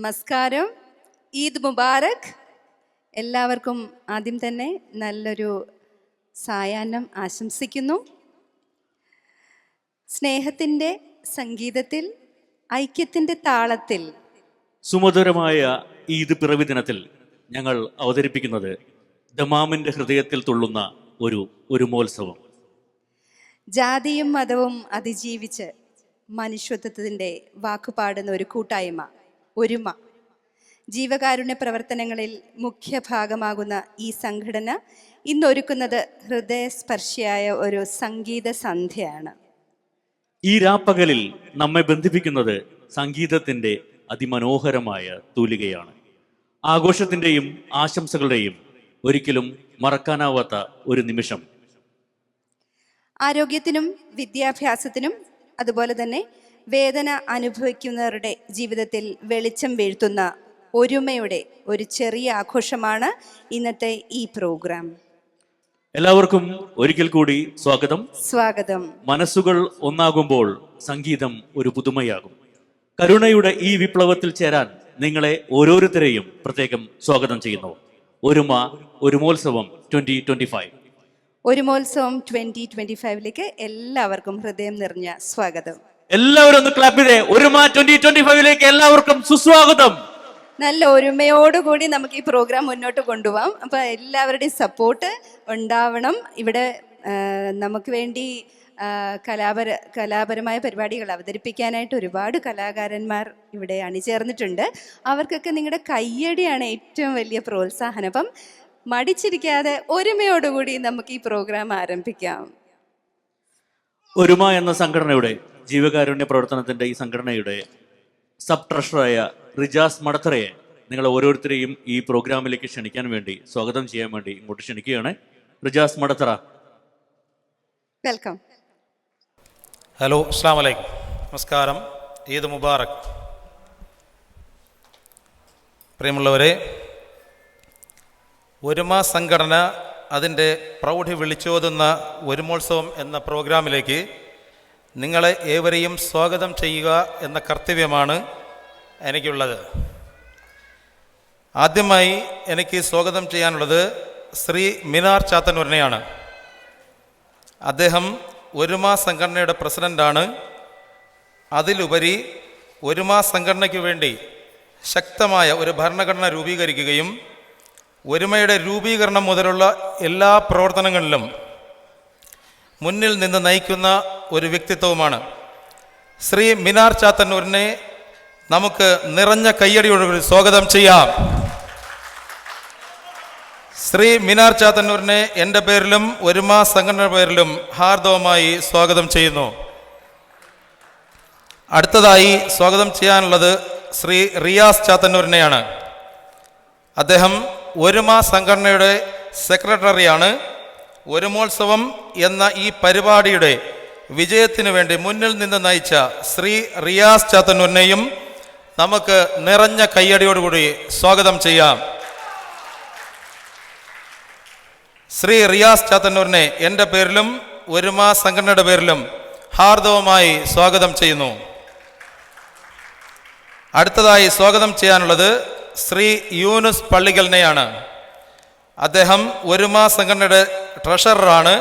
നമസ്കാരം, ഈദ് മുബാറക്. എല്ലാവർക്കും ആദ്യം തന്നെ നല്ലൊരു സായാഹ്നം ആശംസിക്കുന്നു. സ്നേഹത്തിൻ്റെ സംഗീതത്തിൽ, ഐക്യത്തിൻ്റെ താളത്തിൽ സുമധുരമായ ഈദ് പിറവി ദിനത്തിൽ ഞങ്ങൾ അവതരിപ്പിക്കുന്നത് ദമാമിൻ്റെ ഹൃദയത്തിൽ തുള്ളുന്ന ഒരു മോത്സവം. ജാതിയും മതവും അതിജീവിച്ച് മനുഷ്യത്വത്തിൻ്റെ വാക്കുപാടുന്ന ഒരു കൂട്ടായ്മ, ഒരുമ. ജീവകാരുണ്യ പ്രവർത്തനങ്ങളിൽ മുഖ്യ ഭാഗമാകുന്ന ഈ സംഘടന ഇന്നൊരുക്കുന്നത് ഹൃദയസ്പർശിയായ ഒരു സംഗീത സന്ധ്യയാണ്. ഈ രാപ്പകലിൽ നമ്മെ ബന്ധിപ്പിക്കുന്നത് സംഗീതത്തിൻ്റെ അതിമനോഹരമായ തൂലികയാണ്. ആഘോഷത്തിൻ്റെയും ആശംസകളുടെയും ഒരിക്കലും മറക്കാനാവാത്ത ഒരു നിമിഷം. ആരോഗ്യത്തിനും വിദ്യാഭ്യാസത്തിനും അതുപോലെ തന്നെ വേദന അനുഭവിക്കുന്നവരുടെ ജീവിതത്തിൽ വെളിച്ചം വീഴ്ത്തുന്ന ഒരുമയുടെ ഒരു ചെറിയ ആഘോഷമാണ് ഇന്നത്തെ ഈ പ്രോഗ്രാം. എല്ലാവർക്കും ഒരിക്കൽ കൂടി സ്വാഗതം. മനസ്സുകൾ ഒന്നാകുമ്പോൾ സംഗീതം ഒരു പുതുമയാകും. കരുണയുടെ ഈ വിപ്ലവത്തിൽ ചേരാൻ നിങ്ങളെ ഓരോരുത്തരെയും പ്രത്യേകം സ്വാഗതം ചെയ്യുന്നു. ഒരുമോത്സവം 2025. ഒരുമോത്സവം 2025ലേക്ക് എല്ലാവർക്കും ഹൃദയം നിറഞ്ഞ സ്വാഗതം. എല്ലാവരും ഒന്ന് ക്ലാപ്പ് ചെയ്തേ. 2025ലേക്ക് എല്ലാവർക്കും സുസ്വാഗതം. നല്ല ഒരുമയോടുകൂടി നമുക്ക് ഈ പ്രോഗ്രാം മുന്നോട്ട് കൊണ്ടുപോകാം. അപ്പോൾ എല്ലാവരുടെയും സപ്പോർട്ട് ഉണ്ടാവണം. ഇവിടെ നമുക്ക് വേണ്ടി കലാപരമായ പരിപാടികൾ അവതരിപ്പിക്കാനായിട്ട് ഒരുപാട് കലാകാരന്മാർ ഇവിടെ അണിചേർന്നിട്ടുണ്ട്. അവർക്കൊക്കെ നിങ്ങളുടെ കയ്യടിയാണ് ഏറ്റവും വലിയ പ്രോത്സാഹനം. അപ്പം മടിച്ചിരിക്കാതെ ഒരുമയോടുകൂടി നമുക്ക് ഈ പ്രോഗ്രാം ആരംഭിക്കാം. ഒരുമ എന്ന സംഘടനയുടെ, ജീവകാരുണ്യ പ്രവർത്തനത്തിന്റെ ഈ സംഘടനയുടെ സബ് ട്രഷററായ റിജാസ് മടത്തറയെ നിങ്ങൾ ഓരോരുത്തരെയും ഈ പ്രോഗ്രാമിലേക്ക് ക്ഷണിക്കാൻ വേണ്ടി, സ്വാഗതം ചെയ്യാൻ വേണ്ടി ഇങ്ങോട്ട് ക്ഷണിക്കുകയാണ്. റിജാസ് മടത്തറ, വെൽക്കം. ഹലോ, അസ്സലാമു അലൈക്കും, നമസ്കാരം, ഈദ് മുബാറക്. പ്രിയമുള്ളവരെ, ഒരുമ സംഘടന അതിൻ്റെ പ്രൗഢി വിളിച്ചോതുന്ന ഒരുമോത്സവം എന്ന പ്രോഗ്രാമിലേക്ക് നിങ്ങളെ ഏവരെയും സ്വാഗതം ചെയ്യുക എന്ന കർത്തവ്യമാണ് എനിക്കുള്ളത്. ആദ്യമായി എനിക്ക് സ്വാഗതം ചെയ്യാനുള്ളത് ശ്രീ മിനാർ ചാത്തന്നൂരിനെയാണ്. അദ്ദേഹം ഒരുമ സംഘടനയുടെ പ്രസിഡൻ്റാണ്. അതിലുപരി ഒരുമ സംഘടനയ്ക്ക് വേണ്ടി ശക്തമായ ഒരു ഭരണഘടന രൂപീകരിക്കുകയും ഒരുമയുടെ രൂപീകരണം മുതലുള്ള എല്ലാ പ്രവർത്തനങ്ങളിലും മുന്നിൽ നിന്ന് നയിക്കുന്ന ഒരു വ്യക്തിത്വവുമാണ്. ശ്രീ മിനാർ ചാത്തന്നൂരിനെ നമുക്ക് നിറഞ്ഞ കയ്യടിയോടുകൂടി സ്വാഗതം ചെയ്യാം. ശ്രീ മിനാർ ചാത്തന്നൂരിനെ എൻ്റെ പേരിലും ഒരുമ സംഘടനയുടെ പേരിലും ഹാർദവമായി സ്വാഗതം ചെയ്യുന്നു. അടുത്തതായി സ്വാഗതം ചെയ്യാനുള്ളത് ശ്രീ റിയാസ് ചാത്തന്നൂരിനെയാണ്. അദ്ദേഹം ഒരുമ സംഘടനയുടെ സെക്രട്ടറിയാണ്. ഒരുമോത്സവം എന്ന ഈ പരിപാടിയുടെ വിജയത്തിനു വേണ്ടി മുന്നിൽ നിന്ന് നയിച്ച ശ്രീ റിയാസ് ചാത്തന്നൂരിനെയും നമുക്ക് നിറഞ്ഞ കയ്യടിയോടുകൂടി സ്വാഗതം ചെയ്യാം. ശ്രീ റിയാസ് ചാത്തന്നൂരിനെ എൻ്റെ പേരിലും ഒരുമ സംഘടനയുടെ പേരിലും ഹാർദവമായി സ്വാഗതം ചെയ്യുന്നു. അടുത്തതായി സ്വാഗതം ചെയ്യാനുള്ളത് ശ്രീ യൂനുസ് പള്ളിക്കലിനെയാണ്. അദ്ദേഹം ഒരുമ സംഘടനയുടെ ട്രഷററാണ്.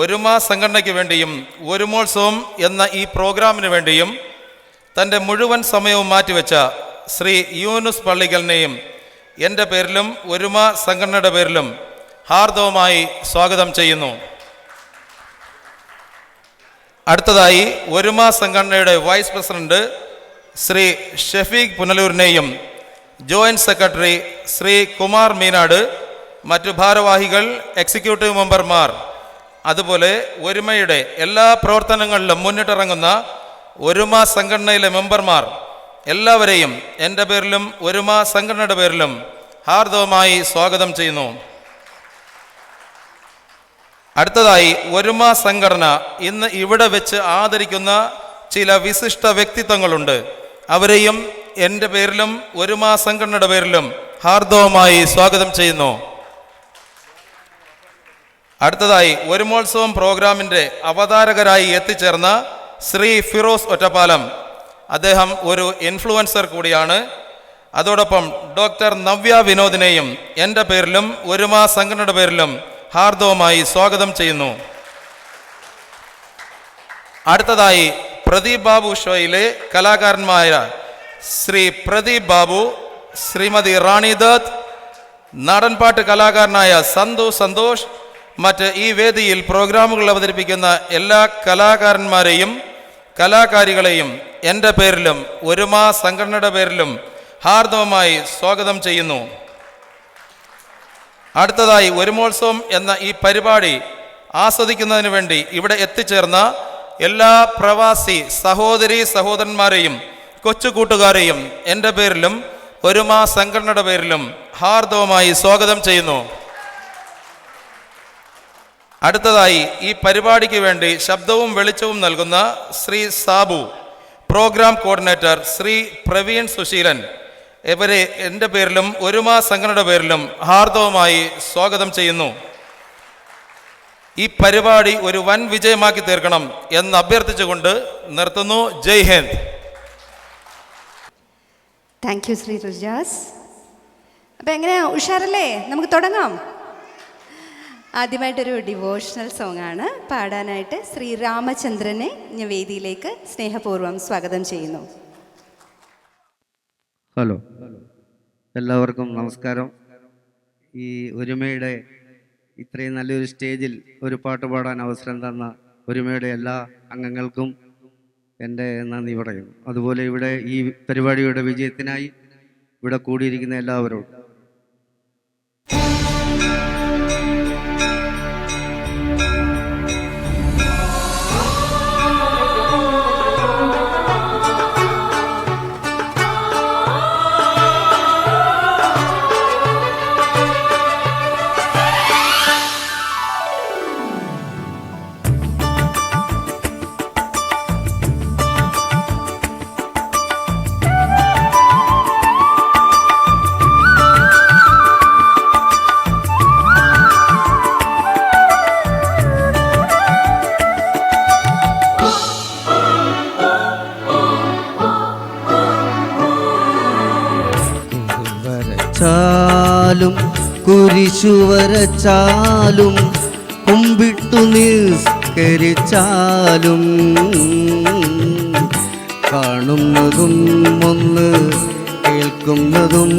ഒരുമ സംഘടനയ്ക്ക് വേണ്ടിയും ഒരുമോത്സവം എന്ന ഈ പ്രോഗ്രാമിന് വേണ്ടിയും തൻ്റെ മുഴുവൻ സമയവും മാറ്റിവെച്ച ശ്രീ യൂനുസ് പള്ളിക്കലിനെയും എൻ്റെ പേരിലും ഒരുമ സംഘടനയുടെ പേരിലും ഹാർദവമായി സ്വാഗതം ചെയ്യുന്നു. അടുത്തതായി ഒരുമ സംഘടനയുടെ വൈസ് പ്രസിഡന്റ് ശ്രീ ഷഫീഖ് പുനലൂരിനെയും ജോയിന്റ് സെക്രട്ടറി ശ്രീ കുമാർ മീനാട്, മറ്റു ഭാരവാഹികൾ, എക്സിക്യൂട്ടീവ് മെമ്പർമാർ, അതുപോലെ ഒരുമയുടെ എല്ലാ പ്രവർത്തനങ്ങളിലും മുന്നിട്ടിറങ്ങുന്ന ഒരുമ സംഘടനയിലെ മെമ്പർമാർ എല്ലാവരെയും എൻ്റെ പേരിലും ഒരുമ സംഘടനയുടെ പേരിലും ഹാർദവമായി സ്വാഗതം ചെയ്യുന്നു. അടുത്തതായി ഒരുമ സംഘടന ഇന്ന് ഇവിടെ വെച്ച് ആദരിക്കുന്ന ചില വിശിഷ്ട വ്യക്തിത്വങ്ങളുണ്ട്. അവരെയും എൻ്റെ പേരിലും ഒരുമ സംഘടനയുടെ പേരിലും ഹാർദവമായി സ്വാഗതം ചെയ്യുന്നു. അടുത്തതായി ഒരുമോത്സവം പ്രോഗ്രാമിൻ്റെ അവതാരകരായി എത്തിച്ചേർന്ന ശ്രീ ഫിറോസ് ഒറ്റപ്പാലം, അദ്ദേഹം ഒരു ഇൻഫ്ലുവൻസർ കൂടിയാണ്. അതോടൊപ്പം ഡോക്ടർ നവ്യ വിനോദിനെയും എൻ്റെ പേരിലും ഒരുമ സംഘടനയുടെ പേരിലും ഹാർദവമായി സ്വാഗതം ചെയ്യുന്നു. അടുത്തതായി പ്രദീപ് ബാബു ഷോയിലെ കലാകാരന്മാരായ ശ്രീ പ്രദീപ് ബാബു, ശ്രീമതി റാണി ദത്ത്, നാടൻപാട്ട് കലാകാരനായ സന്തോഷ്, മറ്റ് ഈ വേദിയിൽ പ്രോഗ്രാമുകൾ അവതരിപ്പിക്കുന്ന എല്ലാ കലാകാരന്മാരെയും കലാകാരികളെയും എൻ്റെ പേരിലും ഒരുമ സംഘടനയുടെ പേരിലും ഹാർദവമായി സ്വാഗതം ചെയ്യുന്നു. അടുത്തതായി ഒരുമോത്സവം എന്ന ഈ പരിപാടി ആസ്വദിക്കുന്നതിന് വേണ്ടി ഇവിടെ എത്തിച്ചേർന്ന എല്ലാ പ്രവാസി സഹോദരീ സഹോദരന്മാരെയും കൊച്ചു കൂട്ടുകാരെയും എൻ്റെ പേരിലും ഒരുമ സംഘടനയുടെ പേരിലും ഹാർദവമായി സ്വാഗതം ചെയ്യുന്നു. അടുത്തതായി ഈ പരിപാടിക്ക് വേണ്ടി ശബ്ദവും വെളിച്ചവും നൽകുന്ന ശ്രീ സാബു, പ്രോഗ്രാം കോർഡിനേറ്റർ ശ്രീ പ്രവീൺ സുശീലൻ, ഇവരെ എൻ്റെ പേരിലും ഒരുമ സംഘടനയുടെ പേരിലും ഹാർദവമായി സ്വാഗതം ചെയ്യുന്നു. ഈ പരിപാടി ഒരു വൻ വിജയമാക്കി തീർക്കണം എന്ന് അഭ്യർത്ഥിച്ചുകൊണ്ട് നിർത്തുന്നു. ജയ് ഹിന്ദ്. Thank you Shri Rijas. അപ്പം എങ്ങനെയാ, ഉഷാറല്ലേ? നമുക്ക് തുടങ്ങാം. ആദ്യമായിട്ടൊരു ഡിവോഷണൽ സോങ് ആണ് പാടാനായിട്ട് ശ്രീ രാമചന്ദ്രനെ ഞാൻ വേദിയിലേക്ക് സ്നേഹപൂർവ്വം സ്വാഗതം ചെയ്യുന്നു. ഹലോ, എല്ലാവർക്കും നമസ്കാരം. ഈ ഒരുമയുടെ ഇത്രയും നല്ലൊരു സ്റ്റേജിൽ ഒരു പാട്ട് പാടാൻ അവസരം തന്ന ഒരുമയുടെ എല്ലാ അംഗങ്ങൾക്കും എൻ്റെ നന്ദി പറയുന്നു. അതുപോലെ ഇവിടെ ഈ പരിപാടിയുടെ വിജയത്തിനായി ഇവിടെ കൂടിയിരിക്കുന്ന എല്ലാവരോടും. ും കുരിശു വരച്ചാലും കുമ്പിട്ടു നിസ്കരിച്ചാലും കാണുന്നതും ഒന്ന് കേൾക്കുന്നതും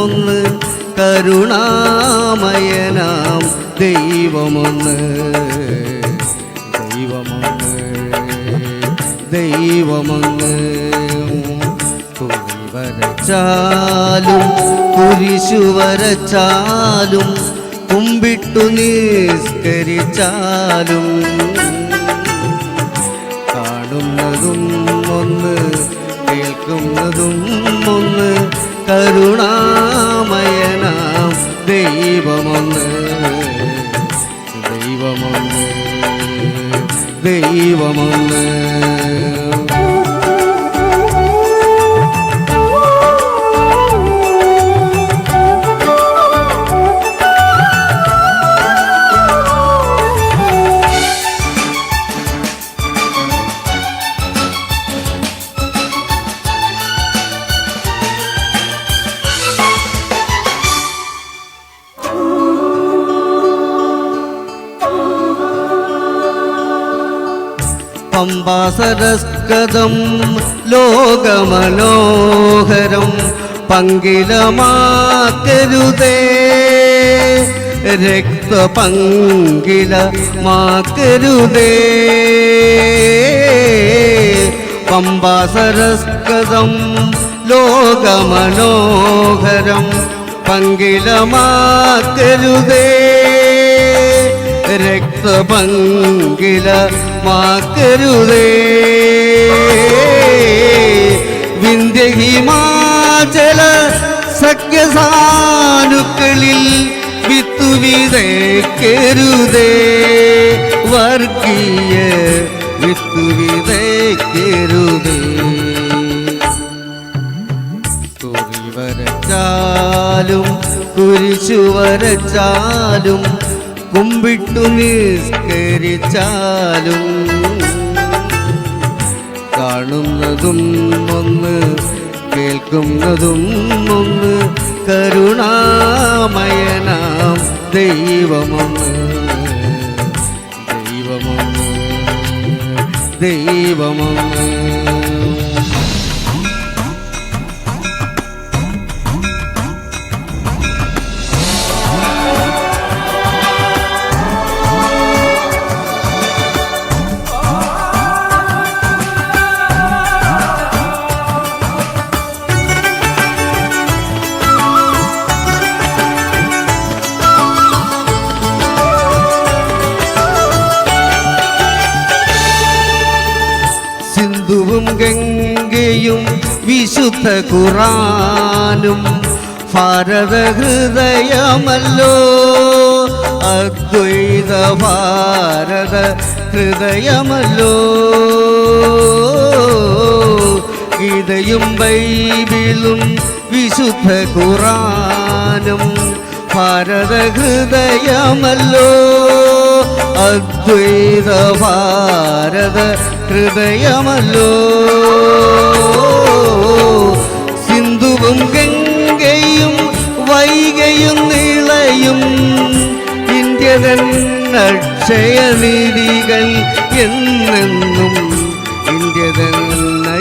ഒന്ന് കരുണാമയനാം ദൈവമൊന്ന് ദൈവമൊന്ന് വരച്ചാലും കുരിശു വരച്ചാലും കുമ്പിട്ടു നിസ്കരിച്ചാലും കാണുന്നതും ഒന്ന് കേൾക്കുന്നതും ഒന്ന് കരുണാമയനാം ദൈവമൊന്ന് ദൈവമൊന്ന്. പമ്പാസരസ്കദം ലോകമനോഹരം പങ്കിലമാക്കരുതേ, രക്തപങ്കിലമാക്കരുതേ. പമ്പാസരസ്കദം ലോകമനോഹരം പങ്കിലമാക്കരുതേ, രക്തപങ്കിലമാക്കരുതേ. വിന്ധ്യഹിമാചല സഖ്യസാനുക്കളിൽ വിത്തു വിതയ്ക്കരുതേ, വർഗീയ വിത്തു വിതയ്ക്കരുതേ. കുറി വരച്ചാലും കുരിശു വരച്ചാലും കുമ്പിട്ടു നിസ്കരിച്ചാലും കാണുന്നതും ഒന്ന് കേൾക്കുന്നതും ഒന്ന് കരുണാമയനാം ദൈവമൊന്ന് ദൈവമൊന്ന് ദൈവമൊന്ന്. സിന്ധുവും ഗംഗയും വിശുദ്ധ ഖുറാനും ഭാരത ഹൃദയമല്ലോ, അദ്വൈത ഭാരത ഹൃദയമല്ലോ. ഗീതയും ബൈബിളും വിശുദ്ധ ഖുറാനും ഭാരത ഹൃദയമല്ലോ, അദ്വൈത ഭാരത ഹൃദയമല്ലോ. സിന്ധുവും ഗംഗയും വൈകയും നിളയും ഇന്ത്യതൻ അക്ഷയനിധികൾ എന്നെന്നും ഇന്ത്യതൻ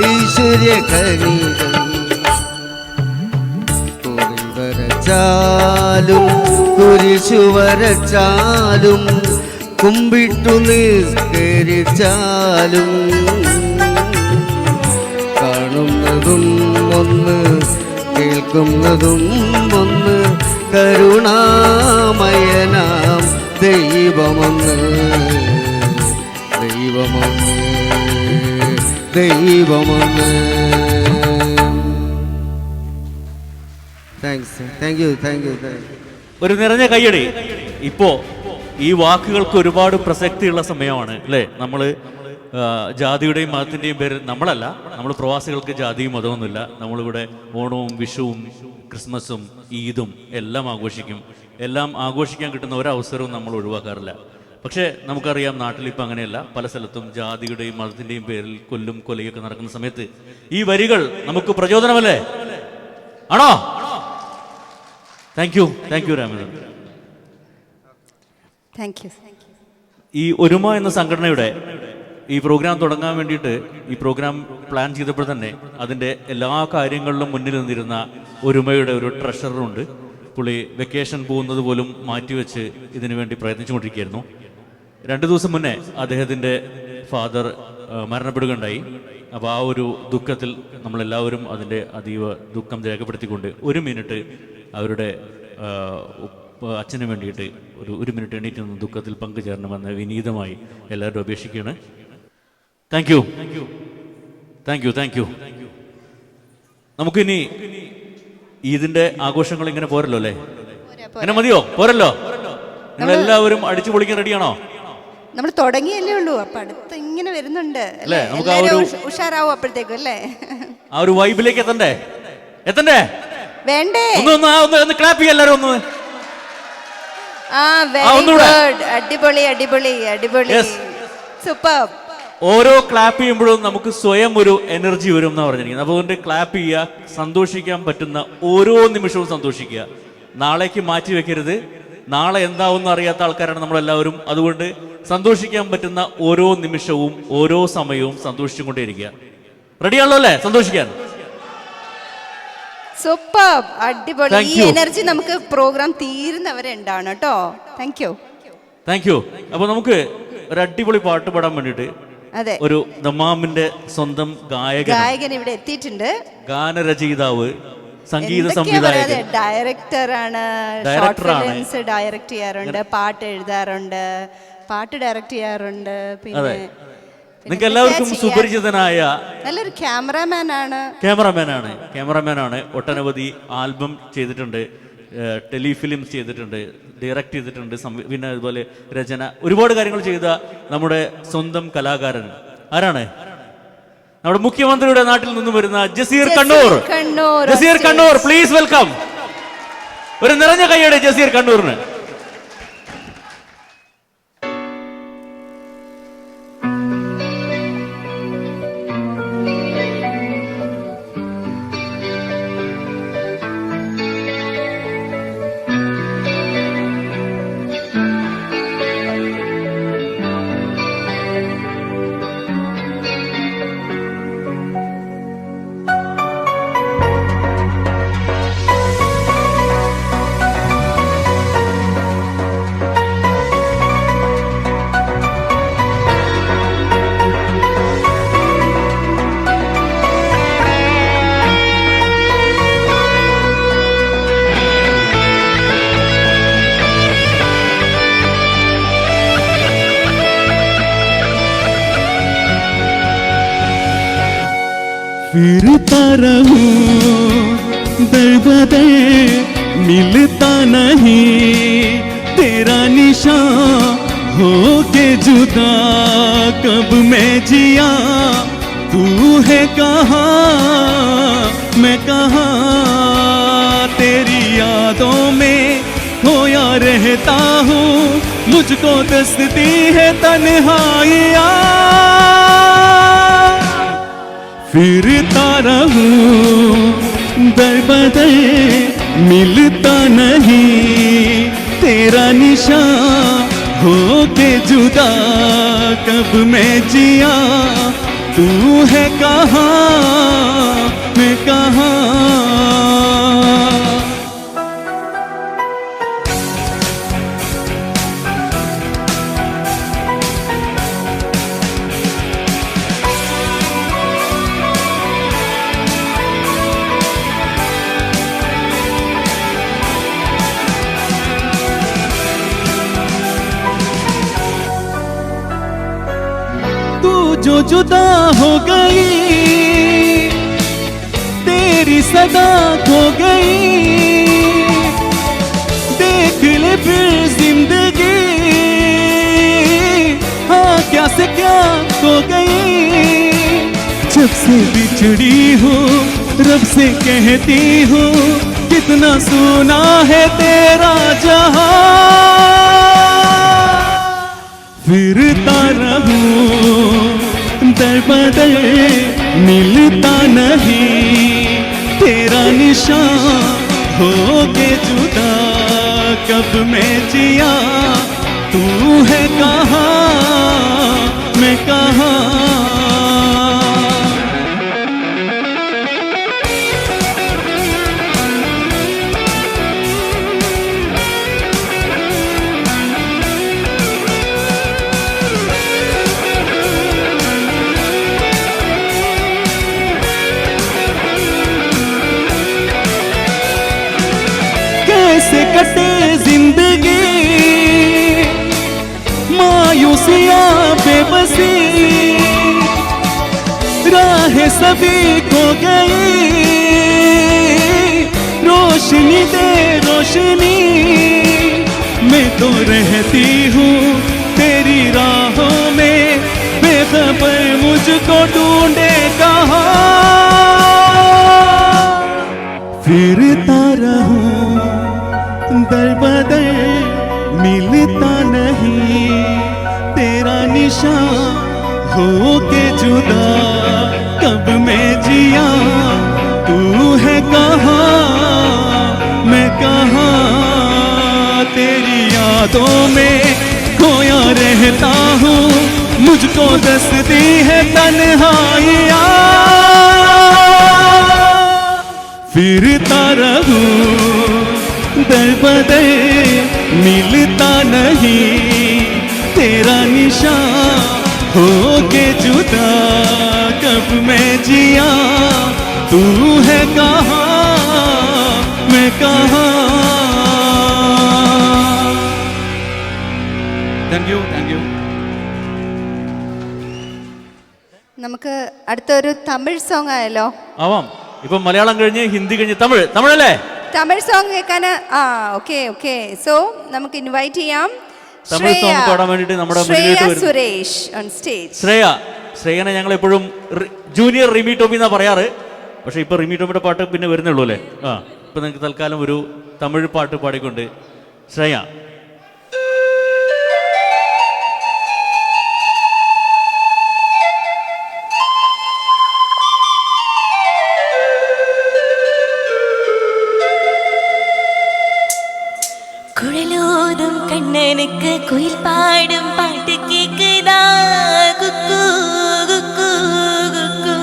ഐശ്വര്യഖനികൾ. കുറി വരച്ചാലും കുരിശു വരച്ചാലും കുമ്പിട്ടു നിസ്കരിച്ചാലും കാണുന്നതും ഒന്ന് കേൾക്കുന്നതും ഒന്ന് കരുണാമയനാം ദൈവമൊന്ന് ദൈവമൊന്ന് ദൈവമൊന്ന്. Thank you. ഒരു നിറഞ്ഞ കയ്യടി. ഇപ്പോ ഈ വാക്കുകൾക്ക് ഒരുപാട് പ്രസക്തിയുള്ള സമയമാണ് അല്ലേ? നമ്മൾ ജാതിയുടെയും മതത്തിൻ്റെയും പേരിൽ നമ്മളല്ല, നമ്മൾ പ്രവാസികൾക്ക് ജാതിയും മതമൊന്നുമില്ല. നമ്മളിവിടെ ഓണവും വിഷുവും ക്രിസ്മസും ഈദും എല്ലാം ആഘോഷിക്കും. എല്ലാം ആഘോഷിക്കാൻ കിട്ടുന്ന ഒരവസരവും നമ്മൾ ഒഴിവാക്കാറില്ല. പക്ഷേ നമുക്കറിയാം, നാട്ടിലിപ്പോൾ അങ്ങനെയല്ല. പല സ്ഥലത്തും ജാതിയുടെയും മതത്തിൻ്റെയും പേരിൽ കൊല്ലും കൊലയൊക്കെ നടക്കുന്ന സമയത്ത് ഈ വരികൾ നമുക്ക് പ്രചോദനമല്ലേ? ആണോ? Thank you Ramachandran. Thank you. ഈ ഒരുമ എന്ന സംഘടനയുടെ ഈ പ്രോഗ്രാം തുടങ്ങാൻ വേണ്ടിയിട്ട് ഈ പ്രോഗ്രാം പ്ലാൻ ചെയ്തപ്പോൾ തന്നെ അതിൻ്റെ എല്ലാ കാര്യങ്ങളിലും മുന്നിൽ നിന്നിരുന്ന ഒരുമയുടെ ഒരു ട്രഷററുണ്ട്. പുള്ളി വെക്കേഷൻ പോകുന്നത് പോലും മാറ്റിവെച്ച് ഇതിനു വേണ്ടി പ്രയത്നിച്ചുകൊണ്ടിരിക്കുകയായിരുന്നു. 2 ദിവസം മുന്നേ അദ്ദേഹത്തിൻ്റെ ഫാദർ മരണപ്പെടുകയുണ്ടായി. അപ്പോൾ ആ ഒരു ദുഃഖത്തിൽ നമ്മളെല്ലാവരും അതിൻ്റെ അതീവ ദുഃഖം രേഖപ്പെടുത്തിക്കൊണ്ട് 1 മിനിറ്റ് അവരുടെ അച്ഛന് വേണ്ടിയിട്ട് ഒരു മിനിറ്റ് എണീറ്റ് നിന്ന് ദുഃഖത്തിൽ പങ്കുചേരണമെന്ന് വിനീതമായി എല്ലാവരും അപേക്ഷിക്കുകയാണ്. Thank you. നമുക്കിനി ഇതിന്റെ ആഘോഷങ്ങൾ ഇങ്ങനെ പോരല്ലോ അല്ലേ? അങ്ങനെ മതിയോ? പോരല്ലോ? നിങ്ങളെല്ലാവരും അടിച്ചു പൊളിക്കാൻ റെഡിയാണോ? നമ്മൾ തുടങ്ങിയല്ലേ ഉള്ളൂ. അപ്പൊ അടുത്ത് ഇങ്ങനെ വരുന്നുണ്ട് അല്ലേ? നമുക്ക് ആ ഒരു ഉഷാറാവും അപ്പോഴത്തേക്കും അല്ലേ? ആ ഒരു വൈബിലേക്ക് എത്തണ്ടേ? വേണ്ടേ? ഒന്ന് ക്ലാപ്പ് ചെയ്യാം എല്ലാവരും ഒന്ന്. അടിപൊളി സൂപ്പർ. ഓരോ ക്ലാപ്പ് ചെയ്യുമ്പോഴും നമുക്ക് സ്വയം ഒരു എനർജി വരും എന്നാ പറഞ്ഞിരിക്കുന്നത്. അപ്പോൾ അതുകൊണ്ട് ക്ലാപ്പ് ചെയ്യുക, സന്തോഷിക്കാൻ പറ്റുന്ന ഓരോ നിമിഷവും സന്തോഷിക്കുക. നാളേക്ക് മാറ്റി വെക്കരുത്. നാളെ എന്താവുമെന്ന് അറിയാത്ത ആൾക്കാരാണ് നമ്മളെല്ലാവരും. അതുകൊണ്ട് സന്തോഷിക്കാൻ പറ്റുന്ന ഓരോ നിമിഷവും ഓരോ സമയവും സന്തോഷിച്ചുകൊണ്ടേയിരിക്കുക. റെഡിയാണല്ലോ അല്ലേ സന്തോഷിക്കാൻ? സൂപ്പർ, അടിപൊളി. ഈ എനർജി നമുക്ക് പ്രോഗ്രാം തീരുന്നവരെ ഉണ്ടാവണം കേട്ടോ. Thank you. അപ്പൊ നമുക്ക് ഒരു അടിപൊളി പാട്ട് പാടാൻ വേണ്ടിട്ട് ഒരു ദമാമിന്റെ സ്വന്തം ഗായകൻ ഇവിടെ എത്തിയിട്ടുണ്ട്. ഗാനരചയിതാവ്, സംഗീത സംവിധായകൻ, ഡയറക്ടറാണ്, ഡയറക്ട് ചെയ്യാറുണ്ട്, പാട്ട് എഴുതാറുണ്ട്, പാട്ട് ഡയറക്ട് ചെയ്യാറുണ്ട്. പിന്നെ നിങ്ങൾക്ക് എല്ലാവർക്കും സുപരിചിതനായ നല്ലൊരു ക്യാമറാമാനാണ്. ഒട്ടനവധി ആൽബം ചെയ്തിട്ടുണ്ട്, ടെലിഫിലിംസ് ചെയ്തിട്ടുണ്ട്, ഡയറക്റ്റ് ചെയ്തിട്ടുണ്ട്, പിന്നെ അതുപോലെ രചന, ഒരുപാട് കാര്യങ്ങൾ ചെയ്ത നമ്മുടെ സ്വന്തം കലാകാരൻ ആരാണ്? നമ്മുടെ മുഖ്യമന്ത്രിയുടെ നാട്ടിൽ നിന്നും വരുന്ന ജസീർ കണ്ണൂർ. Please welcome. ഒരു നിറഞ്ഞ കൈയുടെ ജസീർ കണ്ണൂറിന്. फिरता रहूं दर बदर मिलता नहीं तेरा निशान हो के जुदा कब मैं जिया तू है कहाँ मैं कहाँ तेरी यादों में खोया रहता हूँ मुझको दस्ती है तन्हाइयाँ फिरता रहूं दर बदर मिलता नहीं तेरा निशान हो के जुदा कब मैं जिया तू है कहाँ मैं कहाँ जो जुदा हो गई तेरी सदा खो गई देख ले फिर जिंदगी हाँ क्या से क्या खो गई जब से बिछड़ी हो रब से कहती हूँ कितना सुना है तेरा जहां फिरता रहूं दर बदर मिलता नहीं तेरा निशान हो के जुदा कब मैं जिया तू है कहाँ मैं कहाँ कैसे कटे जिंदगी मायूसियां बेबसी राह सभी खो गई रोशनी दे रोशनी मैं तो रहती हूँ तेरी राहों में बेखबर मुझको ढूंढे कहाँ फिरता रहूं दर बदर मिलता नहीं तेरा निशान हो के जुदा कब मैं जिया तू है कहाँ मैं कहाँ तेरी यादों में खोया रहता हूँ मुझको दस्ती है तन्हाइयाँ फिरता रहूं दर बदर मिलता नहीं तेरा निशान हो के जुदा कब मैं जिया तू है कहाँ मैं कहाँ താങ്ക് യു നമുക്ക് അടുത്തൊരു തമിഴ് സോങ് ആയല്ലോ ആവാം ഇപ്പം മലയാളം കഴിഞ്ഞ് ഹിന്ദി കഴിഞ്ഞ് തമിഴല്ലേ തമിഴ് സോങ് കേൾക്കാൻ ഓക്കെ ഓക്കെ സോ നമുക്ക് ഇൻവൈറ്റ് ചെയ്യാം തമിഴ് സോങ് പാടാൻ വേണ്ടിയിട്ട് നമ്മുടെ ശ്രേയ സുരേഷ് ഓൺ സ്റ്റേജ് ശ്രേയനെ ഞങ്ങൾ എപ്പോഴും ജൂനിയർ റിമി ടോമി എന്നാ പറയാറ് പക്ഷെ ഇപ്പൊ റിമി ടോമിയുടെ പാട്ട് പിന്നെ വരുന്നുള്ളൂ അല്ലേ ഇപ്പൊ നിങ്ങൾക്ക് തൽക്കാലം ഒരു തമിഴ് പാട്ട് പാടിക്കൊണ്ട് ശ്രേയ குழலோதும் கண்ணனுக்கு குயில் பாடும் பாட்டு கேக்குதா குக்கு குக்கு குக்கு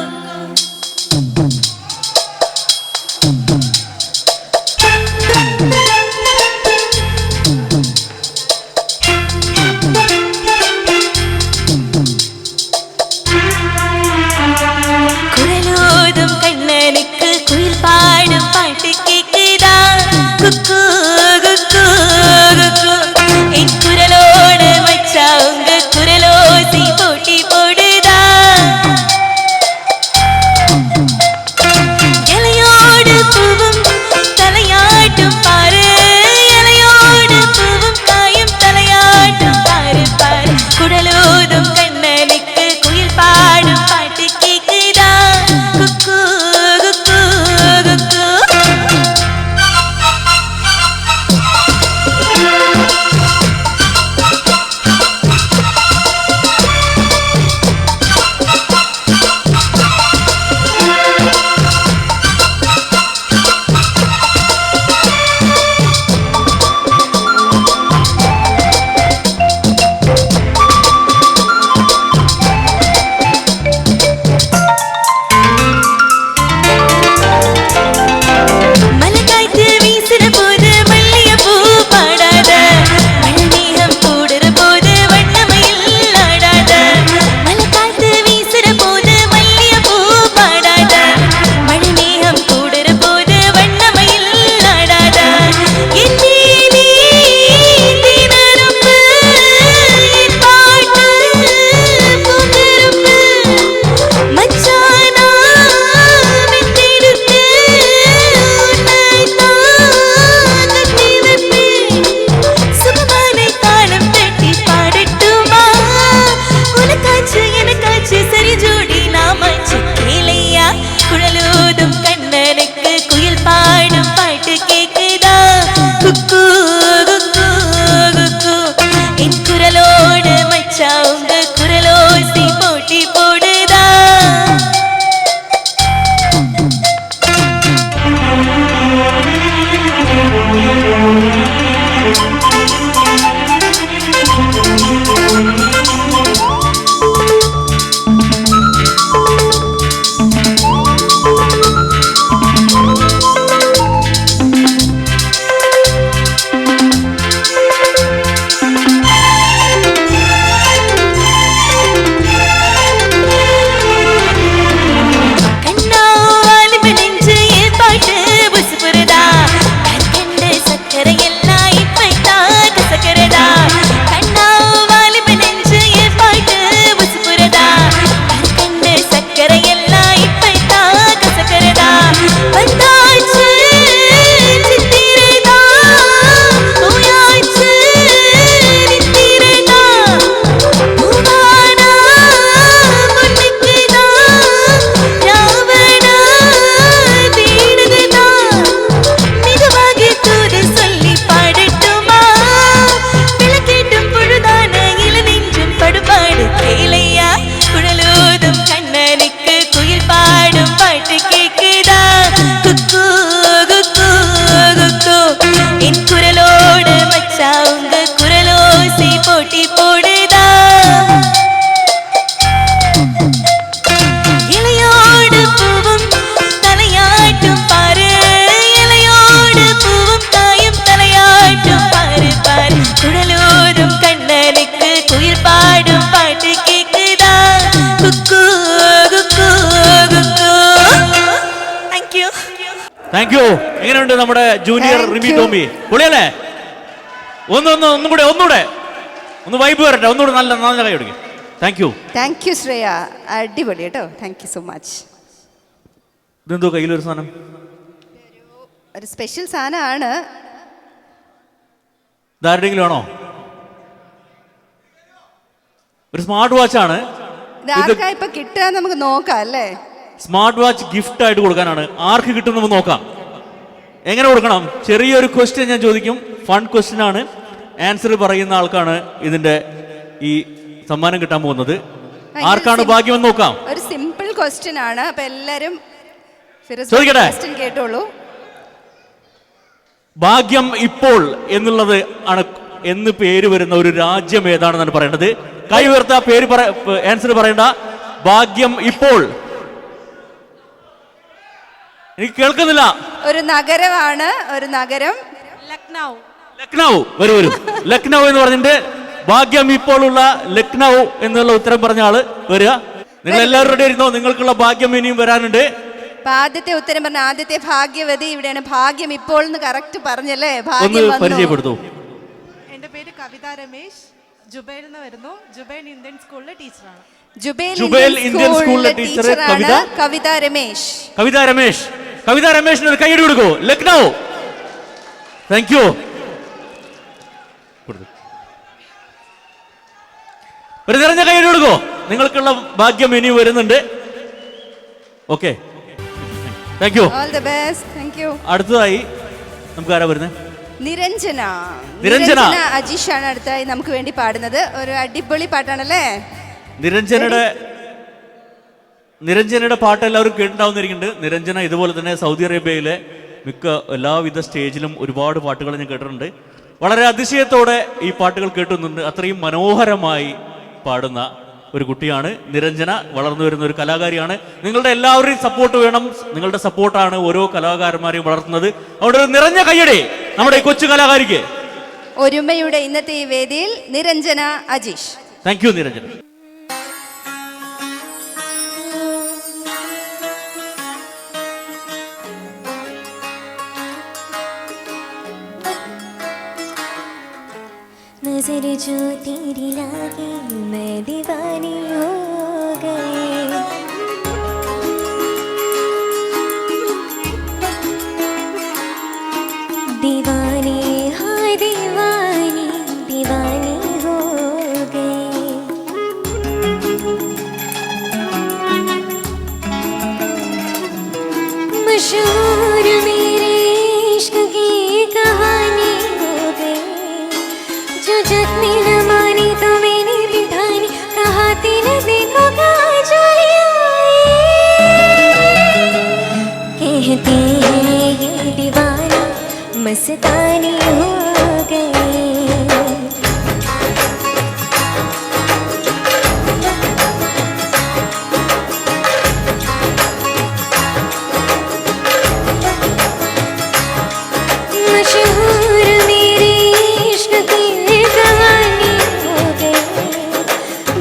குழலோதும் கண்ணனுக்கு குயில் பாடும் பாட்டு கேக்குதா குக்கு என் குரலோட மச்சா உங்க குரலோசி போட்டி போடுதா താങ്ക് യു. എങ്ങനെയുണ്ട് നമ്മുടെ junior Thank Rimi you. Tomy? പൊളിയല്ലേ? ഒന്നുകൂടെ ഒന്ന് വൈബ് വരട്ടെ. ഒന്നുകൂടെ നല്ല നല്ല കൈ കൊടുക്കും. Thank you. Thank U Shreya, അടിപൊളി കേട്ടോ. Thank you so much. ഇതെന്തോ കയ്യിലൊരു സാധനം? ഒരു സ്പെഷ്യൽ സാധനമാണ്. ഇതാരുടെങ്കിലും ആണോ? ഒരു സ്മാർട്ട് വാച്ചാണ്. ഇത് ആർക്കാ ഇപ്പൊ കിട്ടുക നമുക്ക് നോക്കാം അല്ലേ? സ്മാർട്ട് വാച്ച് ഗിഫ്റ്റ് ആയിട്ട് കൊടുക്കാനാണ്. ആർക്ക് കിട്ടും നമുക്ക് നോക്കാം. എങ്ങനെ കൊടുക്കണം? ചെറിയൊരു ക്വസ്റ്റ്യൻ ഞാൻ ചോദിക്കും. ഫൺ ക്വസ്റ്റ്യൻ ആണ്. ആൻസർ പറയുന്ന ആൾക്കാണ് ഇതിന്റെ ഈ സമ്മാനം കിട്ടാൻ പോകുന്നത്. ആർക്കാണ് ഭാഗ്യമെന്ന് നോക്കാം. ഒരു സിമ്പിൾ ക്വസ്റ്റ്യൻ ആണ്. അപ്പൊ എല്ലാരും ചോദിക്കട്ടെ? ക്വസ്റ്റ്യൻ കേട്ടോളൂ. ഭാഗ്യം ഇപ്പോൾ എന്നുള്ളത് ആണ് എന്ന് പേര് വരുന്ന ഒരു രാജ്യം ഏതാണെന്നാണ് പറയേണ്ടത്. കൈ ഉയർത്ത പേര് ആൻസർ പറയണ്ട. ഭാഗ്യം ഇപ്പോൾ. എനിക്ക് കേൾക്കുന്നില്ല. ഒരു നഗരമാണ്. ഒരു നഗരം. ലക്നൗ. വരൂ. ലക്നൗ എന്ന് പറഞ്ഞിട്ട് ഭാഗ്യം ഇപ്പോൾ ഉള്ള ലക്നൗ എന്നുള്ള ഉത്തരം പറഞ്ഞ ആള് വരിക. നിങ്ങൾ എല്ലാവരുടെ ഇരുന്നോ. നിങ്ങൾക്കുള്ള ഭാഗ്യം ഇനിയും വരാനുണ്ട്. അപ്പൊ ആദ്യത്തെ ഉത്തരം പറഞ്ഞ ആദ്യത്തെ ഭാഗ്യവതി ഇവിടെയാണ്. ഭാഗ്യം ഇപ്പോൾ എന്ന് കറക്റ്റ് പറഞ്ഞല്ലേ? ഒന്ന് ഭാഗ്യം പരിചയപ്പെടുത്തൂ. എന്റെ പേര് കവിത രമേശ്. ജുബൈൽ എന്ന് വരുന്നു. ജുബൈൽ ഇന്ത്യൻ സ്കൂളിലെ ടീച്ചറാണ്. ജുബൈൽ ഇന്ത്യൻ സ്കൂളിലെ ടീച്ചറാണ് കവിത രമേശ്. കവിത രമേശിന് ഒരു കൈയ്യടി കൊടുക്കൂ. ലക്നൗ. Thank you. ഒരു നിറഞ്ഞ കൈയ്യടി കൊടുക്കൂ. നിങ്ങൾക്കുള്ള ഭാഗ്യം ഇനി വരുന്നുണ്ട്. Okay, thank you. All the best. Thank you. അടുത്തതായി നമുക്ക് ആരാ വരുന്നത്? നിരഞ്ജന അജീഷാണ് അടുത്തായി നമുക്ക് വേണ്ടി പാടുന്നത്. ഒരു അടിപൊളി പാട്ടാണല്ലേ? നിരഞ്ജനയുടെ പാട്ട് എല്ലാവരും കേട്ടിട്ടുണ്ടാവുന്നിരിക്കുന്നുണ്ട്. നിരഞ്ജന ഇതുപോലെ തന്നെ സൗദി അറേബ്യയിലെ മിക്ക എല്ലാവിധ സ്റ്റേജിലും ഒരുപാട് പാട്ടുകൾ ഞാൻ കേട്ടിട്ടുണ്ട്. വളരെ അതിശയത്തോടെ ഈ പാട്ടുകൾ കേട്ടുന്നുണ്ട്. അത്രയും മനോഹരമായി പാടുന്ന ഒരു കുട്ടിയാണ് നിരഞ്ജന. വളർന്നു വരുന്ന ഒരു കലാകാരിയാണ്. നിങ്ങളുടെ എല്ലാവരുടെയും സപ്പോർട്ട് വേണം. നിങ്ങളുടെ സപ്പോർട്ടാണ് ഓരോ കലാകാരന്മാരെയും വളർത്തുന്നത്. അവിടെ ഒരു നിറഞ്ഞ കയ്യടി നമ്മുടെ ഈ കൊച്ചു കലാകാരിക്ക്. ഒരുമയുടെ ഇന്നത്തെ ഈ വേദിയിൽ നിരഞ്ജന അജീഷ്. Thank you Niranjana. नजर जो तेरी लागे मैं दीवानी हो गई. दीवानी हाँ दीवानी दीवानी हो गई. मशहूर मेरे इश्क की कहानी हो गई. जो जख्मी न मानी तो मैंने बिठानी. कहा तीन देखो कहाँ चली आई. कहते हैं ये दीवाना मस्तानी हो गई. मशहूर मेरे इश्क की कहानी हो गई.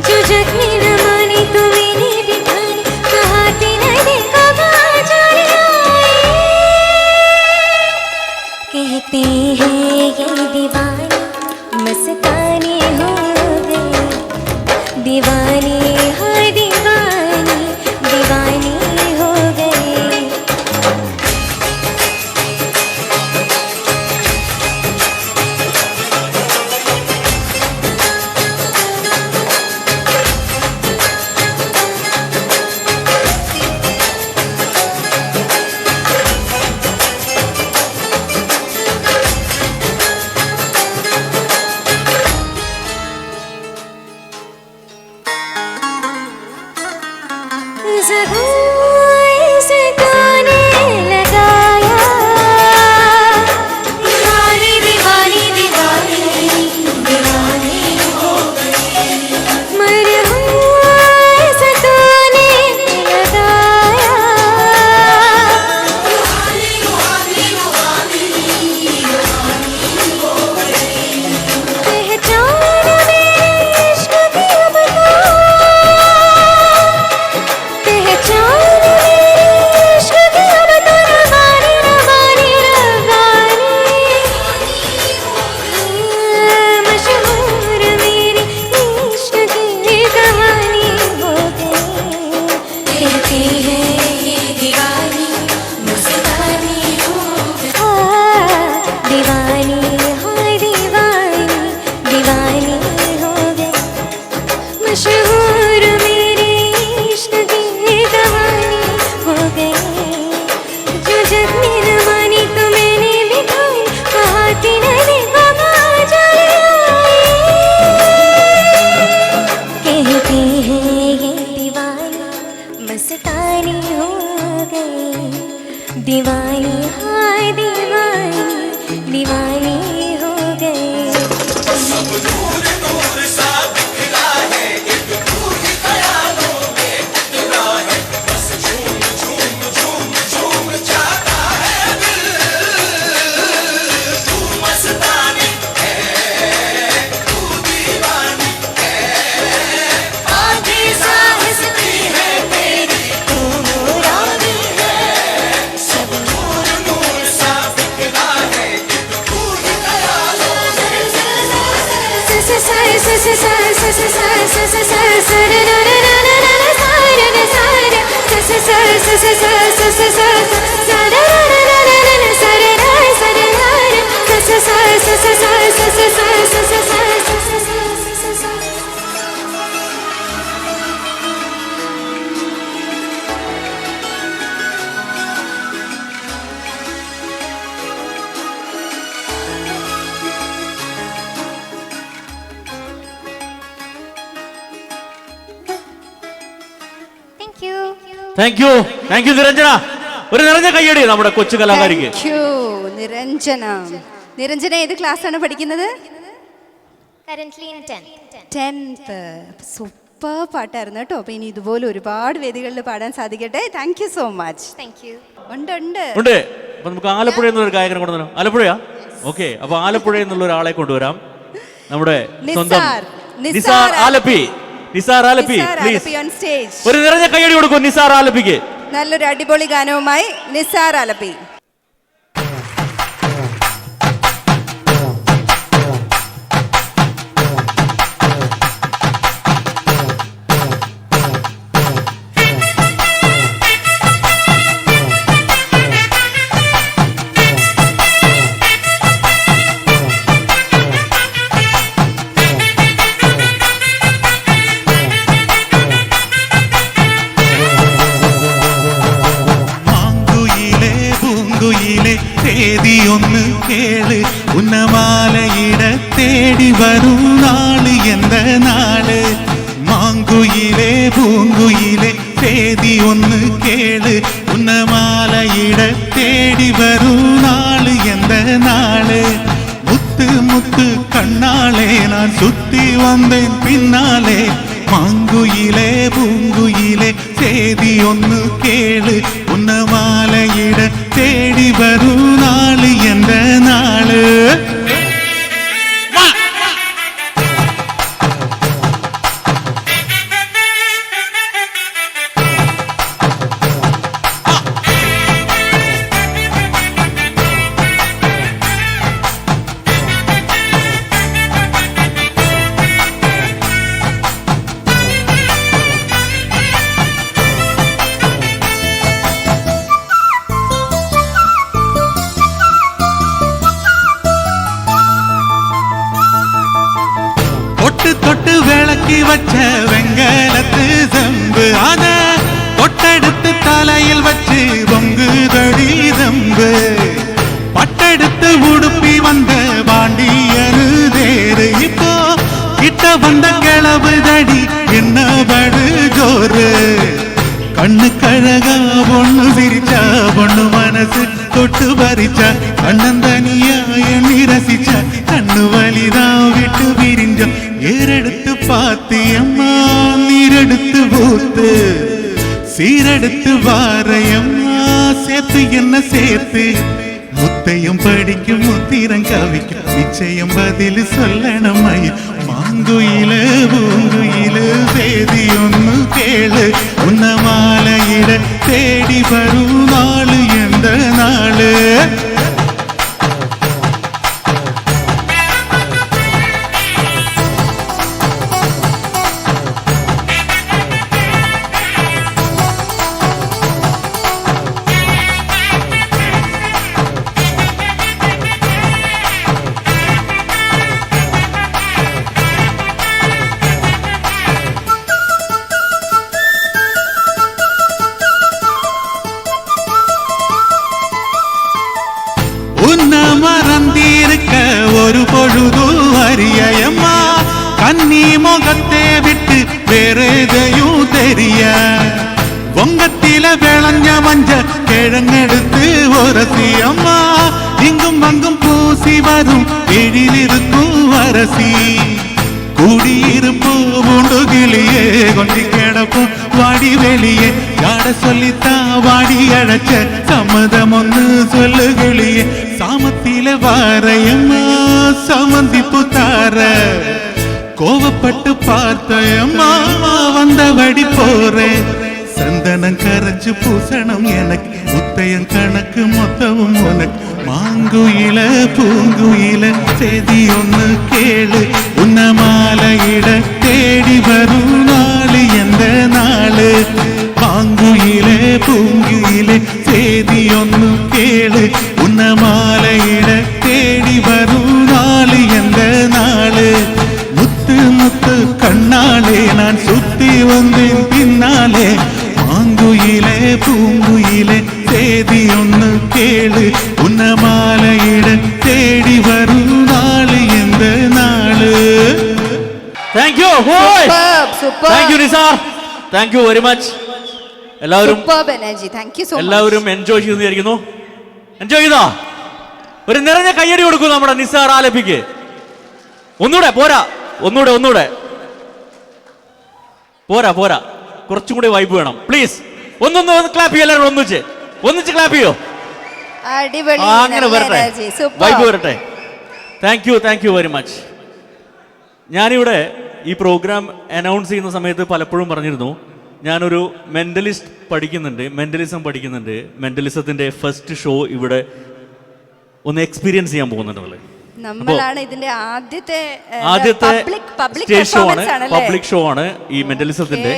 जो जख्मी न मानी तो मैंने बिठानी. कहा तीन देखो कहाँ चली आई. कहते हैं ये दीवानी मस्तानी हो गई. दीवानी हाँ दीवानी दीवानी हो गई. ज़रूर से गाने लगाया. दीवानी दीवानी दीवानी दीवानी हो गई. मरहूम से गाने लगाया. दीवानी दीवानी दीवानी दीवानी हो गई. पहचान मेरे इश्क की अब तो पहचान मशहूर मेरे इश्क की कहानी हो गई जो जग में न मानी तो मैंने भी ठानी कहा थी नहीं बाबा जाए कहते हैं ये दीवानी मस्तानी हो गई दीवानी हाय दीवानी दीवानी हो गई താങ്ക് യു നിരഞ്ജന. ഒരു നിറഞ്ഞ കയ്യടി നമ്മുടെ കൊച്ചു കലാകാരിക്ക്. Thank you, Niranjana. നിരഞ്ജന ഏത് ക്ലാസ് ആണ് പഠിക്കുന്നത്? Currently in 10th. സൂപ്പർ പാട്ടായിരുന്നു കേട്ടോ. അപ്പൊ ഇനി ഇതുപോലെ ഒരുപാട് വേദികളിൽ പാടാൻ സാധിക്കട്ടെ. Thank you so much. Thank you. ഉണ്ട് ഉണ്ട് ഉണ്ട്. അപ്പൊ നമുക്ക് ആലപ്പുഴയിൽ നിന്നൊരു ഗായകനെ കൊണ്ടുവരാം. ആലപ്പുഴയാ? ഓക്കെ. അപ്പൊ ആലപ്പുഴയിൽ നിന്നുള്ള ഒരാളെ കൊണ്ടുവരാം. നമ്മുടെ സ്വന്തം Nisar Alleppey. Nisar Alleppey please on stage. ഒരു നിറഞ്ഞ കയ്യടി കൊടുക്കും നിസാർ ആലപ്പിക്ക്. നല്ലൊരു അടിപൊളി ഗാനവുമായി നിസാർ ആലപ്പി. ഒന്ന് കേള് ഉന്നമാലയിട തേടി വരും നാള് എந்த നാള് മാങ്കുയിലേ പൂങ്കുയിലേ തേടി ഒന്ന് കേള് ഉന്നമാലയിട തേടി വരും നാള് എந்த നാള് മുത്ത് മുത്ത് കണ്ണാളെ நான் சுத்தி வந்தேன் பின்னாலே மாங்குயிலே பூங்குயிலே தேதி ஒன்று கேளு உன்னமாலையிட தேடி வரும் நாளு எந்த நாளு தொட்டு விளக்கி வச்ச வெங்கலத்து செம்பு அத தொட்டெடுத்து தலையில் வச்சு பொங்குதடி தம்பு பட்டெடுத்து உடுப்பி வந்த பாண்டியனு தேரு இப்போ கிட்ட வந்த கிளவு தடி என்ன படு ஜோரு கண்ணு கழகா பொண்ணு சிரிச்சா பொண்ணு மனசு தொட்டு பறிச்சா கண்ணந்தனியா எண்ணி ரசிச்சா கண்ணு வலிதான் விட்டு விரிஞ்சா ஏறெடுத்து பாத்தியம்மா நீரெடுத்து ஊத்து சீரெடுத்து வாரையம்மா சேர்த்து என்ன சேர்த்து முத்தையும் படிக்கும் முத்திரம் கவிக்கும் நிச்சயம் பதில் சொல்லணும் மாங்குயில பூங்குயில சேதி ஒன்று கேளு உன்னமாலையிட தேடி வரும் நாளு எந்த நாளு കന്നി മുഖത്തെ വിട്ട് വേറേതയോ തെരിയ പൊങ്കത്തിലെ വിളഞ്ഞ മഞ്ച കിഴങ്ങെടുത്ത് ഉരസിയമ്മ ഇങ്ങും അങ്കും പൂസി വരും എഴിലിരുക്കും വരസി കുടിയിരുപ്പോ പൂണ്ടുകിളിയെ കൊണ്ടിക്കിടപ്പോ വാടി വെളിയെ யாட சொல்லித்தா வாடி அழைச்ச சம்மதமொன்னு சொல்லுகிளியே சாமத்தில வாரையம்மா சமந்திப்பு தார கோவப்பட்டு பார்த்தயம்மா வந்தபடி போறேன் சந்தனம் கரைச்சு பூசணம் எனக்கு முத்தையம் கணக்கு மொத்தமும் உனக்கு மாங்குயில பூங்குயில செய்தி ஒன்று கேளு உன்ன மாலையிட தேடி வரும் நாளு எந்த நாளு മാങ്കുയിലെ പൂങ്കുയിലെ ചെയ്തിയൊന്നു കേള് ഉന്നമാലയിട തേടി വരൂ നാള് എന്റെ നാള് മുത്ത് മുത്ത് കണ്ണാളെ ഞാൻ സുത്തി വന്നേൻ പിന്നാലെ മാങ്കുയിലെ പൂങ്കുയിലെ ചെയ്തിയൊന്നു കേള് ഉന്നമാലയിട തേടി വരൂ നാള് എന്റെ നാള്. Thank you thank U Nisar, thank you very much. എല്ലാവരും എല്ലാവരും എൻജോയ് ചെയ്തു വിചാരിക്കുന്നു. എൻജോയ് ചെയ്തോ? ഒരു നിറഞ്ഞ കയ്യടി കൊടുക്കും നമ്മുടെ നിസാർ ആലപ്പിക്ക്. ഒന്നുകൂടെ പോരാ, ഒന്നുകൂടെ പോരാ, കുറച്ചും കൂടി വൈബ് വേണം പ്ലീസ്. ഒന്ന് ക്ലാപ്പ് ചെയ്യോ എല്ലാവരും, ഒന്നിച്ച് ക്ലാപ്പ് ചെയ്യോ? അങ്ങനെ വരട്ടെ, വൈബ് വരട്ടെ. Thank you very much. ഞാനിവിടെ ഈ പ്രോഗ്രാം അനൗൺസ് ചെയ്യുന്ന സമയത്ത് പലപ്പോഴും പറഞ്ഞിരുന്നു, ഞാനൊരു മെന്റലിസം പഠിക്കുന്നുണ്ട്. മെന്റലിസത്തിന്റെ ഫസ്റ്റ് ഷോ ഇവിടെ ഒന്ന് എക്സ്പീരിയൻസ് ചെയ്യാൻ പോകുന്നുണ്ട്. നമ്മളാണ് ഇതിന്റെ ആദ്യത്തെ പബ്ലിക് ഷോ ആണ് ഈ മെന്റലിസത്തിന്റെ.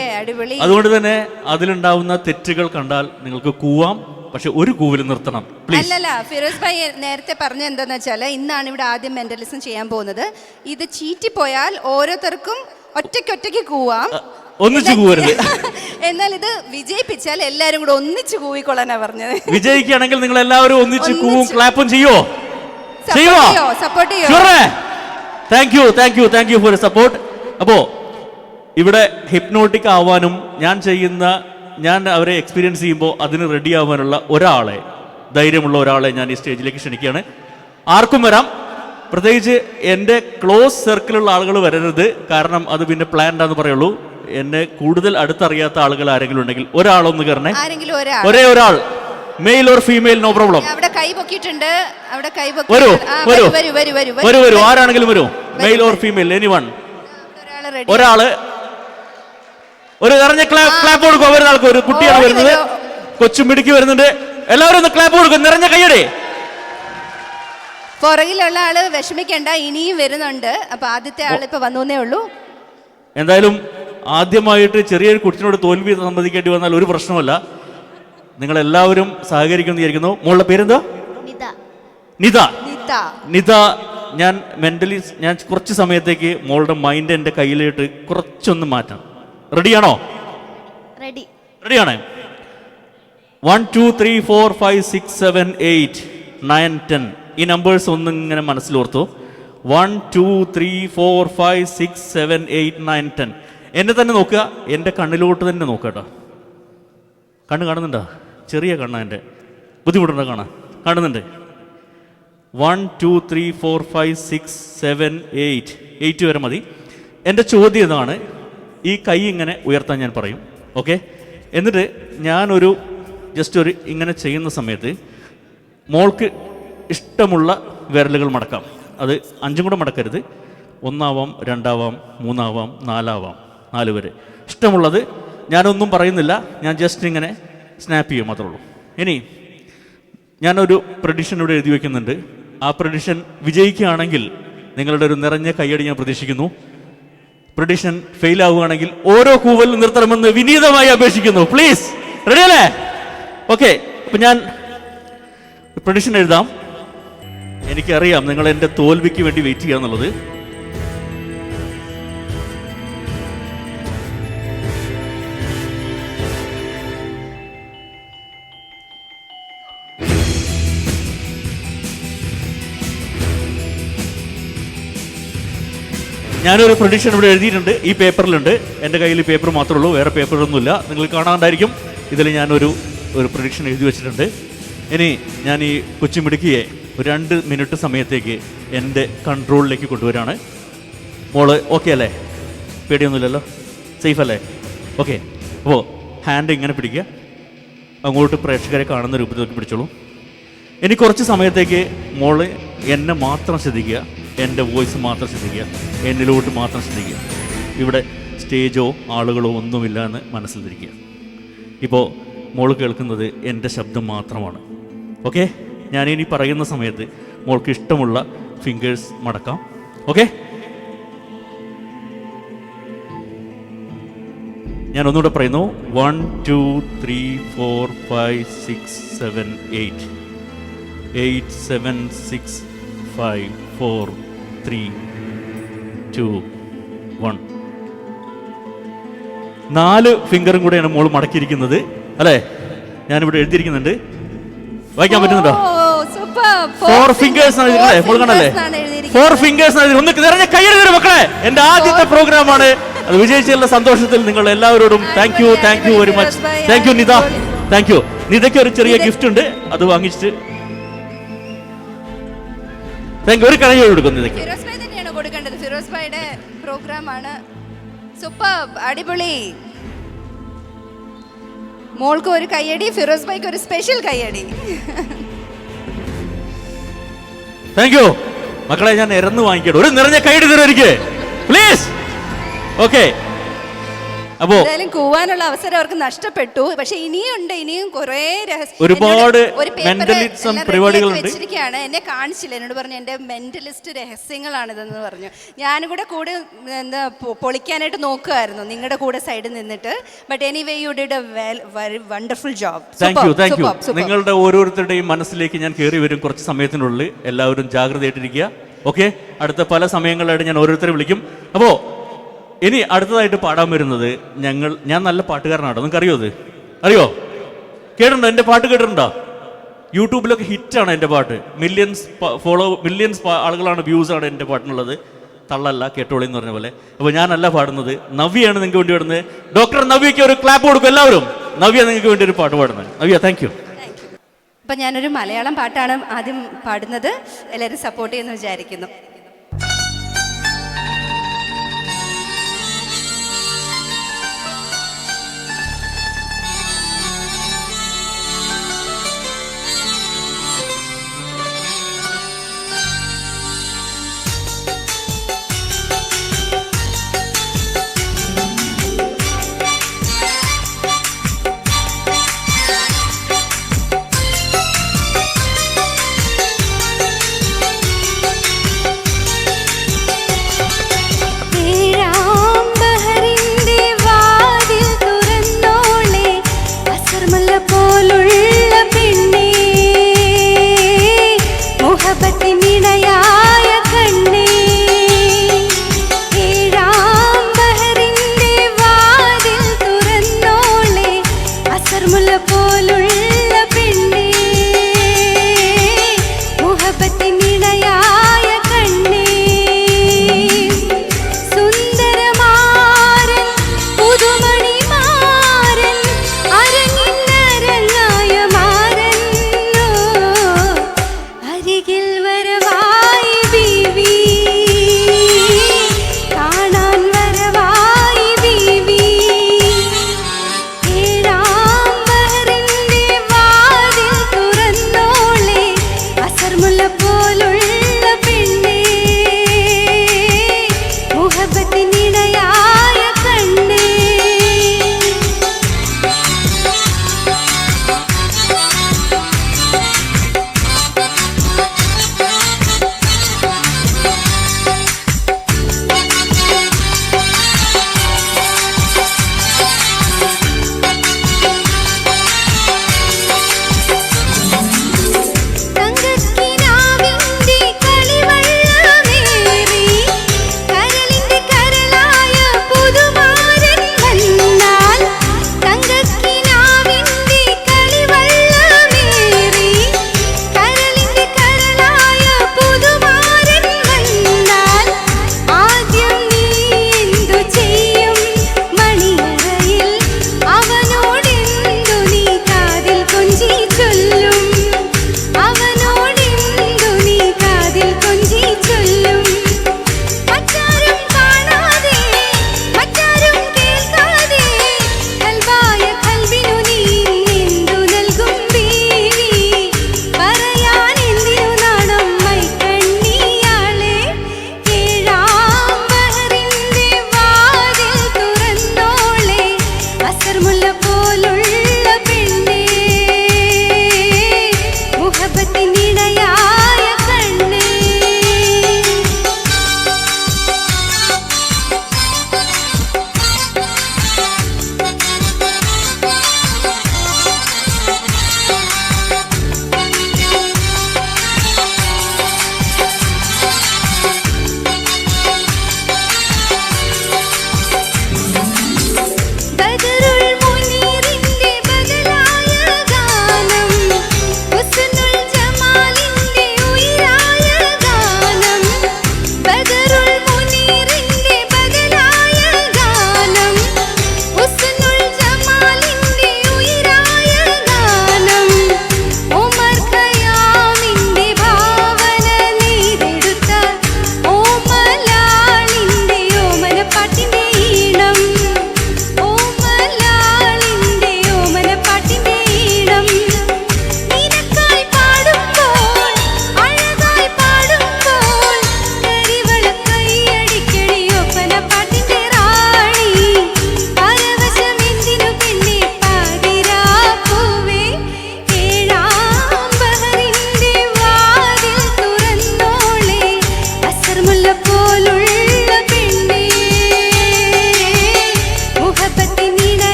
അതുകൊണ്ട് തന്നെ അതിലുണ്ടാവുന്ന തെറ്റുകൾ കണ്ടാൽ നിങ്ങൾക്ക് കൂവാം, പക്ഷെ ഒരു കൂവിൽ നിർത്തണം പ്ലീസ്. അല്ലല്ല, ഫിറോസ് ഭായി നേരത്തെ പറഞ്ഞ എന്താന്ന് വെച്ചാൽ ഇന്നാണ് ഇവിടെ ആദ്യം മെന്റലിസം ചെയ്യാൻ പോകുന്നത്. ഇത് ചീറ്റിപ്പോയാൽ ഓരോരുത്തർക്കും ഒറ്റയ്ക്ക് കൂവാം, ഒന്നിച്ചു കൂവരുത്. എന്നാൽ ഇത് വിജയിപ്പിച്ചാൽ എല്ലാരും കൂടെ ഒന്നിച്ചു കൂവിക്കൊള്ളാനാ പറഞ്ഞത്. വിജയിക്കുകയാണെങ്കിൽ നിങ്ങൾ എല്ലാവരും ഒന്നിച്ച് കൂവും ക്ലാപ്പും സപ്പോർട്ട് ചെയ്യോ? Thank you for support. അപ്പോ ഇവിടെ ഹിപ്നോട്ടിക് ആവാനും ഞാൻ അവരെ എക്സ്പീരിയൻസ് ചെയ്യുമ്പോൾ അതിന് റെഡി ആവാനുള്ള ധൈര്യമുള്ള ഒരാളെ ഞാൻ ഈ സ്റ്റേജിലേക്ക് ക്ഷണിക്കുകയാണ്. ആർക്കും വരാം, പ്രത്യേകിച്ച് എൻ്റെ ക്ലോസ് സർക്കിളുള്ള ആളുകൾ വരരുത്, കാരണം അത് പിന്നെ പ്ലാൻഡാന്ന് പറയുള്ളൂ. എന്നെ കൂടുതൽ അടുത്തറിയാത്ത ആളുകൾ ആരെങ്കിലും ഉണ്ടെങ്കിൽ ഒരാളൊന്ന് കയറണേ, ഒരേ ഒരാൾ, male or female, no problem. വരൂ, ആരാണെങ്കിലും വരൂ, മെയിൽ ഓർ ഫീമെയിൽ, എനിവൺ. ഒരാള് ഒരു നിറഞ്ഞ ക്ലാപ്പ് കൊടുക്കും. ഒരാൾക്ക് ഒരു കുട്ടിയാണ് വരുന്നത്, കൊച്ചുമിടുക്കി വരുന്നുണ്ട്. എല്ലാവരും ഒന്ന് ക്ലാപ്പ് കൊടുക്കും, നിറഞ്ഞ കയ്യടി. പുറകിലുള്ള ആള് വിഷമിക്കണ്ട, ഇനിയും വരുന്നുണ്ട്. അപ്പൊ ആദ്യത്തെ ആൾ ഇപ്പൊ വന്നേ ഉള്ളൂ. എന്തായാലും ആദ്യമായിട്ട് ചെറിയൊരു കുട്ടിനോട് തോൽവി സമ്മതിക്കേണ്ടി വന്നാൽ ഒരു പ്രശ്നമല്ല. നിങ്ങൾ എല്ലാവരും സഹകരിക്കുമെന്ന് വിചാരിക്കുന്നു. മോളുടെ പേരെന്താ? നിത. ഞാൻ കുറച്ച് സമയത്തേക്ക് മോളുടെ മൈൻഡ് എൻ്റെ കയ്യിലിട്ട് കുറച്ചൊന്ന് മാറ്റാം. റെഡിയാണോ? റെഡിയാണ്. 1 2 3 4 5 6 7 8 9 10 ഈ നമ്പേഴ്സ് ഒന്നിങ്ങനെ മനസ്സിലോർത്തു. 1 2 3 4 5 6 7 8 9 10. എന്നെ തന്നെ നോക്കുക, എൻ്റെ കണ്ണിലോട്ട് തന്നെ നോക്കുക കേട്ടോ. കണ്ണ് കാണുന്നുണ്ടോ? ചെറിയ കണ്ണ എൻ്റെ, ബുദ്ധിമുട്ടുണ്ടോ കാണുന്നുണ്ട്? 1 2 3 4 5 6 7 8 വരെ മതി. എൻ്റെ ചോദ്യം ഇതാണ്, ഈ കൈ ഇങ്ങനെ ഉയർത്താൻ ഞാൻ പറയും, ഓക്കെ? എന്നിട്ട് ഞാനൊരു ഇങ്ങനെ ചെയ്യുന്ന സമയത്ത് മോൾക്ക് ഇഷ്ടമുള്ള വിരലുകൾ മടക്കാം. അത് 5 കൂടെ മടക്കരുത്, 1 ആവാം, 2 ആവാം, 3 ആവാം, 4 ആവാം, 4 വരെ ഇഷ്ടമുള്ളത്. ഞാനൊന്നും പറയുന്നില്ല, ഞാൻ ജസ്റ്റ് ഇങ്ങനെ സ്നാപ്പ് ചെയ്യും മാത്രമേ ഉള്ളൂ. ഇനി ഞാനൊരു പ്രഡിഷൻ ഇവിടെ എഴുതി വയ്ക്കുന്നുണ്ട്. ആ പ്രഡിഷൻ വിജയിക്കുകയാണെങ്കിൽ നിങ്ങളുടെ ഒരു നിറഞ്ഞ കയ്യടി ഞാൻ പ്രതീക്ഷിക്കുന്നു. പ്രഡിഷൻ ഫെയിൽ ആവുകയാണെങ്കിൽ ഓരോ കൂവലും നിർത്തണമെന്ന് വിനീതമായി അപേക്ഷിക്കുന്നു. പ്ലീസ്, റെഡി അല്ലേ? ഓക്കെ, അപ്പം ഞാൻ പ്രഡിഷൻ എഴുതാം. എനിക്കറിയാം നിങ്ങൾ എൻ്റെ തോൽവിക്ക് വേണ്ടി വെയിറ്റ് ചെയ്യുക എന്നുള്ളത്. ഞാനൊരു പ്രൊഡിക്ഷൻ ഇവിടെ എഴുതിയിട്ടുണ്ട്, ഈ പേപ്പറിലുണ്ട്. എൻ്റെ കയ്യിൽ ഈ പേപ്പർ മാത്രമേ ഉള്ളൂ, വേറെ പേപ്പറൊന്നുമില്ല. നിങ്ങൾ കാണാണ്ടായിരിക്കും. ഇതിൽ ഞാനൊരു പ്രൊഡിക്ഷൻ എഴുതി വെച്ചിട്ടുണ്ട്. ഇനി ഞാൻ ഈ കൊച്ചുമിടുക്കിയെ ഒരു 2 മിനിറ്റ് സമയത്തേക്ക് എൻ്റെ കൺട്രോളിലേക്ക് കൊണ്ടുവരാണ്. മോള് ഓക്കെ അല്ലേ? പേടിയൊന്നുമില്ലല്ലോ? സേഫ് അല്ലേ? ഓക്കെ. അപ്പോൾ ഹാൻഡ് ഇങ്ങനെ പിടിക്കുക, അങ്ങോട്ട് പ്രേക്ഷകരെ കാണുന്ന രൂപത്തിലേക്ക് പിടിച്ചോളൂ. ഇനി കുറച്ച് സമയത്തേക്ക് മോള് എന്നെ മാത്രം ശ്രദ്ധിക്കുക, എൻ്റെ വോയിസ് മാത്രം ശ്രദ്ധിക്കുക, എന്നിലോട്ട് മാത്രം ശ്രദ്ധിക്കുക. ഇവിടെ സ്റ്റേജോ ആളുകളോ ഒന്നുമില്ല എന്ന് മനസ്സിലിരിക്കുക. ഇപ്പോൾ മോള് കേൾക്കുന്നത് എൻ്റെ ശബ്ദം മാത്രമാണ്. ഓക്കെ? ഞാനിനി പറയുന്ന സമയത്ത് മോൾക്ക് ഇഷ്ടമുള്ള ഫിംഗേഴ്സ് മടക്കാം. ഓക്കെ? ഞാൻ ഒന്നുകൂടെ പറയുന്നു. 1 2 3 4 5 6 7 8 8 7 6 5 4 3 2 1. 4 ഫിംഗറും കൂടെയാണ് മോൾ മടക്കിയിരിക്കുന്നത് അല്ലേ? ഞാനിവിടെ എഴുതിയിരിക്കുന്നുണ്ട്, വായിക്കാൻ പറ്റുന്നുണ്ടോ? 4 ഫിംഗേഴ്സ് ആണ് എഴുതിയിരിക്കുന്നത്. മോൾ കണ്ടല്ലേ? 4 ഫിംഗേഴ്സ് ആണ്. ഒന്ന് നിറഞ്ഞ കയ്യടി മക്കളെ. എൻ്റെ ആദ്യത്തെ പ്രോഗ്രാമാണ്. അത് വിജയിച്ചുള്ള സന്തോഷത്തിൽ നിങ്ങൾ എല്ലാവരോടും thank you very much. Thank you Nitha. Thank you. നിതയ്ക്ക് ഒരു ചെറിയ ഗിഫ്റ്റ് ഉണ്ട്, അത് വാങ്ങിച്ചിട്ട് താങ്ക് യു. ഒരു കഴ കൊടുക്കും നിതയ്ക്ക്. ഫിറോസ് ഭായ് തന്നെയാണ് കൊടുക്കേണ്ടത്. ഫിറോസ് ഭായിയുടെ പ്രോഗ്രാമാണ്. സൂപ്പർ, അടിപൊളി. മോൾക്ക് ഒരു കയ്യടി, ഫിറോസ് ഭായിക്ക് ഒരു സ്പെഷ്യൽ കയ്യടി. താങ്ക് യു മക്കളെ. ഞാൻ ഇറന്ന് വാങ്ങിക്കട്ടെ. ഒരു നിറഞ്ഞ കൈയ്യടി തരും എനിക്ക് പ്ലീസ്. ഓക്കെ. അപ്പോ എന്തായാലും കൂവാനുള്ള അവസരം അവർക്ക് നഷ്ടപ്പെട്ടു. പക്ഷെ ഇനിയും കുറേ ഒരുപാട് മെന്റലിസം പരിപാടികളുണ്ട്. വെച്ചിരിക്കുകയാണ്. എന്നെ കാണിച്ചില്ല, എന്നോട് പറഞ്ഞു എൻ്റെ മെന്റലിസ്റ്റ് രഹസ്യങ്ങളാണിതെന്ന് പറഞ്ഞു. ഞാനും കൂടെ എന്താ പൊളിക്കാനായിട്ട് നോക്കുമായിരുന്നു നിങ്ങളുടെ കൂടെ സൈഡിൽ നിന്നിട്ട്. But anyway you did A wonderful job. Thank you. നിങ്ങളുടെ ഓരോരുത്തരുടെയും മനസ്സിലേക്ക് ഞാൻ കയറി വരും കുറച്ച് സമയത്തിനുള്ളിൽ. എല്ലാവരും ജാഗ്രതയായിട്ടിരിക്കുക. ഓക്കെ? അടുത്ത പല സമയങ്ങളിലായിട്ട് ഞാൻ ഓരോരുത്തരെ വിളിക്കും. അപ്പോൾ ഇനി അടുത്തതായിട്ട് പാടാൻ വരുന്നത് ഞാൻ നല്ല പാട്ടുകാരനാണോ? നിങ്ങൾക്ക് അറിയോ? അത് അറിയോ? കേട്ടിട്ടുണ്ടോ? എൻ്റെ പാട്ട് കേട്ടിട്ടുണ്ടോ? യൂട്യൂബിലൊക്കെ ഹിറ്റാണ് എൻ്റെ പാട്ട്. മില്യൺസ് ആളുകളാണ്, വ്യൂസാണ് എൻ്റെ പാട്ടിനുള്ളത്. തള്ളല്ല, കേട്ടോളി എന്ന് പറഞ്ഞ പോലെ. അപ്പോൾ ഞാനല്ല പാടുന്നത്, നവ്യാണ് നിങ്ങൾക്ക് വേണ്ടി പാടുന്നത്. ഡോക്ടർ നവ്യയ്ക്ക് ഒരു ക്ലാപ്പ് കൊടുക്കും എല്ലാവരും. നവ്യ നിങ്ങൾക്ക് വേണ്ടി ഒരു പാട്ട് പാടുന്നത്. Navya, thank you. അപ്പം ഞാനൊരു മലയാളം പാട്ടാണ് ആദ്യം പാടുന്നത്. എല്ലാവരും സപ്പോർട്ട് ചെയ്യുമെന്ന് വിചാരിക്കുന്നു. ഏഴാം ബഹറിന്റെ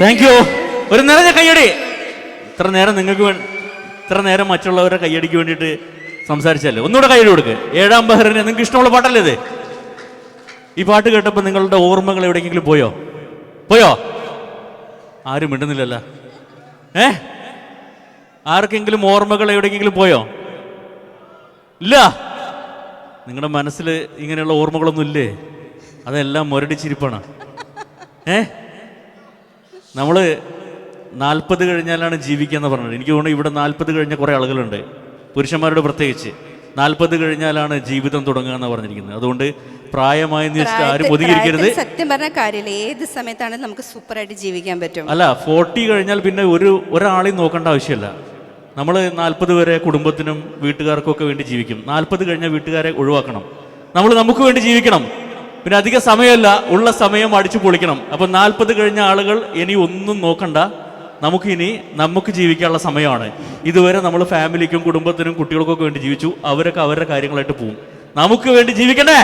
താങ്ക് യു. ഒരു നിറഞ്ഞ കയ്യടി. ഇത്ര നേരം മറ്റുള്ളവരുടെ കയ്യടിക്ക് വേണ്ടിയിട്ട് സംസാരിച്ചല്ലേ, ഒന്നുകൂടെ കയ്യടി കൊടുക്ക്. 7-ാം ബഹറിന് നിങ്ങൾക്ക് ഇഷ്ടമുള്ള പാട്ടല്ലേ ഇത്? ഈ പാട്ട് കേട്ടപ്പോൾ നിങ്ങളുടെ ഓർമ്മകൾ എവിടെയെങ്കിലും പോയോ? ആരും മിണ്ടുന്നില്ലല്ലോ. ആർക്കെങ്കിലും ഓർമ്മകൾ എവിടെയെങ്കിലും പോയോ? ഇല്ല. നിങ്ങളുടെ മനസ്സിൽ ഇങ്ങനെയുള്ള ഓർമ്മകളൊന്നും ഇല്ലേ? അതെല്ലാം മുരടിച്ചിരിപ്പാണ്. നമ്മൾ 40 കഴിഞ്ഞാലാണ് ജീവിക്കുക എന്ന് പറഞ്ഞത്. എനിക്ക് തോന്നുന്നു ഇവിടെ 40 കഴിഞ്ഞ കുറേ ആളുകളുണ്ട്, പുരുഷന്മാരോട് പ്രത്യേകിച്ച്. 40 കഴിഞ്ഞാലാണ് ജീവിതം തുടങ്ങുക എന്ന് പറഞ്ഞിരിക്കുന്നത്. അതുകൊണ്ട് പ്രായമായെന്ന് വെച്ചിട്ട് ആരും ഒതുങ്ങിയിരിക്കരുത്. സത്യം പറഞ്ഞ കാര്യമില്ല, ഏത് സമയത്താണ് നമുക്ക് സൂപ്പറായിട്ട് ജീവിക്കാൻ പറ്റും. അല്ല, 40 കഴിഞ്ഞാൽ പിന്നെ ഒരാളെയും നോക്കേണ്ട ആവശ്യമില്ല. നമ്മൾ 40 വരെ കുടുംബത്തിനും വീട്ടുകാർക്കും ഒക്കെ വേണ്ടി ജീവിക്കും. 40 കഴിഞ്ഞാൽ വീട്ടുകാരെ ഒഴിവാക്കണം. നമ്മൾ നമുക്ക് വേണ്ടി ജീവിക്കണം. പിന്നെ അധിക സമയമല്ല, ഉള്ള സമയം അടിച്ചു പൊളിക്കണം. അപ്പം 40 കഴിഞ്ഞ ആളുകൾ ഇനി ഒന്നും നോക്കണ്ട. നമുക്ക് ജീവിക്കാനുള്ള സമയമാണ്. ഇതുവരെ നമ്മൾ ഫാമിലിക്കും കുടുംബത്തിനും കുട്ടികൾക്കൊക്കെ വേണ്ടി ജീവിച്ചു. അവരൊക്കെ അവരുടെ കാര്യങ്ങളായിട്ട് പോവും. നമുക്ക് വേണ്ടി ജീവിക്കണ്ടേ?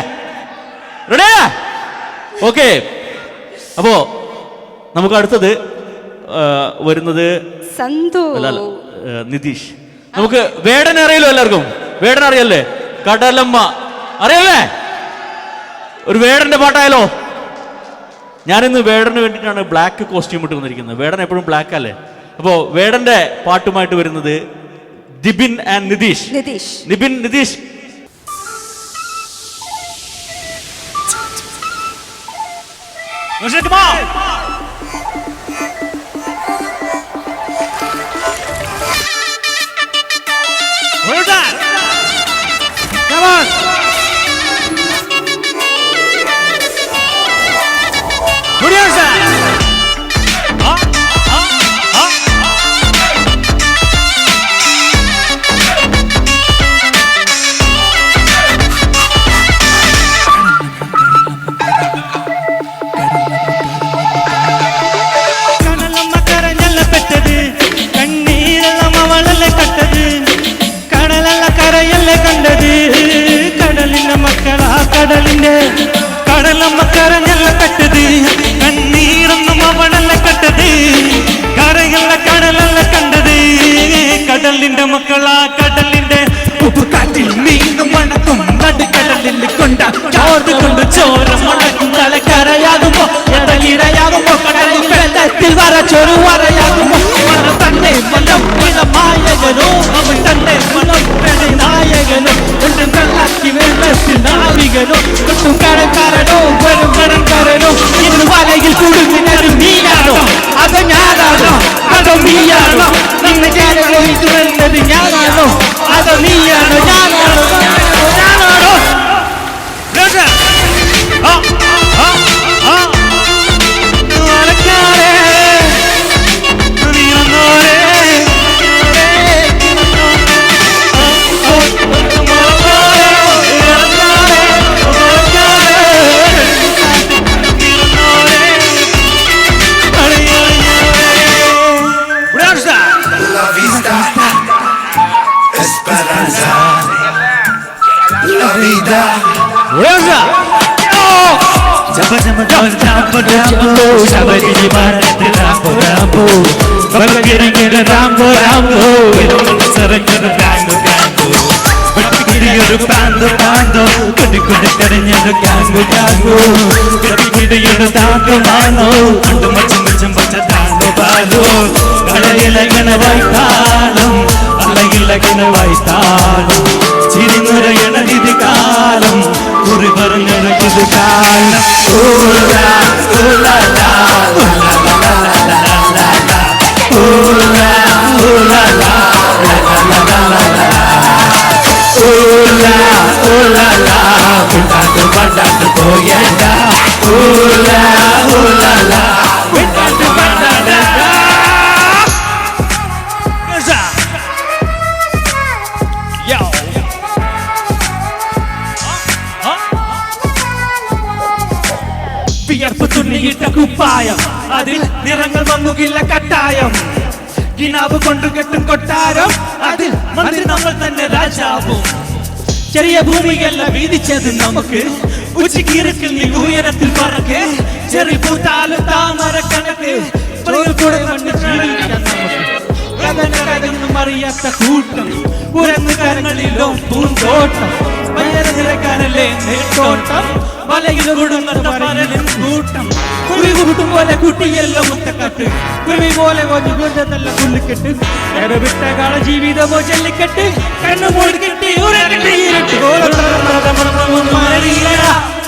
റെഡിയാ? ഓക്കെ. അപ്പോൾ നമുക്ക് അടുത്തത് വരുന്നത് നിതീഷ്. നമുക്ക് വേടൻ അറിയല്ലോ, എല്ലാവർക്കും വേടൻ അറിയല്ലേ? കടലമ്മ അറിയല്ലേ? ഒരു വേടന്റെ പാട്ടായാലോ? ഞാനിന്ന് വേടന് വേണ്ടിയിട്ടാണ് ബ്ലാക്ക് കോസ്റ്റ്യൂം ഇട്ട് വന്നിരിക്കുന്നത്. വേടൻ എപ്പോഴും ബ്ലാക്ക് അല്ലേ? അപ്പോൾ വേടന്റെ പാട്ടുമായിട്ട് വരുന്നത് ദിബിൻ ആൻഡ് നിതീഷ്. നിതീഷ് കടലമ്മ കരഞ്ഞല്ല കട്ടത്, കണ്ണീരൊന്നും അവളല്ല കട്ടത്, കരയല്ല കടലല്ല കണ്ടത്. കടലിന്റെ മക്കളാ കടലിന്റെ ഉപ്പുകാറ്റിൽ മീനും മണക്കും നടുക്കടലിൽ കൊണ്ട് ചോര മണക്കും. തലക്കരയാകുമ്പോ ഇടയിടയാകുമ്പോ കടലിൽ വെള്ളത്തിൽ വരച്ചൊരു വരയാകുമ്പോ മനം തന്നെ മനം നായകനോ, അവൻ തന്നെ മനം നായകനോ, രണ്ടും കള്ളാക്കി വെള്ളത്തിൽ നാവികനോ, ഒട്ടും കടക്കാരനോ വെറും കടക്കാരനോ. ഇന്ന് വലയിൽ കുടുങ്ങിനൊരു നീയാണോ അതോ ഞാനാണോ അതോ നീയാണോ? നിന്ന് ഇത് വരുന്നത് ഞാനാണോ അതോ നീയാണോ? ഞാനാണോ ഞാനാണോ? ചിരിനുരയണത് കാലം കുറി പറഞ്ഞത് കാലം. വിയർപ്പ് തുന്നിയിട്ട കുപ്പായം, അതിൽ നിറങ്ങൾ വന്നുകില്ല കട്ടായം. കിനാവ് കൊണ്ടു കെട്ടും കൊട്ടാരം, അതിൽ മന്ത്രി നമ്മൾ തന്നെ രാജാവും. ചെറിയ ഭൂമിയല്ല വീതിച്ചത് നമുക്ക്, ഉച്ചക്കിരക്കിൽ നീ ഉയരത്തിൽ പറക്ക്. ചെറിയ പൂത്താലും താമര കണക്ക്, ചോരയിൽ കൂടെ മണ്ണ് ജീവിക്കാൻ കഥനൊന്നും അറിയാത്ത കൂട്ടം ഉയർന്ന കരങ്ങളിലോ പൂന്തോട്ടം വയറ് നിറക്കാനല്ലേ നേട്ടോട്ടം വലയിൽ കൊടുങ്ങുന്ന പരലിൻ കൂട്ടം കുറി കൂട്ടും പോലെ കുട്ടിയെല്ലാം മുത്തക്കാട്ട് കുരുവി പോലെ കൊഞ്ചുകൊണ്ടല്ല പുല്ലിക്കെട്ട് വേറെ വിട്ട കാല ജീവിതമോ ജല്ലിക്കെട്ട് കണ്ണു മൂടി കെട്ടി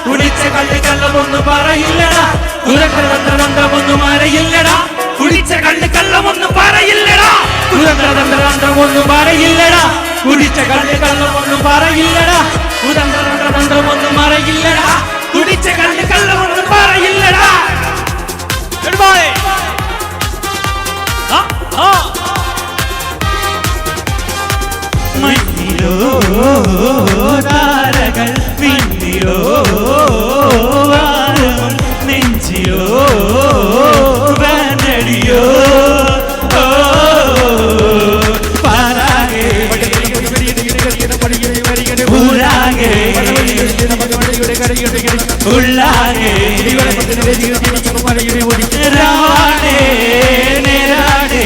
കുടിച്ച കള്ളി കള്ളമൊന്നും പറയില്ലടാ തുരക്കരതന്ത്രമൊന്നും അറിയില്ലടാ കുടിച്ച കള്ളി കള്ളമൊന്നും പറയില്ലടാ തുരക്കരതന്ത്രമൊന്നും പറയില്ലടാ കുടിച്ച കള്ളി കള്ളമൊന്നും പറയില്ലടാ തുരന്തരതന്ത്രമൊന്നും അറിയില്ലടാ കുടിച്ച കള്ളി കള്ളമൊന്നും പറയില്ലടാ മഞ്ഞിലോ താരകൾ വിണ്ണിലോ നെഞ്ചിലോ വേനടിയോ പാരാകെ ഊരാകെ ഉള്ളാകെ രാടേ നേരാടേ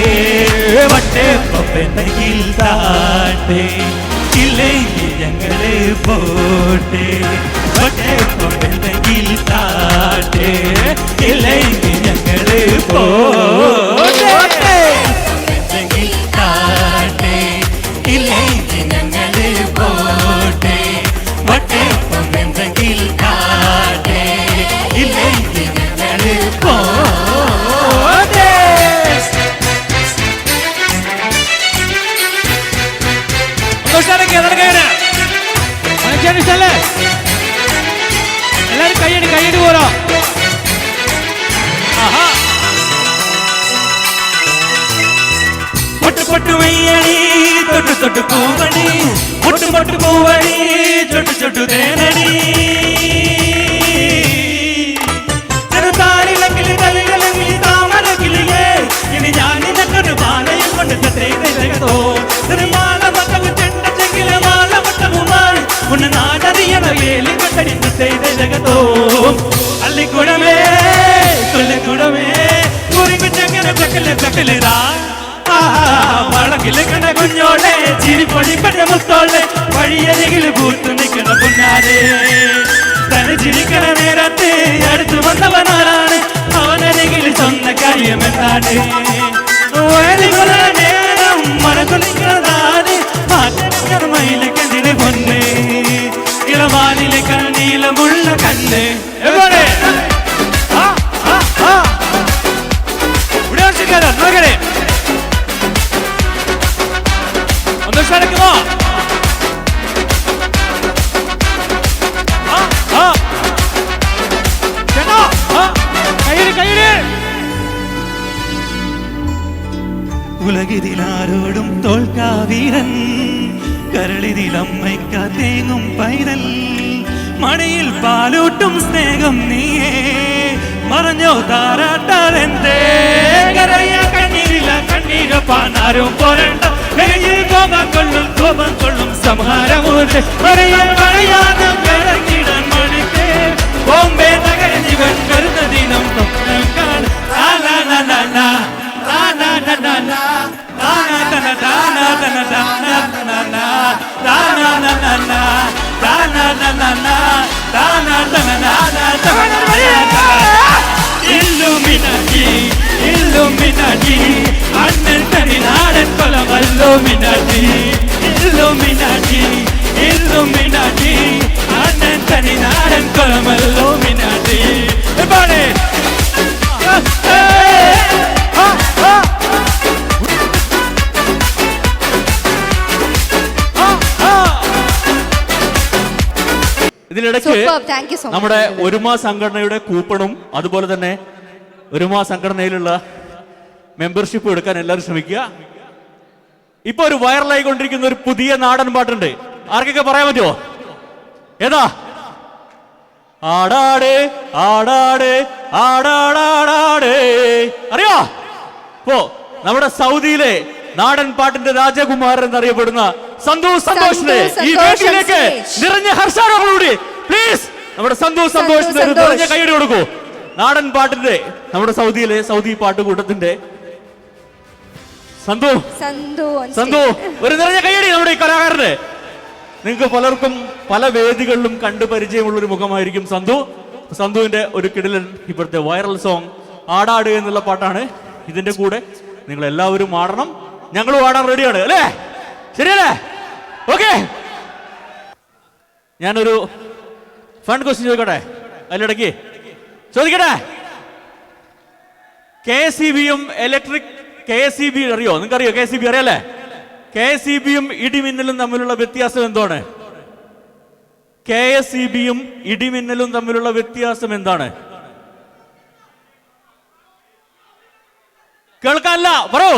വട്ടേ പപ്പനെങ്കിൽ താട്ടേ ഇല്ലെങ്കിൽ ഞങ്ങളെ പോട്ടെ വട്ടേ പപ്പനെങ്കിൽ താട്ടേ ഇല്ലെങ്കിൽ ഞങ്ങളെ പോട്ടെ താട്ടേ ഇല്ലെങ്കിൽ ഞങ്ങളെ പോട്ടെ വട്ടേ പപ്പനെങ്കിൽ താട്ടേ ഇല്ലെങ്കിൽ ഞങ്ങളെ പോട്ടെ എല്ലാരും കൈയടി പോരോ പൊട്ടു വെയ്യടി തൊട്ടു തൊട്ടു പൂവടി പൊട്ടു പൊട്ടു പൂവടി ചൊട്ടു ചൊട്ടു തേനടി ചെറുതാരിലെങ്കിൽ തലയിലെങ്കിൽ താമരക്കിളിയേ ഇനി ഞാൻ നിനക്കൊരു മാലയും കൊണ്ട് തേതോ മാല മട്ടവും ചെണ്ട ചെങ്കിലെ മാല മട്ടവുമായി ഉന്നെ നാടറിയണ വേലി കണ്ടടി തേതോ അല്ലിക്കുടമേ കൊല്ലിക്കുടമേ കുറിപ്പിച്ചെങ്ങനെ ചക്കലിതാ വളകില് കണ്ട കുഞ്ഞോളെ ചിരിപ്പൊടി കണ്ട മുത്തോളെ വഴിയരികിൽ പൂത്തു നിൽക്കണ പുന്നാരെ തന്നെ ചിരിക്കണ നേരത്തെ അടുത്തു വന്നവനാരാണ് അവനരികിൽ സ്വന്തം കാര്യമെന്താണ് നേരം മനസ്സുനിൽക്കുന്നതാണ് മയിലെ കണ്ടിന് പൊന്ന് ഇളവാനിലെ കണ്ണീലമുള്ള കണ്ണ് എവിടെ നോക്കണേ ഒന്ന് ക്ഷണിക്കുമോ ഉലകിതിലാരോടും തോൽക്കാ വീരൻ കരളിതിലമ്മയ്ക്കാ തേങ്ങും പൈതൽ മടിയിൽ പാലൂട്ടും സ്നേഹം നീയേ മറഞ്ഞോ താരാട്ടാരെന്തേ കരയ കണ്ണീരില്ല കണ്ണീര് പാനാരും പോരണ്ട കോപം കൊള്ളും സംഹാരമൂർത്തി പറയാതെ കിടക്കിടാൻ മണിക്കേ ബോംബെ നഗര ജീവൻ കരുന്ന ദിനം സ്വപ്നം കാണാൻ Illuminati, അണ്ണൻ തനി നാടൻ കൊലമല്ലുമിനാട്ടി Illuminati, Illuminati, അണ്ണൻ തനി നാടൻ കൊലമല്ലുമിനാട്ടി എവിടെ ഇതിനിടയ്ക്ക് നമ്മുടെ ഒരുമ സംഘടനയുടെ കൂപ്പണും അതുപോലെ തന്നെ ഒരുമ സംഘടനയിലുള്ള മെമ്പർഷിപ്പ് എടുക്കാൻ എല്ലാവരും ശ്രമിക്കുക. ഇപ്പൊ ഒരു വൈറലായിക്കൊണ്ടിരിക്കുന്ന ഒരു പുതിയ നാടൻ പാട്ടുണ്ട്. ആർക്കൊക്കെ പറയാൻ പറ്റുമോ? ഏതാ? ആടാടേ ആടാടേ ആടാടാടാടേ. അറിയോ? ഇപ്പോ നമ്മുടെ സൗദിയിലെ നാടൻ പാട്ടിന്റെ രാജകുമാരൻ എന്നറിയപ്പെടുന്ന സന്തോഷിനെ ഈ വേദിയിലേക്ക് നിറഞ്ഞ ഹർഷാരോടുകൂടി പ്ലീസ് നമ്മുടെ സന്തോഷിന് നിറഞ്ഞ കൈയ്യടി കൊടുക്കൂ. നാടൻ പാട്ടിന്റെ നമ്മുടെ സൗദി പാട്ടുകൂട്ടത്തിന്റെ സന്തു സന്തു ഒരു നിറഞ്ഞ കൈയടി നമ്മുടെ ഈ കലാകാരന്. നിങ്ങൾക്ക് പലർക്കും പല വേദികളിലും കണ്ടു പരിചയമുള്ള ഒരു മുഖമായിരിക്കും സന്തുവിന്റെ ഒരു കിടിലൻ ഇപ്പോഴത്തെ വൈറൽ സോങ് ആടാട് എന്നുള്ള പാട്ടാണ്. ഇതിന്റെ കൂടെ നിങ്ങൾ എല്ലാവരും ആടണം, ഞങ്ങളും ആടാൻ റെഡിയാണ് അല്ലേ? ശരിയല്ലേ? ഓക്കെ, ഞാനൊരു ഫൺ ക്വസ്റ്റ്യൻ ചോദിക്കട്ടെ. അതിലിടയ്ക്ക് ചോദിക്കട്ടെ, KSEB അറിയോ? നിങ്ങൾക്കറിയോ KSEB? അറിയാലേ? KSEBയും ഇടിമിന്നലും തമ്മിലുള്ള വ്യത്യാസം എന്താണ്? KSEBയും ഇടിമിന്നലും തമ്മിലുള്ള വ്യത്യാസം എന്താണ്? കേൾക്കാനല്ല, പറയൂ.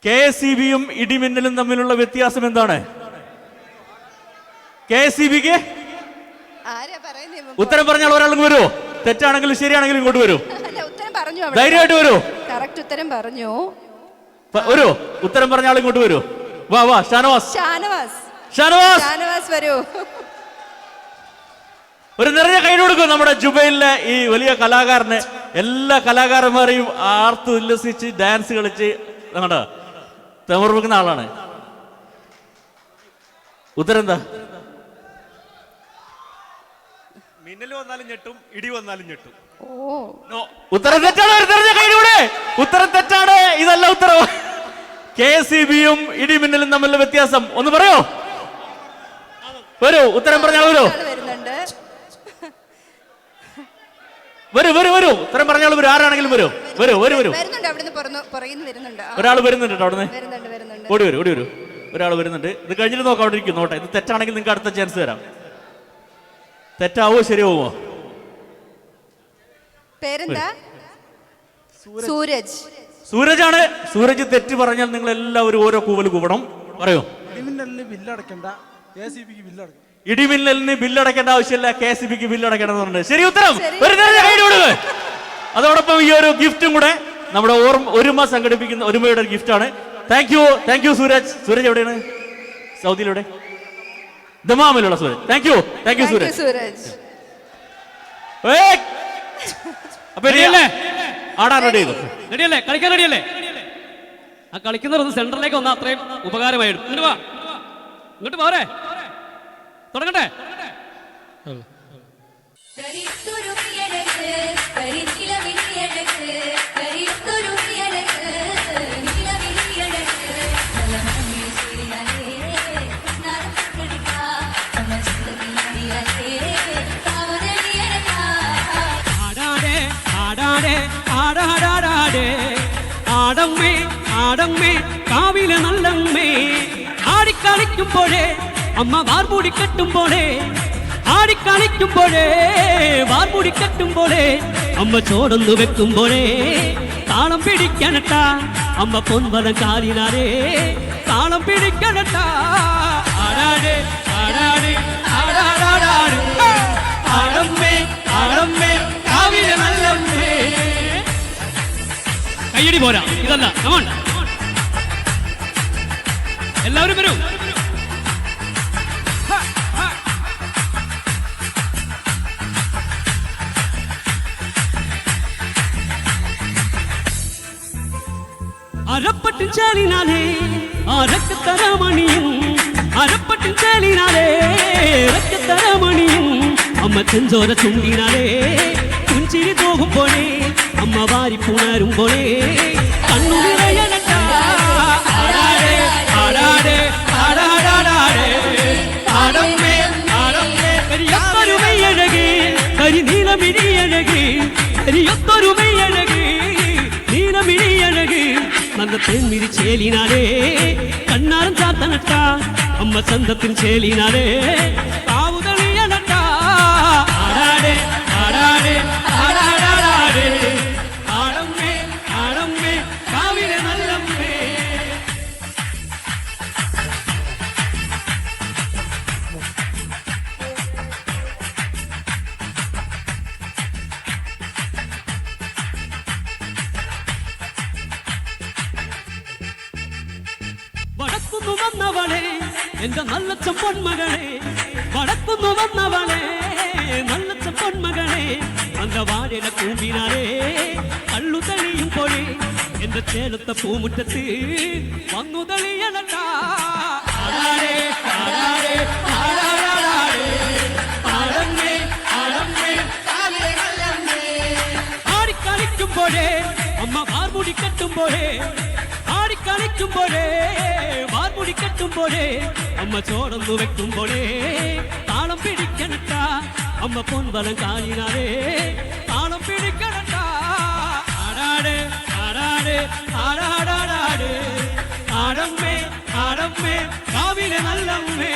KSEBയും ഇടിമിന്നലും തമ്മിലുള്ള വ്യത്യാസം എന്താണ്? KSEBക്ക് ഉത്തരം പറഞ്ഞാൽ ഒരാളും വരുമോ? തെറ്റാണെങ്കിലും ശരിയാണെങ്കിലും ഇങ്ങോട്ട് വരൂ. ധൈര്യമായിട്ട് വരൂ. കറക്റ്റ് ഉത്തരം പറഞ്ഞു. ഒരു ഉത്തരം പറഞ്ഞ ആൾ ഇങ്ങോട്ട് വരൂ. വാ ഷാനവാസ് വരൂ. ഒരു നിറഞ്ഞ കൈ കൊടുക്കും നമ്മുടെ ജുബൈലിലെ ഈ വലിയ കലാകാരന്. എല്ലാ കലാകാരന്മാരെയും ആർത്ത് ഉല്ലസിച്ച് ഡാൻസ് കളിച്ച് അങ്ങോട്ട് തെമർപ്പിക്കുന്ന ആളാണ്. ഉത്തരം എന്താ? മിന്നൽ വന്നാലും ഞെട്ടും, ഇടി വന്നാലും ഞെട്ടും. ഉത്തരം തെറ്റാണ്. ഉത്തരം തെറ്റാണ്. ഇതല്ല ഉത്തരം. KSEBയും ഇടിമിന്നലും തമ്മിലുള്ള വ്യത്യാസം ഒന്ന് പറയോ? വരൂ, ഉത്തരം പറഞ്ഞാൽ വരൂ. ഉത്തരം പറഞ്ഞാൽ വരൂ. ആരാണെങ്കിലും വരൂ. ഒരാൾ വരുന്നുണ്ട് അവിടുന്ന്. ഓടി വരൂ. ഒരാൾ വരുന്നുണ്ട്. ഇത് കഴിഞ്ഞിട്ട് നോക്കാം, അവിടെ ഇരിക്കും. നോട്ടെ, ഇത് തെറ്റാണെങ്കിൽ നിങ്ങൾക്ക് അടുത്ത ചാൻസ് തരാം. തെറ്റാവോ ശരിയാവോ? പേരെന്താ? സൂരജാണ്. സൂരജ് തെറ്റ് പറഞ്ഞാൽ നിങ്ങൾ എല്ലാവരും ഓരോ കൂവൽ കൂവണം. പറയൂ. ഇടിമിന്നലിന് ബില്ലടക്കേണ്ട ആവശ്യമില്ല, KSEBക്ക് ബില്ലടക്കേണ്ടതുണ്ട്. ശരി ഉത്തരം. അതോടൊപ്പം ഈ ഒരു ഗിഫ്റ്റും കൂടെ നമ്മുടെ ഒരുമ സംഘടിപ്പിക്കുന്ന ഒരുമയുടെ ഗിഫ്റ്റാണ്. Thank you Sooraj. സൂരജ് എവിടെയാണ്? സൗദിയിലൂടെ ദമാമിലുള്ള സൂരജ്. Thank you Sooraj. അപ്പൊ ആടാൻ റെഡി ചെയ്തു. റെഡിയല്ലേ? കളിക്കാൻ റെഡിയല്ലേ? ആ കളിക്കുന്നവർ ഒന്ന് സെന്ററിലേക്ക് വന്നാൽ അത്രയും ഉപകാരമായിരുന്നു. ഇങ്ങോട്ട് പോരെ, തുടങ്ങട്ടെ. ആടമ്മേ കാവിലെ നല്ലമ്മേ, ആടിക്കളിക്കുമ്പോഴേ അമ്മ വാർമുടി കെട്ടുമ്പോഴേ, ആടിക്കളിക്കുമ്പോഴേ വാർമുടി കെട്ടുമ്പോഴേ, അമ്മ ചോടൊന്നു വെക്കുമ്പോഴേ താളം പിടിക്കണട്ടാ, അമ്മ പൊൻവലം കാലിനാരേ താളം പിടിക്കണട്ടാ. ആടാടേ ആടാടേ ആടാടാടാട്, ആടമ്മേ കാവിലെ നല്ലമ്മേ. കയ്യടി പോരാ, ഇതല്ല. കമോൺ, എല്ലാവരും വരൂ. അരപ്പട്ടും ചേലിനാലേ രക്തത്തരമണിയും, അരപ്പട്ടും ചേലിനാലേ രക്തത്തരമണിയും, അമ്മ ചെഞ്ചോര ചുണ്ടിനാലേ പുഞ്ചിരി പോകുമ്പോഴേ, അമ്മ വാരി പുണരുമ്പോഴേ കണ്ണു നിറയണട്ടാ. ആടാടേ ആടാടേ ആടാടാടാടേ, ആടമ്മേ കരിയൊത്തൊരു മെയ്യഴകി, കരിനീലമിഴിയഴകി, കരിയൊത്തൊരു മെയ്യഴകി, നീലമിഴിയഴകി, നല്ല തെന്മിരി ചേലിനാലേ കണ്ണാരം ചാത്തനട്ടാ, അമ്മ ചന്തത്തിൻ ചേലിനാലേ കാവുതളിയണട്ടാ. ആടാടേ ആടാടേ ആടാടാടേ, ആടമ്മേ കാവിലെ നല്ലമ്മേ. വടക്കുന്നു വന്നവളെ എന്റെ നല്ല ചെമ്പൊന്മകളെ, വടക്കുന്നു വന്നവളെ നല്ല പൊന്മകളെ അങ്ക വാഴയുടെ കൂമ്പിനാലേ കള്ളു തെളിയുമ്പോഴേ എന്റെ ചേലത്തെ പൂമുറ്റത്ത് വന്നു തെളിയണട്ടാ. ആടാടേ ആടാടേ ആടാടാടേ ആടമ്മേ ആടമ്മേ ആടിക്കളിക്കുമ്പോഴേ അമ്മ വാർമുടി കെട്ടുമ്പോഴേ ആടിക്കളിക്കുമ്പോഴേ വാർമുടി കെട്ടുമ്പോഴേ അമ്മ ചോടന്നു വെക്കുമ്പോഴേ താളം പിടിക്കണട്ട അമ്മ പൊൻവലം കാലിനാലേ താളം പിടിക്കണട്ട. ആടാടേ ആടാടേ ആടാടാടാടേ ആടമ്മേ ആടമ്മേ കാവിലെ നല്ലമ്മേ.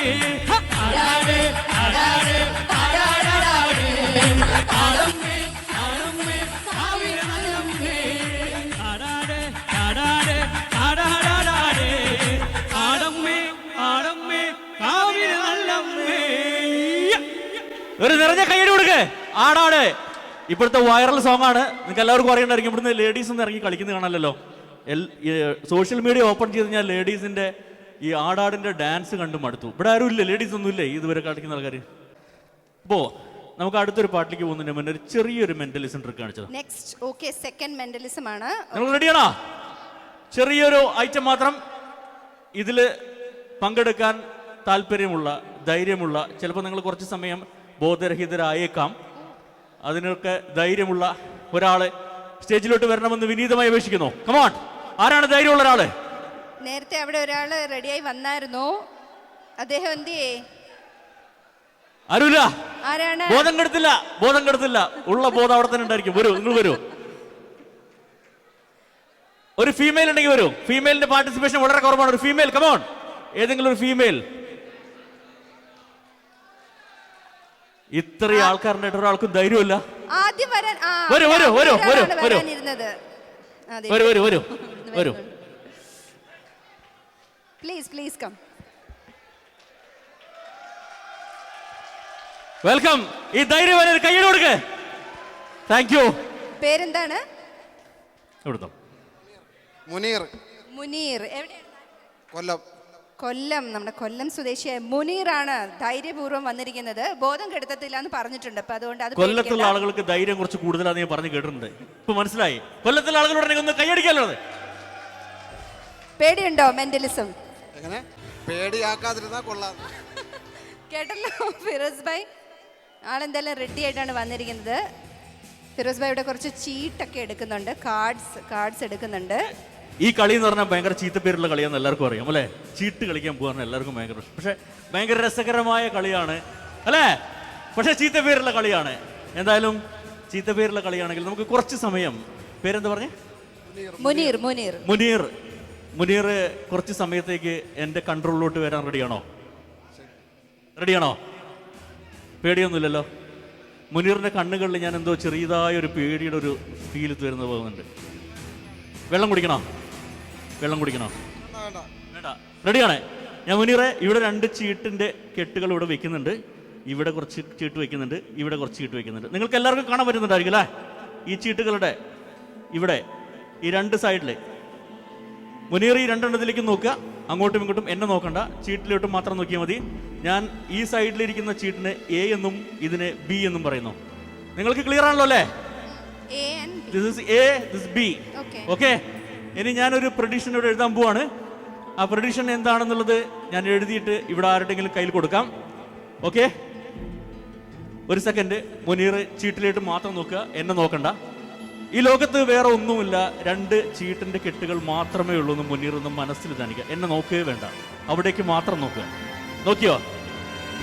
ആടാടേ ആടാടേ ആടാടാടേ ആടമ്മേ ആടമ്മേ കാവിലെ നല്ലമ്മേ. ആടാടേ ആടാടേ ആടാടാടേ ആടമ്മേ ആടമ്മേ കാവിലെ നല്ലമ്മേ. ഒരു നിറഞ്ഞ കൈയ്യടി കൊടുക്ക്. ആടാട് ഇപ്പോഴത്തെ വൈറൽ സോങ് ആണ്. നിങ്ങൾക്ക് എല്ലാവർക്കും അറിയണ്ടായിരിക്കും. ഇവിടുന്ന് ലേഡീസ് ഒന്നും ഇറങ്ങി കളിക്കുന്നത് കാണാനല്ലോ. സോഷ്യൽ മീഡിയ ഓപ്പൺ ചെയ്ത് കഴിഞ്ഞാൽ ലേഡീസിന്റെ ഈ ആടാടിന്റെ ഡാൻസ് കണ്ടു മടുത്തു. ഇവിടെ ആരും ഇല്ല, ലേഡീസ് ഒന്നും ഇല്ലേ ഇതുവരെ കളിക്കുന്ന ആൾക്കാർ. അപ്പോൾ നമുക്ക് അടുത്തൊരു പാട്ടിലേക്ക് പോകുന്നതിന് മുന്നേ ഒരു ചെറിയൊരു മെന്റലിസം ട്രിക്ക് കാണിച്ചത്. നെക്സ്റ്റ് ഓക്കെ, സെക്കൻഡ് മെന്റലിസം ആണ്. നിങ്ങൾ റെഡിയാണോ? ചെറിയൊരു ഐറ്റം മാത്രം. ഇതിൽ പങ്കെടുക്കാൻ താല്പര്യമുള്ള, ധൈര്യമുള്ള, ചിലപ്പോൾ നിങ്ങൾ കുറച്ച് സമയം ബോധരഹിതരായേക്കാം, അതിനൊക്കെ ധൈര്യമുള്ള ഒരാള് സ്റ്റേജിലോട്ട് വരണമെന്ന് വിനീതമായി അപേക്ഷിക്കുന്നു. കമോൺ, ആരാണ് ധൈര്യമുള്ള ഒരാള്? നേരത്തെ അവിടെ ഒരാൾ റെഡിയായി വന്നായിരുന്നു, അദ്ദേഹം എന്തിയേ? ആരുമില്ല, ആരാണ്? ബോധം കെടുത്തില്ല, ബോധം കെടുത്തില്ല. ഉള്ള ബോധം അവിടെ തന്നെ ഉണ്ടായിരിക്കും. വരൂ, നിങ്ങൾ വരൂ. ഒരു ഫീമെയിൽ ഉണ്ടെങ്കിൽ വരൂ. ഫീമെയിലിന്റെ പാർട്ടിസിപ്പേഷൻ വളരെ കുറവാണ്. ഒരു ഫീമെയിൽ, കമോൺ, ഏതെങ്കിലും ഒരു ഫീമെയിൽ. ഇത്രയും ആൾക്കാരുടെ ഒരാൾക്കും ധൈര്യമില്ല. ആദ്യം വരാൻ വരൂ വരൂ വരൂ വരൂ വരൂ വരൂ വരൂ വരൂ വരൂ. Please please come. വെൽക്കം. ഈ ധൈര്യം കയ്യിൽ കൊടുക്ക്. Thank you. പേരെന്താണ്? എവിടുന്നോ? മുനീർ. മുനീർ. എവിടെയാണ്? കൊല്ലം. കൊല്ലം. നമ്മുടെ കൊല്ലം സ്വദേശിയായ മുനീറാണ് ധൈര്യപൂർവ്വം വന്നിരിക്കുന്നത്. ബോധം കെടുത്തത്തില്ല എന്ന് പറഞ്ഞിട്ടുണ്ട്. അപ്പൊ അതുകൊണ്ട് അത് കൊല്ലത്തുള്ള ആളുകൾക്ക് ധൈര്യം കുറച്ച് കൂടുതലാന്ന് ഞാൻ പറഞ്ഞു കേട്ടിട്ടുണ്ട്. ഇപ്പൊ മനസ്സിലായി. കൊല്ലത്തുള്ള ആളുകളോട് ഒന്ന് കൈയടിക്കാലോ. പേടിയുണ്ടോ? മെന്റലിസം എങ്ങനെ പേടിയാക്കാതിരുന്നാ കൊള്ളാം. കേട്ടല്ലോ ഫിറോസ് ഭായ്. ആളെന്തായാലും റെഡി ആയിട്ടാണ് വന്നിരിക്കുന്നത്. ഫിറോസ് ഭായ് ഇവിടെ കുറച്ച് ചീട്ടൊക്കെ എടുക്കുന്നുണ്ട്, കാർഡ്സ് എടുക്കുന്നുണ്ട്. ഈ കളി എന്ന് പറഞ്ഞാൽ ഭയങ്കര ചീത്തപ്പേരുള്ള കളിയാന്ന് എല്ലാവർക്കും അറിയാം അല്ലേ? ചീട്ട് കളിക്കാൻ പോകാൻ എല്ലാവർക്കും ഭയങ്കര ഇഷ്ടം. പക്ഷെ ഭയങ്കര രസകരമായ കളിയാണ് അല്ലേ? പക്ഷെ ചീത്തപ്പേരുള്ള കളിയാണ്. എന്തായാലും ചീത്തപ്പേരുള്ള കളിയാണെങ്കിൽ നമുക്ക് കുറച്ച് സമയം. പേരെന്താ പറഞ്ഞേ? മുനീർ. മുനീർ. മുനീർ. മുനീർ കുറച്ച് സമയത്തേക്ക് എൻ്റെ കൺട്രോളിലോട്ട് വരാൻ റെഡിയാണോ? റെഡിയാണോ? പേടിയൊന്നുമില്ലല്ലോ. മുനീറിൻ്റെ കണ്ണുകളിൽ ഞാൻ എന്തോ ചെറിയതായ ഒരു പേടിയുടെ ഒരു ഫീൽ വരുന്ന പോകുന്നുണ്ട്. വെള്ളം കുടിക്കണോ? വെള്ളം കുടിക്കണോ? വേണ്ട. റെഡിയാണ്. ഞാൻ മുനീറെ ഇവിടെ 2 ചീട്ടിൻ്റെ കെട്ടുകൾ ഇവിടെ വെക്കുന്നുണ്ട്. ഇവിടെ കുറച്ച് ചീട്ട് വെക്കുന്നുണ്ട്, ഇവിടെ കുറച്ച് ചീട്ട് വെക്കുന്നുണ്ട്. നിങ്ങൾക്ക് എല്ലാവർക്കും കാണാൻ പറ്റുന്നുണ്ടായിരിക്കും അല്ലേ? ഈ ചീട്ടുകളുടെ ഇവിടെ ഈ 2 സൈഡിൽ മുനീർ ഈ 2 എണ്ണത്തിലേക്ക് നോക്കുക. അങ്ങോട്ടും ഇങ്ങോട്ടും എന്നെ നോക്കണ്ട, ചീട്ടിലോട്ട് മാത്രം നോക്കിയാൽ മതി. ഞാൻ ഈ സൈഡിലിരിക്കുന്ന ചീട്ടിന് എ എന്നും ഇതിനെ ബി എന്നും പറയുന്നു. നിങ്ങൾക്ക് ക്ലിയർ ആണല്ലോ അല്ലേ? This is A, this is B. Okay. ഇനി ഞാനൊരു പ്രഡിഷൻ ഇവിടെ എഴുതാൻ പോവാണ്. ആ പ്രഡിഷൻ എന്താണെന്നുള്ളത് ഞാൻ എഴുതിയിട്ട് ഇവിടെ ആരുടെങ്കിലും കയ്യിൽ കൊടുക്കാം. ഓക്കെ, ഒരു സെക്കൻഡ്. മുനീർ ചീട്ടിലേക്ക് മാത്രം നോക്കുക, എന്നെ നോക്കണ്ട. ഈ ലോകത്ത് വേറെ ഒന്നുമില്ല, 2 ചീട്ടിന്റെ കെട്ടുകൾ മാത്രമേ ഉള്ളൂ എന്ന് മുനീർ ഒന്നും മനസ്സിൽ ധനിക്കുക. എന്നെ നോക്കുകയേ വേണ്ട, അവിടേക്ക് മാത്രം നോക്കുക. നോക്കിയോ?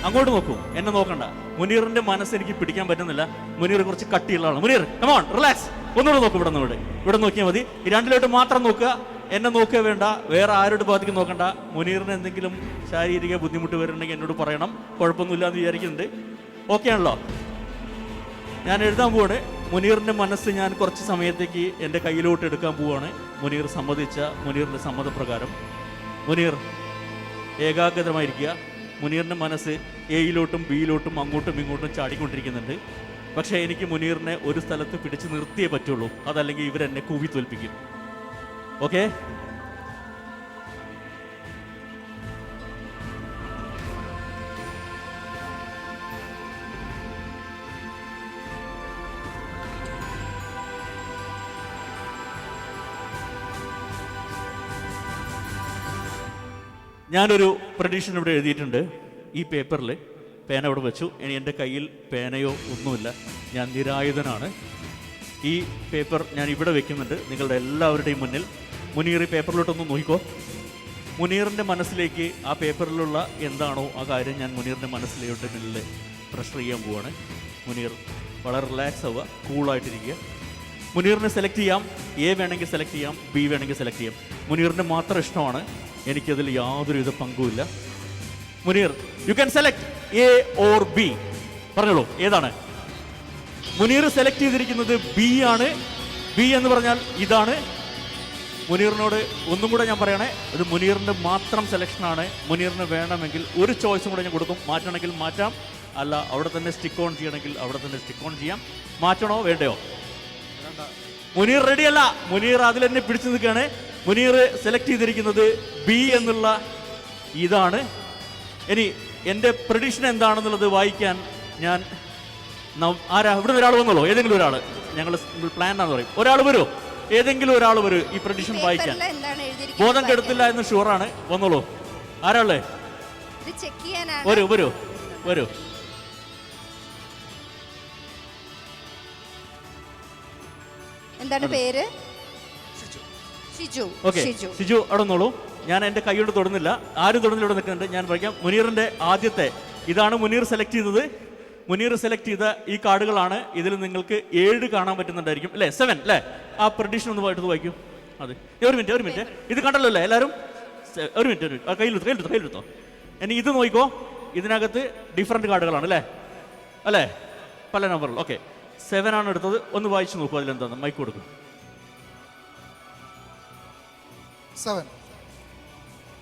അങ്ങോട്ട് നോക്കൂ, എന്നെ നോക്കണ്ട. മുനീറിന്റെ മനസ്സ് എനിക്ക് പിടിക്കാൻ പറ്റുന്നില്ല. മുനീർ കുറച്ച് കട്ടിയുള്ള ആളാണ്. Muneer come on, relax. ഒന്നുകൂടെ നോക്കൂ. ഇവിടെ നോക്കിയാൽ മതി. ഈ 2 മാത്രം നോക്കുക, എന്നെ നോക്കുക വേണ്ട, വേറെ ആരുടെ ഭാഗത്തേക്ക് നോക്കണ്ട. മുനീറിന് എന്തെങ്കിലും ശാരീരിക ബുദ്ധിമുട്ട് വരുന്നുണ്ടെങ്കിൽ എന്നോട് പറയണം, കുഴപ്പമൊന്നുമില്ല എന്ന് വിചാരിക്കുന്നുണ്ട്. ഓക്കെ ആണല്ലോ? ഞാൻ എഴുതാൻ പോവാണ്. മുനീറിന്റെ മനസ്സ് ഞാൻ കുറച്ച് സമയത്തേക്ക് എൻ്റെ കയ്യിലോട്ട് എടുക്കാൻ പോവാണ്. മുനീർ സമ്മതിച്ച മുനീറിന്റെ സമ്മതപ്രകാരം മുനീർ ഏകാഗ്രതമായിരിക്കുക. മുനീറിൻ്റെ മനസ്സ് എയിലോട്ടും ബിയിലോട്ടും അങ്ങോട്ടും ഇങ്ങോട്ടും ചാടിക്കൊണ്ടിരിക്കുന്നുണ്ട്. പക്ഷേ എനിക്ക് മുനീറിനെ ഒരു സ്ഥലത്ത് പിടിച്ച് നിർത്തിയേ പറ്റുള്ളൂ, അതല്ലെങ്കിൽ ഇവരെന്നെ കൂവി തോൽപ്പിക്കും. ഓക്കെ? ഞാനൊരു പ്രഡിഷൻ ഇവിടെ എഴുതിയിട്ടുണ്ട് ഈ പേപ്പറിൽ. പേന ഇവിടെ വെച്ചു. ഇനി എൻ്റെ കയ്യിൽ പേനയോ ഒന്നുമില്ല, ഞാൻ നിരായുധനാണ്. ഈ പേപ്പർ ഞാൻ ഇവിടെ വെക്കുന്നുണ്ട് നിങ്ങളുടെ എല്ലാവരുടെയും മുന്നിൽ. മുനീർ ഈ പേപ്പറിലോട്ടൊന്ന് നോക്കിക്കോ. മുനീറിൻ്റെ മനസ്സിലേക്ക് ആ പേപ്പറിലുള്ള എന്താണോ ആ കാര്യം ഞാൻ മുനീറിൻ്റെ മനസ്സിലോട്ട് മുന്നിൽ പ്രഷർ ചെയ്യാൻ പോവാണ്. മുനീർ വളരെ റിലാക്സ് ആവുക, കൂളായിട്ടിരിക്കുക. മുനീറിനെ സെലക്ട് ചെയ്യാം. എ വേണമെങ്കിൽ സെലക്ട് ചെയ്യാം, ബി വേണമെങ്കിൽ സെലക്ട് ചെയ്യാം. മുനീറിന് മാത്രം ഇഷ്ടമാണ്, എനിക്കതിൽ യാതൊരുവിധ പങ്കുമില്ല. Muneer, you can select A or B. പറഞ്ഞോളൂ, ഏതാണ്? മുനീർ സെലക്ട് ചെയ്തിരിക്കുന്നത് ബി ആണ്. ബി എന്ന് പറഞ്ഞാൽ ഇതാണ്. മുനീറിനോട് ഒന്നും കൂടെ ഞാൻ പറയണേ, ഇത് മുനീറിൻ്റെ മാത്രം സെലക്ഷനാണ്. മുനീറിന് വേണമെങ്കിൽ ഒരു ചോയ്സും കൂടെ ഞാൻ കൊടുക്കും. മാറ്റണമെങ്കിൽ മാറ്റാം, അല്ല അവിടെ തന്നെ സ്റ്റിക്ക് ഓൺ ചെയ്യണമെങ്കിൽ അവിടെ തന്നെ സ്റ്റിക്ക് ഓൺ ചെയ്യാം. മാറ്റണോ വേണ്ടയോ? മുനീർ റെഡിയല്ല. മുനീർ അതിൽ തന്നെ പിടിച്ചു നിൽക്കുകയാണ്. മുനീർ സെലക്ട് ചെയ്തിരിക്കുന്നത് ബി എന്നുള്ള ഇതാണ്. ഇനി എൻ്റെ പ്രഡിഷൻ എന്താണെന്നുള്ളത് വായിക്കാൻ ഞാൻ ആരാ ഇവിടെ നിന്ന് ഒരാൾ വന്നോളൂ. ഏതെങ്കിലും ഒരാൾ, ഞങ്ങൾ പ്ലാൻ ആണെന്ന് പറയും. ഒരാൾ വരൂ, ഏതെങ്കിലും ഒരാൾ വരൂ ഈ പ്രഡിഷൻ വായിക്കാൻ. ബോധം കെടുത്തില്ല എന്ന് ഷുവറാണ്. വന്നോളൂ. ആരാളേ? വരൂ വരൂ വരൂ. എന്താണ് പേര്? ഷിജു. ഓക്കെ, ഷിജു അവിടെ നിന്നോളൂ. ഞാൻ എൻ്റെ കൈ കൊണ്ട് തൊടുന്നില്ല, ആരും തൊടുന്നില്ല. ഇവിടെ നിൽക്കുന്നുണ്ട്. ഞാൻ പറയാം. മുനീറിൻ്റെ ആദ്യത്തെ ഇതാണ് മുനീർ സെലക്ട് ചെയ്തത്. മുനീർ സെലക്ട് ചെയ്ത ഈ കാർഡുകളാണ്. ഇതിൽ നിങ്ങൾക്ക് 7 കാണാൻ പറ്റുന്നുണ്ടായിരിക്കും അല്ലേ? 7 അല്ലേ? ആ പ്രഡിഷൻ ഒന്ന് എടുത്ത് വായിക്കൂ. അതെ, ഒരു മിനിറ്റ്. ഇത് കണ്ടല്ലോ അല്ലേ എല്ലാവരും? ഒരു മിനിറ്റ്. ആ കയ്യിലെടുത്തോ. ഇനി ഇത് നോക്കിക്കോ. ഇതിനകത്ത് ഡിഫറെൻറ്റ് കാർഡുകളാണ് അല്ലേ? പല നമ്പറിൽ. ഓക്കെ, 7 ആണ് എടുത്തത്. ഒന്ന് വായിച്ചു നോക്കൂ, അതിലെന്താന്ന്. മൈക്ക് കൊടുക്കും. 7.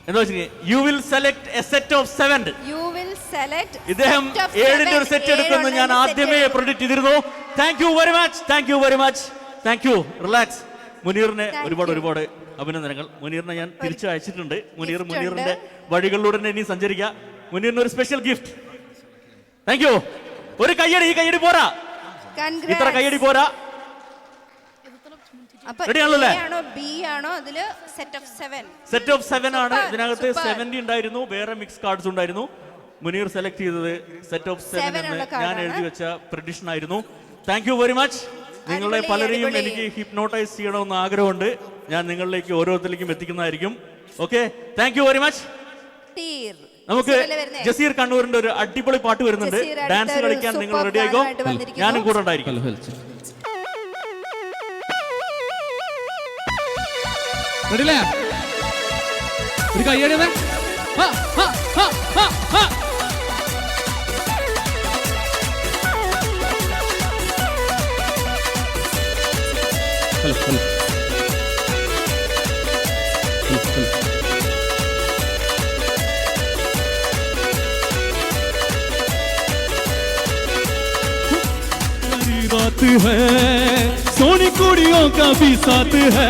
എന്താ വെച്ചാൽ you will select A set of 7. ഇദ്ദേഹം 7ന്റെ ഒരു സെറ്റ് എടുക്കുമെന്ന് ഞാൻ ആദ്യമേ പ്രെഡിക്റ്റ് ചെയ്തിരുന്നു. Thank you very much. Relax. മുനീറിനെ ഒരുപാട് അഭിനന്ദനങ്ങൾ. മുനീറിനെ ഞാൻ തിരിച്ചു അയച്ചിട്ടുണ്ട്. മുനീറിന്റെ വഴികളിലൂടെ തന്നെ ഇനി സഞ്ചരിക്കുക. മുനീറിന് ഒരു സ്പെഷ്യൽ ഗിഫ്റ്റ്. Thank you. ഒരു കയ്യടി. ഈ കയ്യടി പോരാ, ഇത്ര കയ്യടി പോരാ. സെറ്റ് ഓഫ് 7 ആണ്. ഇതിനകത്ത് 70 ഉണ്ടായിരുന്നു, വേറെ മിക്സ് കാർഡ്സ് ഉണ്ടായിരുന്നു. മുനീർ സെലക്ട് ചെയ്തത് സെറ്റ് ഓഫ് 7 എന്ന് ഞാൻ എഴുതി വെച്ച പ്രഡിഷൻ ആയിരുന്നു. Thank you very much. നിങ്ങളെ പലരെയും എനിക്ക് ഹിപ്നോട്ടൈസ് ചെയ്യണമെന്ന് ആഗ്രഹമുണ്ട്. ഞാൻ നിങ്ങളിലേക്ക് ഓരോരുത്തരിലേക്കും എത്തിക്കുന്നതായിരിക്കും. Okay, thank you very much. നമുക്ക് ജസീർ കണ്ണൂരിന്റെ ഒരു അടിപൊളി പാട്ട് വരുന്നുണ്ട്. ഡാൻസ് കളിക്കാൻ നിങ്ങൾ റെഡി ആയിക്കോ. ഞാനും കൂടെ ഉണ്ടായിരിക്കും. റെഡിയല്ലേ? ഒരു കയ്യടി. बात है सोनी कुड़ियों का भी साथ है,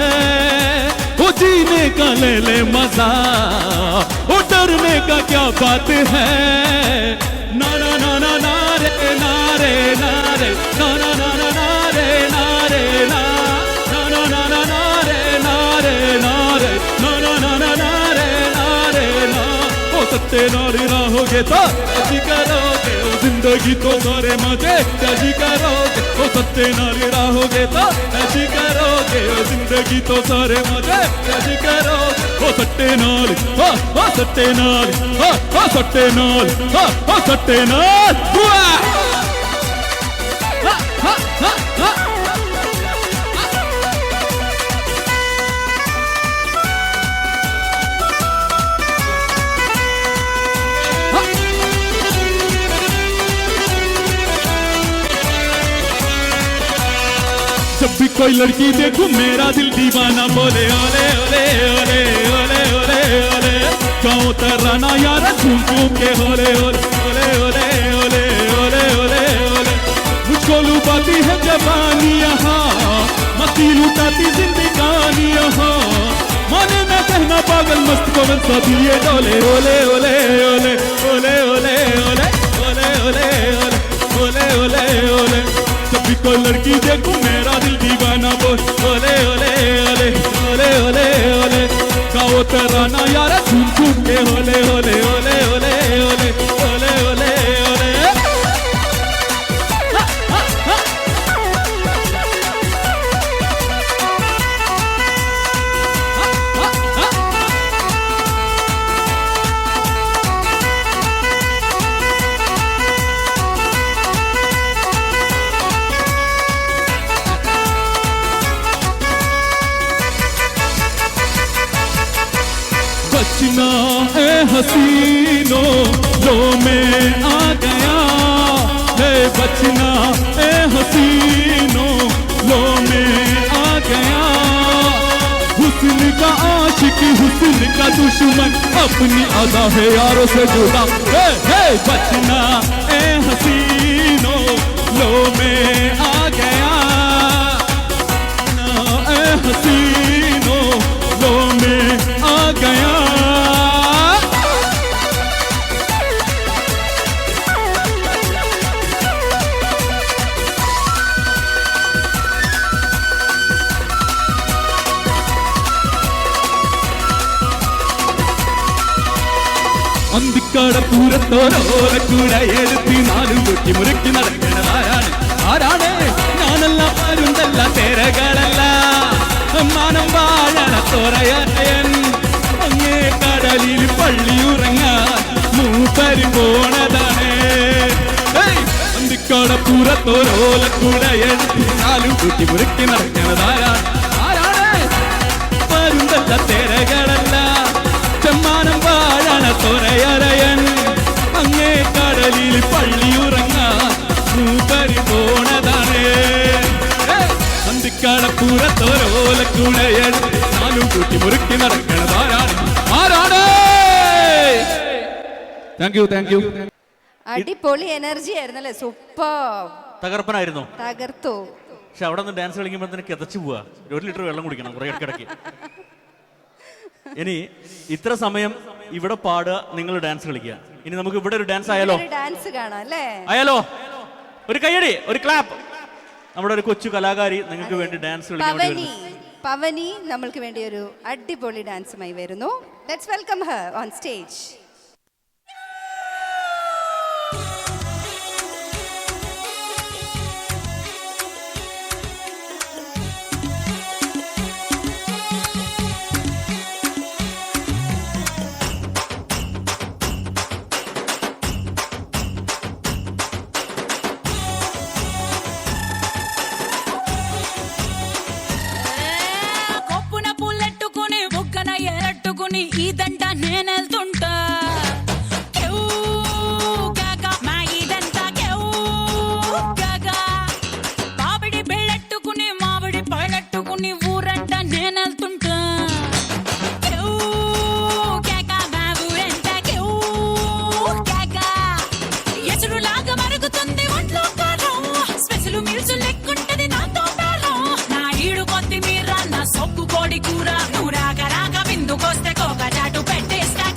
वो जीने का ले मजा, वो डरने का क्या बात है। ना ना ना ना ना रे ना रे ना रे ना ना ना ना ना रे ना रे ना ना ना ना ना ना रे ना रे ना रे ना ना ना ना ना रे ना रे ना। ओ सत्ते नारी रहोगे तो जी करोगे, ओ जिंदगी तो सारे मजे जी करोगे। ओ सत्ते नारी रहोगे तो जी करोगे, ओ जिंदगी तो सारे मजे जी करोगे। ओ सट्टे नाल ओ सट्टे नाल ओ सट्टे नाल ओ सट्टे नाल। जब भी कोई लड़की देखूं मेरा दिल दीवाना बोले ओले ओले ओले ओले ओले ओले। गाँव तराना यारा झूम झूम के ओले ओले ओले ओले ओले ओले ओले ओले। मुझको लुभाती है जवानी यहाँ, मस्ती लुटाती जिंदगानी यहाँ। माने ना कहना पागल मस्त को मन सा दिए डोले ओले ओले ओले ओले ओले ओले ओले ओले ओले ओले ओले। जब भी कोई लड़की देखूं मेरा दिल दीवाना बोल ओले ओले ओले ओले ओले ओले। गाओ तराना यारा झूम झूम के होले होले होले होले होले होले होले होले बचना ए हसीनो लो मैं आ गया है बचना ए हसीनो लो मैं आ गया हुस्न का आशिक हुस्न का दुश्मन अपनी अदा है यारों से जुड़ा है बचना ए हसीनो लो मैं आ गया ए हसीनो लो मैं आ गया അന്തിക്കടപ്പൂരത്തോരോലക്കൂടെ എഴുത്തി നാലും കുട്ടി മുറുക്കി നടക്കണതാരാണ് ആരാണ് ഞാനല്ല പരുന്തല്ല തേരകളല്ല മാനം വാഴണ തോറയൻ അങ്ങേ കടലിൽ പള്ളിയുറങ്ങാൻ മൂപ്പരി പോണതാണ് അന്തിക്കടപ്പൂരത്തോരോലക്കൂടെ എഴുത്തി നാലും കുട്ടി മുറുക്കി നടക്കണതാരാണ് ആരാണ് പരുന്തല്ല തേരകളല്ല ചെമ്മാനം വാഴണ തോരയറയൻ അങ്ങേ കടലിൽ പള്ളിയുറങ്ങാൻ മൂപ്പരി പോണതാണ് അന്തിക്കടപ്പൂരത്തോരോലക്കൂടയൻ നാലും കൂട്ടി മുറുക്കി നടക്കണതാരാണ് ആരാണ് താങ്ക് യു അടിപൊളി എനർജി ആയിരുന്നല്ലേ, സൂപ്പർ, തകർപ്പനായിരുന്നു. തകർത്തു. പക്ഷെ അവിടെ നിന്ന് ഡാൻസ് കളിക്കുമ്പോൾ തന്നെ കിതച്ചു പോവാ. 1 ലിറ്റർ വെള്ളം കുടിക്കണം കുറെ ഇടയ്ക്കിടയ്ക്ക്. ഇനി ഇത്ര സമയം ഇവിടെ പാടുക, നിങ്ങൾ ഡാൻസ് കളിക്കുക. ഇനി നമുക്ക് ഇവിടെ ഒരു ഡാൻസ് ആയാലോ? ഡാൻസ് കാണാം അല്ലേ? ആയാലോ? ഒരു കയ്യടി, ഒരു ക്ലാപ്പ്. നമ്മുടെ ഒരു കൊച്ചു കലാകാരി നിങ്ങൾക്ക് വേണ്ടി ഡാൻസ് കളിക്കാൻ പവനി നമ്മൾക്ക് വേണ്ടി ഒരു അടിപൊളി ഡാൻസുമായി വരുന്നു. Let's welcome her on stage. ఇదంట నేనెళ్తుంటా ఇదంతా మామిడి బెళ్ళట్టుకుని మామిడి పళ్ళట్టుకుని ఊరంట నేనెళ్తుంటా ఎసురులాగా మరుగుతుంది ఒంట్లో కారం స్పెషల్ మీల్స్ లెక్కుంటది నాతో బేరం నా ఈడు కొత్తిమీర నా సొక్కు కోడి కూర నూరాక రాక విందుకొస్తే కోక చాటు పెట్టేస్తా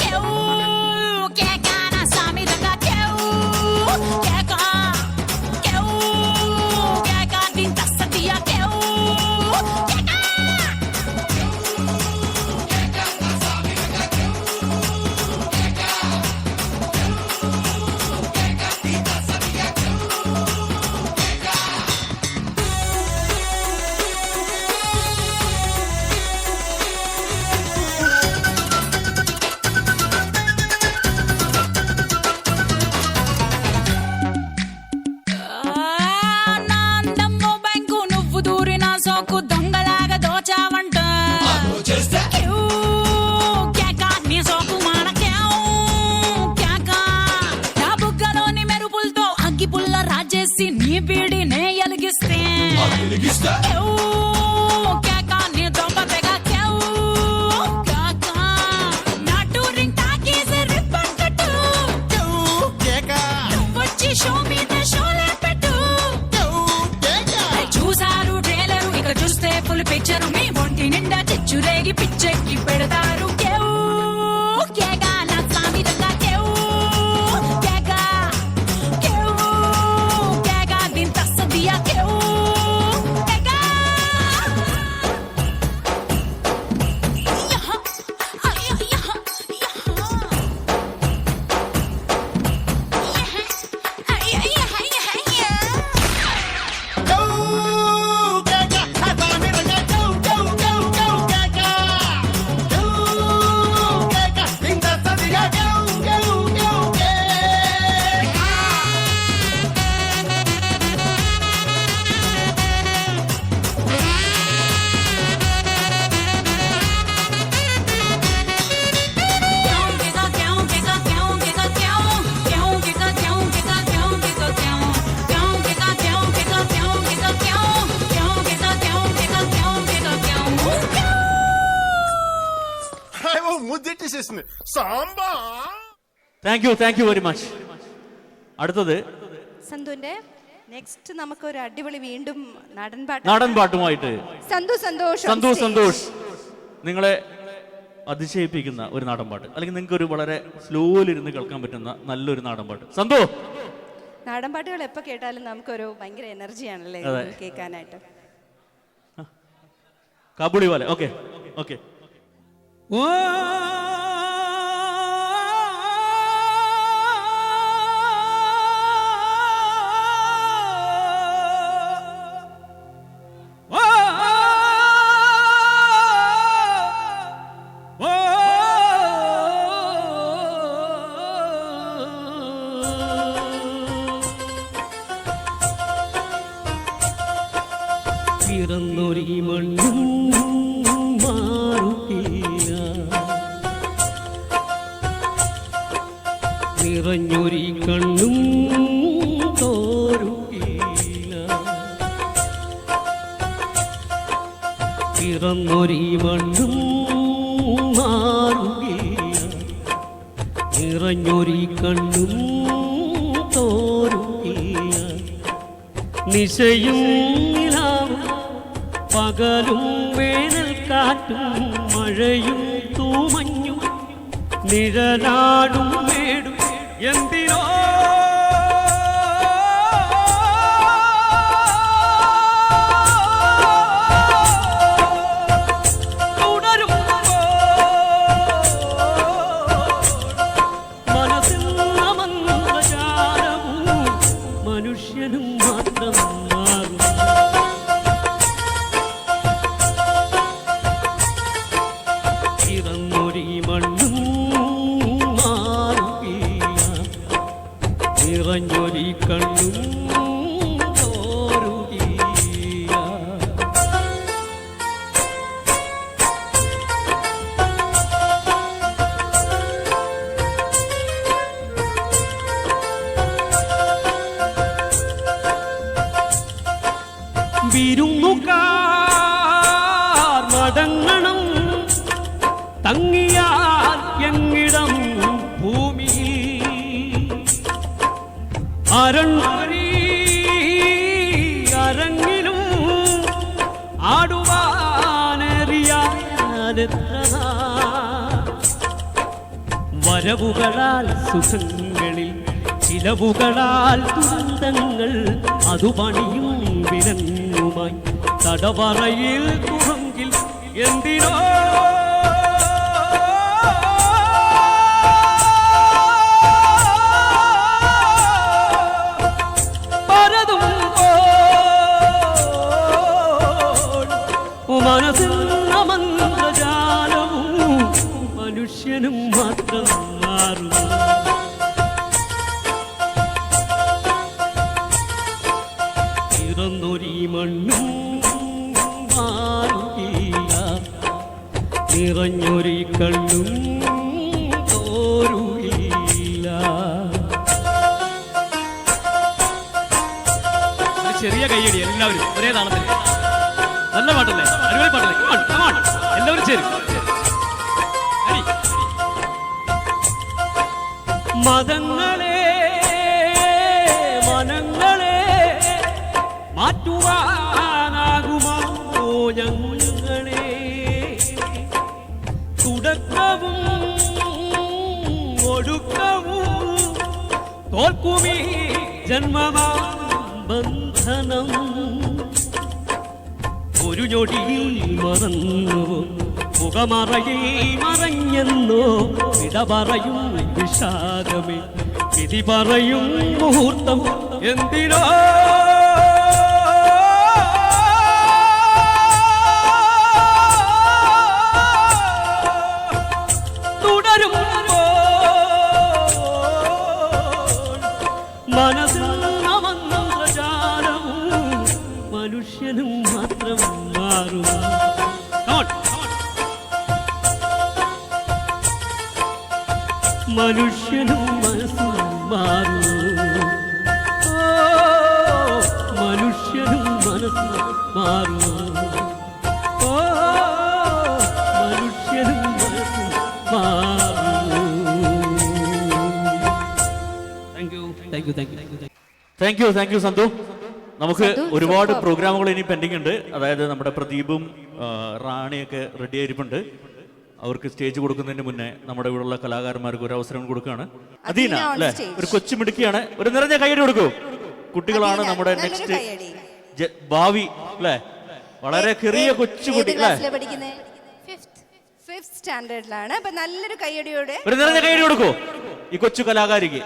താങ്ക് യു വെരി മച്ച്. അടുത്തത് സന്തുവിന്റെ നെക്സ്റ്റ് നമുക്ക് ഒരു അടിപൊളി വീണ്ടും നാടൻ പാട്ടുമായിട്ട് സന്തോഷ് നിങ്ങളെ അതിശയിപ്പിക്കുന്ന ഒരു നാടൻ പാട്ട്, അല്ലെങ്കിൽ നിങ്ങൾക്ക് ഒരു വളരെ സ്ലോയിലിരുന്ന് കേൾക്കാൻ പറ്റുന്ന നല്ലൊരു നാടൻ പാട്ട്. നാടൻ പാട്ടുകൾ എപ്പോൾ കേട്ടാലും നമുക്കൊരു ഭയങ്കര എനർജിയാണല്ലേ കേൾക്കാനായിട്ട്. കാബൂളി പോലെ. Okay okay. ഓ പിറന്നൊരീ മണ്ണും മാറുകയില്ല, നിറഞ്ഞൊരീ കണ്ണും തോരുകയില്ല. പിറന്നൊരീ മണ്ണും മാറുകയില്ല, നിറഞ്ഞൊരീ കണ്ണും തോരുകയില്ല. നിശയും പകലും വേനൽക്കാറ്റും മഴയും തൂമഞ്ഞും നിഴലാടും മേടും എന്തിനോ തുടരും മനസ്സിൽ മന്ത്രജാലവും മനുഷ്യനും മാത്രം മാറും. നിറഞ്ഞൊരീ കണ്ണും തോരുകയില്ല. വിരുന്നുകാർ മടങ്ങണം, തങ്ങിയാൽ എങ്ങിടം ഭൂമിയിൽ. അരങ്ങിലും ആടുവാനറിയാനെത്ര വരവുകളാൽ സുഖങ്ങളിൽ ചിലവുകളാൽ ദുരന്തങ്ങൾ അതു പണിയും വിരങ്ങുമായി തടവറയിൽ തുറങ്കിൽ എന്തിനോ മനസ്സിൽ മന്ത്രജാലവും മനുഷ്യനും മാത്രം മാറും. പിറന്നൊരീ മണ്ണും മാറുകയില്ല, നിറഞ്ഞൊരീ കണ്ണും തോരുകയില്ല. ചെറിയ കൈയടി എല്ലാവരും ഒരേ താളത്തിൽ. നല്ല പാട്ടല്ലേ, അടിപൊളി പാട്ടല്ലേ. എല്ലാവരും ചേരും. മതങ്ങളെ മനങ്ങളെ മാറ്റുവാനാകുമോ ഞങ്ങളെ? തുടക്കവും ഒടുക്കവും തോൽക്കുമീ ജന്മമാ ബന്ധനം. ഒരു ഞൊടിയിൽ മറന്നുവോ, മുഖമറയിൽ മറഞ്ഞെന്നോ, വിട പറയും വിഷാദമേ, വിധി പറയും മുഹൂർത്തം എന്തിനോ. തുടരും മനസ്സിൽ മന്ത്രജാലവും മനുഷ്യനും മാത്രം മാറും. മനുഷ്യനും മനസ്സും മാറും. മനുഷ്യനും മനസ്സും മാറും. മനുഷ്യനും മനസ്സും മാറും. താങ്ക് യു സന്തു. നമുക്ക് ഒരുപാട് പ്രോഗ്രാമുകൾ ഇനി പെൻഡിങ് ഉണ്ട്. അതായത് നമ്മുടെ പ്രദീപും റാണിയൊക്കെ റെഡി ആയിരിപ്പുണ്ട്. അവർക്ക് സ്റ്റേജ് കൊടുക്കുന്നതിന് മുന്നേ നമ്മുടെ ഇവിടെയുള്ള കലാകാരന്മാർക്ക് ഒരു അവസരം കൊടുക്കുകയാണ്. അദീന അല്ലെ, ഒരു കൊച്ചു മിടുക്കിയാണ്. ഒരു നിറഞ്ഞ കൈയ്യടി കൊടുക്കൂ. കുട്ടികളാണ് നമ്മുടെ നെക്സ്റ്റ് ഭാവി അല്ലെ. വളരെ ചെറിയ കൊച്ചുകുട്ടി അല്ലെ, ഫിഫ്ത് സ്റ്റാൻഡേർഡിലാണ്. അപ്പൊ നല്ലൊരു കൈയടിയോടെ ഒരു നിറഞ്ഞ കൈയ്യടി കൊടുക്കൂ ഈ കൊച്ചു കലാകാരിക്ക്.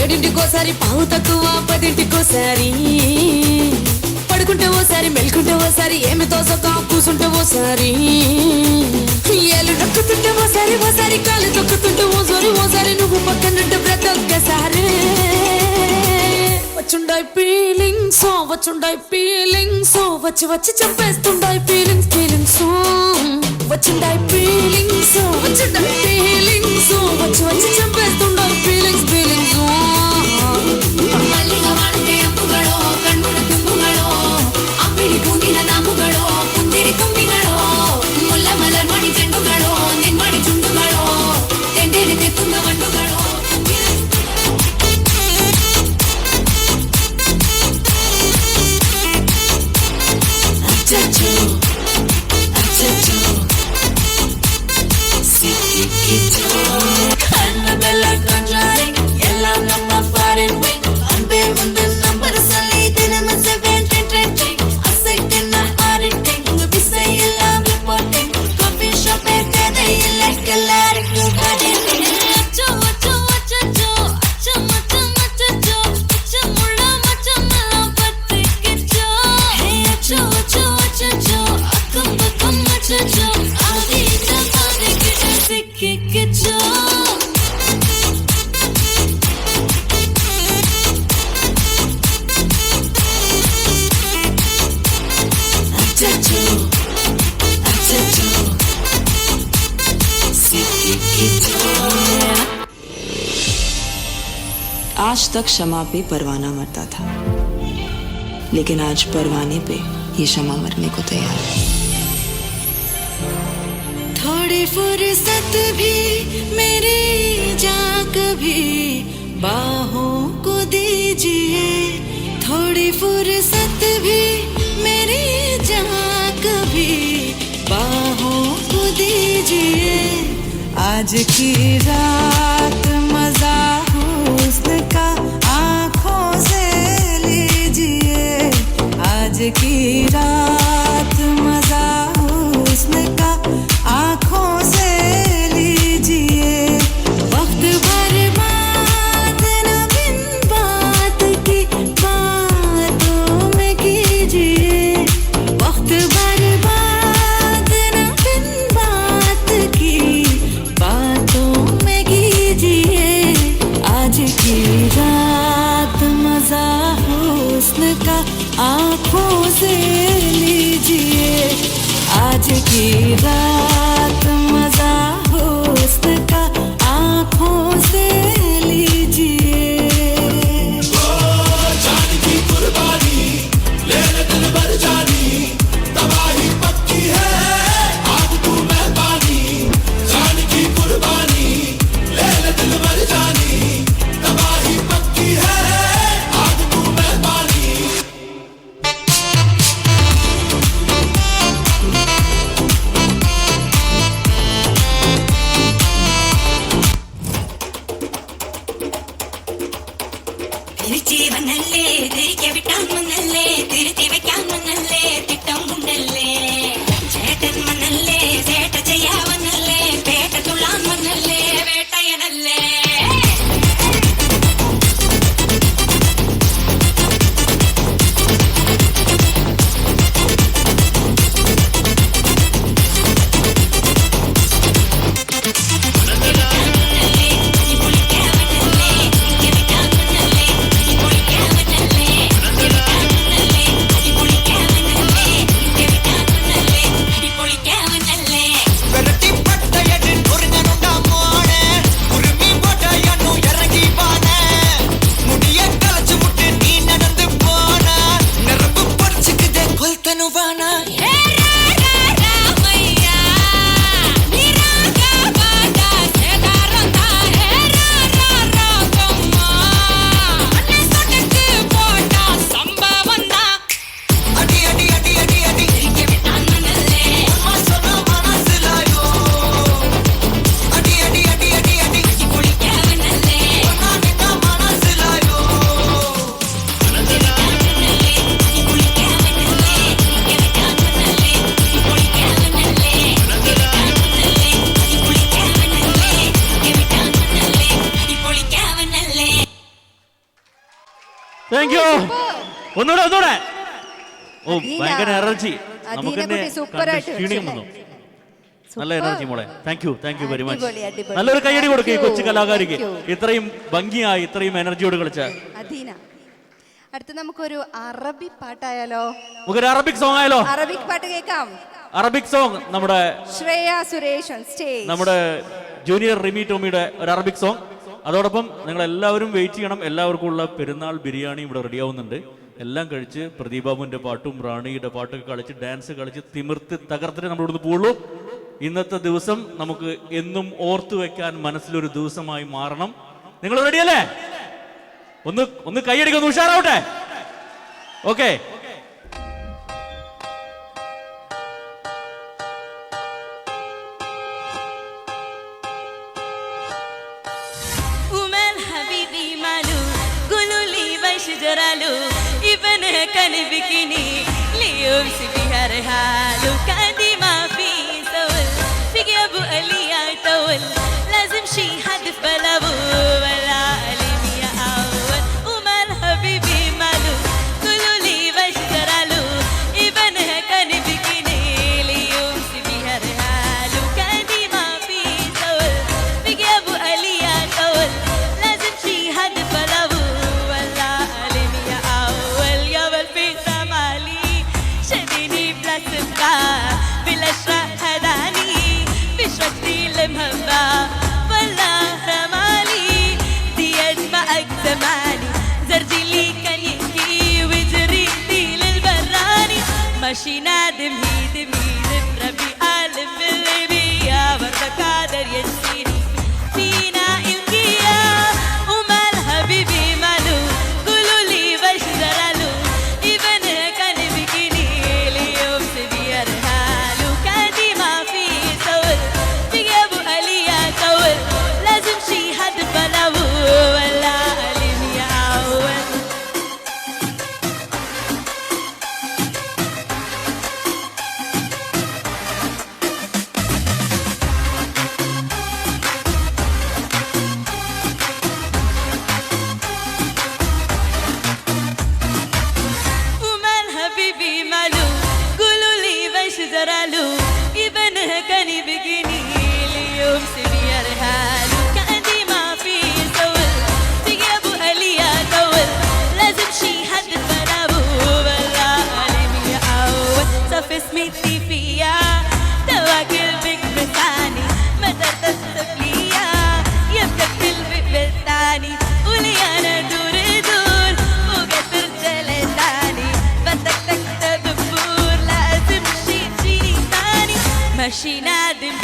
ఏడింటికోసారి పావు తక్కువ 10ంటికోసారి పడుకుంటే ఓసారి మెల్కుంటే ఓసారి ఏమి తోసక కూసుంటే ఓసారి ఏళ్ళు నొక్కుతుంటే ఓసారి కాళ్ళు తొక్కుతుంటే ఓసారి నువ్వు పక్కనుంటే ప్రతి ఒక్కసారి వచ్చుండాయి ఫీలింగ్స్ వచ్చి చంపేస్తుండాయి ఫీలింగ్స్ వచ్చుండాయి ఫీలింగ్స్ వచ్చి చంపేస్తుండాయి ఫీలింగ్స్ ಮಲ್ಲಿಗೆ ವಾಣತೆ ಅಂಬುಗಳೋ ಕಣ್ಣುಡ ತುಂಬುಗಳೋ ಅಂಬಿಡಿ ಕೂಗಿನ ನಾಮುಗಳೋ ಕುಂದಿರಿ ತುಂಬಿಗಳೋ ಮುಲ್ಲ ಮಲರ್ ಮಣಿ ಚೆಂಡುಗಳೋ ನಿನ್ಮಣಿ ಚುಂಡುಗಳೋ ತೆಂಡೇರಿ ತೆತ್ತುಂಗ ಮಂಡುಗಳೋ ಅಚ್ಚಚ್ಚೋ ಸಿಕ್ಕಿಚ್ಚೋ ಕಣ್ಣ ಬೆಲ್ಲ ಕಂಜಾರಿ ಎಲ್ಲ ನಮ್ಮ ಫಾರಿನ್ ವಿಂಗ್ ಅನ್ಬೇ ಒಂದು ನಂಬರ್ ಸಲ್ಲಿ ದಿನಮ 7 ಟ್ರೆಂಡಿಂಗ್ ಅಸೈಟಿನ ಆರಿಟಿಂಗ್ ಬಿಸೈ ಎಲ್ಲ ರಿಪೋರ್ಟಿಂಗ್ ಕಾಫಿ ಶಾಪ್ ಕಡೆ ಎಲ್ಲ ಎಲ್ಲರಿಗೂ ಕಡಿಮೆ ಅಚ್ಚೋ ಅಚ್ಚೋ ಅಚ್ಚೋ ಅಚ್ಚೋ ಅಚ್ಚೋ ಅಚ್ಚೋ ಮುಳ್ಳ ಮಚ್ಚಮಲ್ಲ ಪಟ್ಟಿಗಿಚ್ಚೋ ಹೇ ಅಚ್ಚೋ ಅಚ್ಚೋ ಅಚ್ಚೋ ಅಕ್ಕಂ ಬಕ್ಕಂ ಅಚ್ಚೋ ಆದಿ ಜಮಾನೆ ಕಿಟ ಸಿಕ್ಕಿಚ್ಚೋ आज तक शमा पे परवाना मरता था, लेकिन आज परवाने पे ये शमा मरने को तैयार है। थोड़ी फुर्सत भी मेरी जान कभी बाहों को दीजिए, थोड़ी फुर्सत भी मेरी जान कभी बाहों को दीजिए। आज की रात मजा हुस्न का आँखों से लीजिए, आज की रात मजा हुस्न का आँखों से लीजिए। वक्त बर्बाद न बिन बात की बातों में कीजिए, वक्त बर्बाद न बिन बात की बातों में कीजिए। आज की रात मजा हुस्न का आँखों से लीजिए, आज की रात मजा हुस्न का आँखों से लीजिए। जान की कुर्बानी ले ले दिल भर जानी, तबाही पक्की है आज तू मेहरबानी। जान की कुर्बानी ले ले दिल भर जानी, तबाही पक्की है आज तू मेहरबानी। തിരിച്ചു വന്നല്ലേ തിരികെ വിട്ടാൻ വന്നല്ലേ തിരുത്തി വെക്കാൻ വന്നല്ലേ തിട്ടം കൊണ്ടല്ലേ ചേട്ടൻ വന്നല്ലേ ചേട്ട ചെയ്യാൻ വന്നല്ലേ പേട്ട തുള്ളാൻ വന്നല്ലേ വേട്ടയനല്ലേ താങ്ക് യു. ഒന്നുകൂടെ ഓ അധീന. ഭയങ്കര എനർജി. നമുക്ക് അധീന കുട്ടി സൂപ്പറായിട്ട് ക്ഷീണിക്കും വന്നു. നല്ല എനർജി മോളെ. Thank you very much. അടിപൊളി, അടിപൊളി. നല്ലൊരു കയ്യടി കൊടുക്കുക ഈ കൊച്ചു കലാകാരിക്ക്. Thank you. ഇത്രയും ഭംഗിയായി ഇത്രയും എനർജിയോട് കളിച്ച അധീന. അടുത്ത നമുക്കൊരു അറബി പാട്ടായാലോ? നമുക്കൊരു അറബിക് സോങ് ആയാലോ? അറബിക് പാട്ട് കേൾക്കാം. അറബിക് സോങ് നമ്മുടെ ശ്രേയ സുരേഷ് on stage. നമ്മുടെ ജൂനിയർ റിമി ടോമിയുടെ ഒരു അറബിക് സോങ്. അതോടൊപ്പം നിങ്ങൾ എല്ലാവരും വെയിറ്റ് ചെയ്യണം. എല്ലാവർക്കും ഉള്ള പെരുന്നാൾ ബിരിയാണി ഇവിടെ റെഡിയാവുന്നുണ്ട്. എല്ലാം കഴിച്ച് പ്രദീപാബുവിൻ്റെ പാട്ടും റാണിയുടെ പാട്ടൊക്കെ കളിച്ച് ഡാൻസ് കളിച്ച് തിമിർത്ത് തകർത്തിട്ട് നമ്മൾ ഇവിടുന്ന് പോവുള്ളൂ. ഇന്നത്തെ ദിവസം നമുക്ക് എന്നും ഓർത്തു വെക്കാൻ മനസ്സിലൊരു ദിവസമായി മാറണം. നിങ്ങൾ റെഡിയല്ലേ? ഒന്ന് കൈയടിക്കൊന്ന് ഉഷാറാവട്ടെ. Okay. جراله ابنه كان بكني اليوم سبيها رحاله كاندي ما في سول في ابو اليا طول لازم شي حد في بلابو ولا علم يا اول ومال حبيبي ماله قولوا لي باش جراله ابنه كان بكني اليوم سبيها رحاله كاندي ما في سول في ابو اليا طول لازم شي حد في بلابو بالاشراق هداني بشوقتي المهمة ولا رمالي ديت معك زماني زرجلي كان يحكي وجريتي للبراني ماشي نادم هيدم ربي قالب بالليبية برضه قادر ينسيني فينا القيا ومال حبيبي مالو قولوا لي باش زرالو ابنه كان بكيني اليوم سبير لازم شي حد بلاوي ولا علم يا اول ومال حبيبي مالو قولوا لي باش جرالو ابنه كان بيجيني اليوم سبير حالو كأني ما في سول تجيبوا اليا طول لازم شي حد بلابو ولا علم يا اول صف اسمتي فيا تواكل بك بثاني ما ترتب ليا يبقى قلبي بالثاني قولي انا دور دور وقدر تلتاني بدك تدبور لازم شي تجيني ثاني ماشي نادم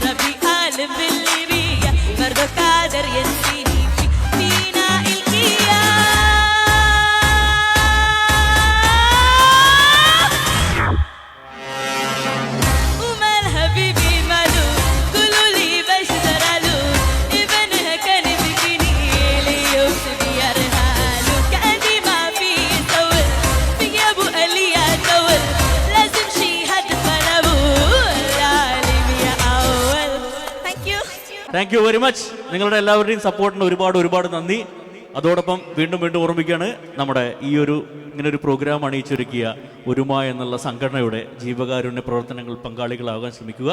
ربي قالب بالليبية برضه قادر ينسيني فينا القيا ومال حبيبي مالو قولوا لي باش زرالو ابنه كان بكيني اليوم سبير thank you very much. നിങ്ങളുടെ എല്ലാവരുടെയും സപ്പോർട്ടിന് ഒരുപാട് നന്ദി. അതോടൊപ്പം വീണ്ടും ഓർമ്മിക്കുകയാണ്, നമ്മുടെ ഈ ഇങ്ങനൊരു പ്രോഗ്രാം അണിയിച്ചൊരുക്കിയ ഒരുമ എന്നുള്ള സംഘടനയുടെ ജീവകാരുണ്യ പ്രവർത്തനങ്ങൾ പങ്കാളികളാകാൻ ശ്രമിക്കുക.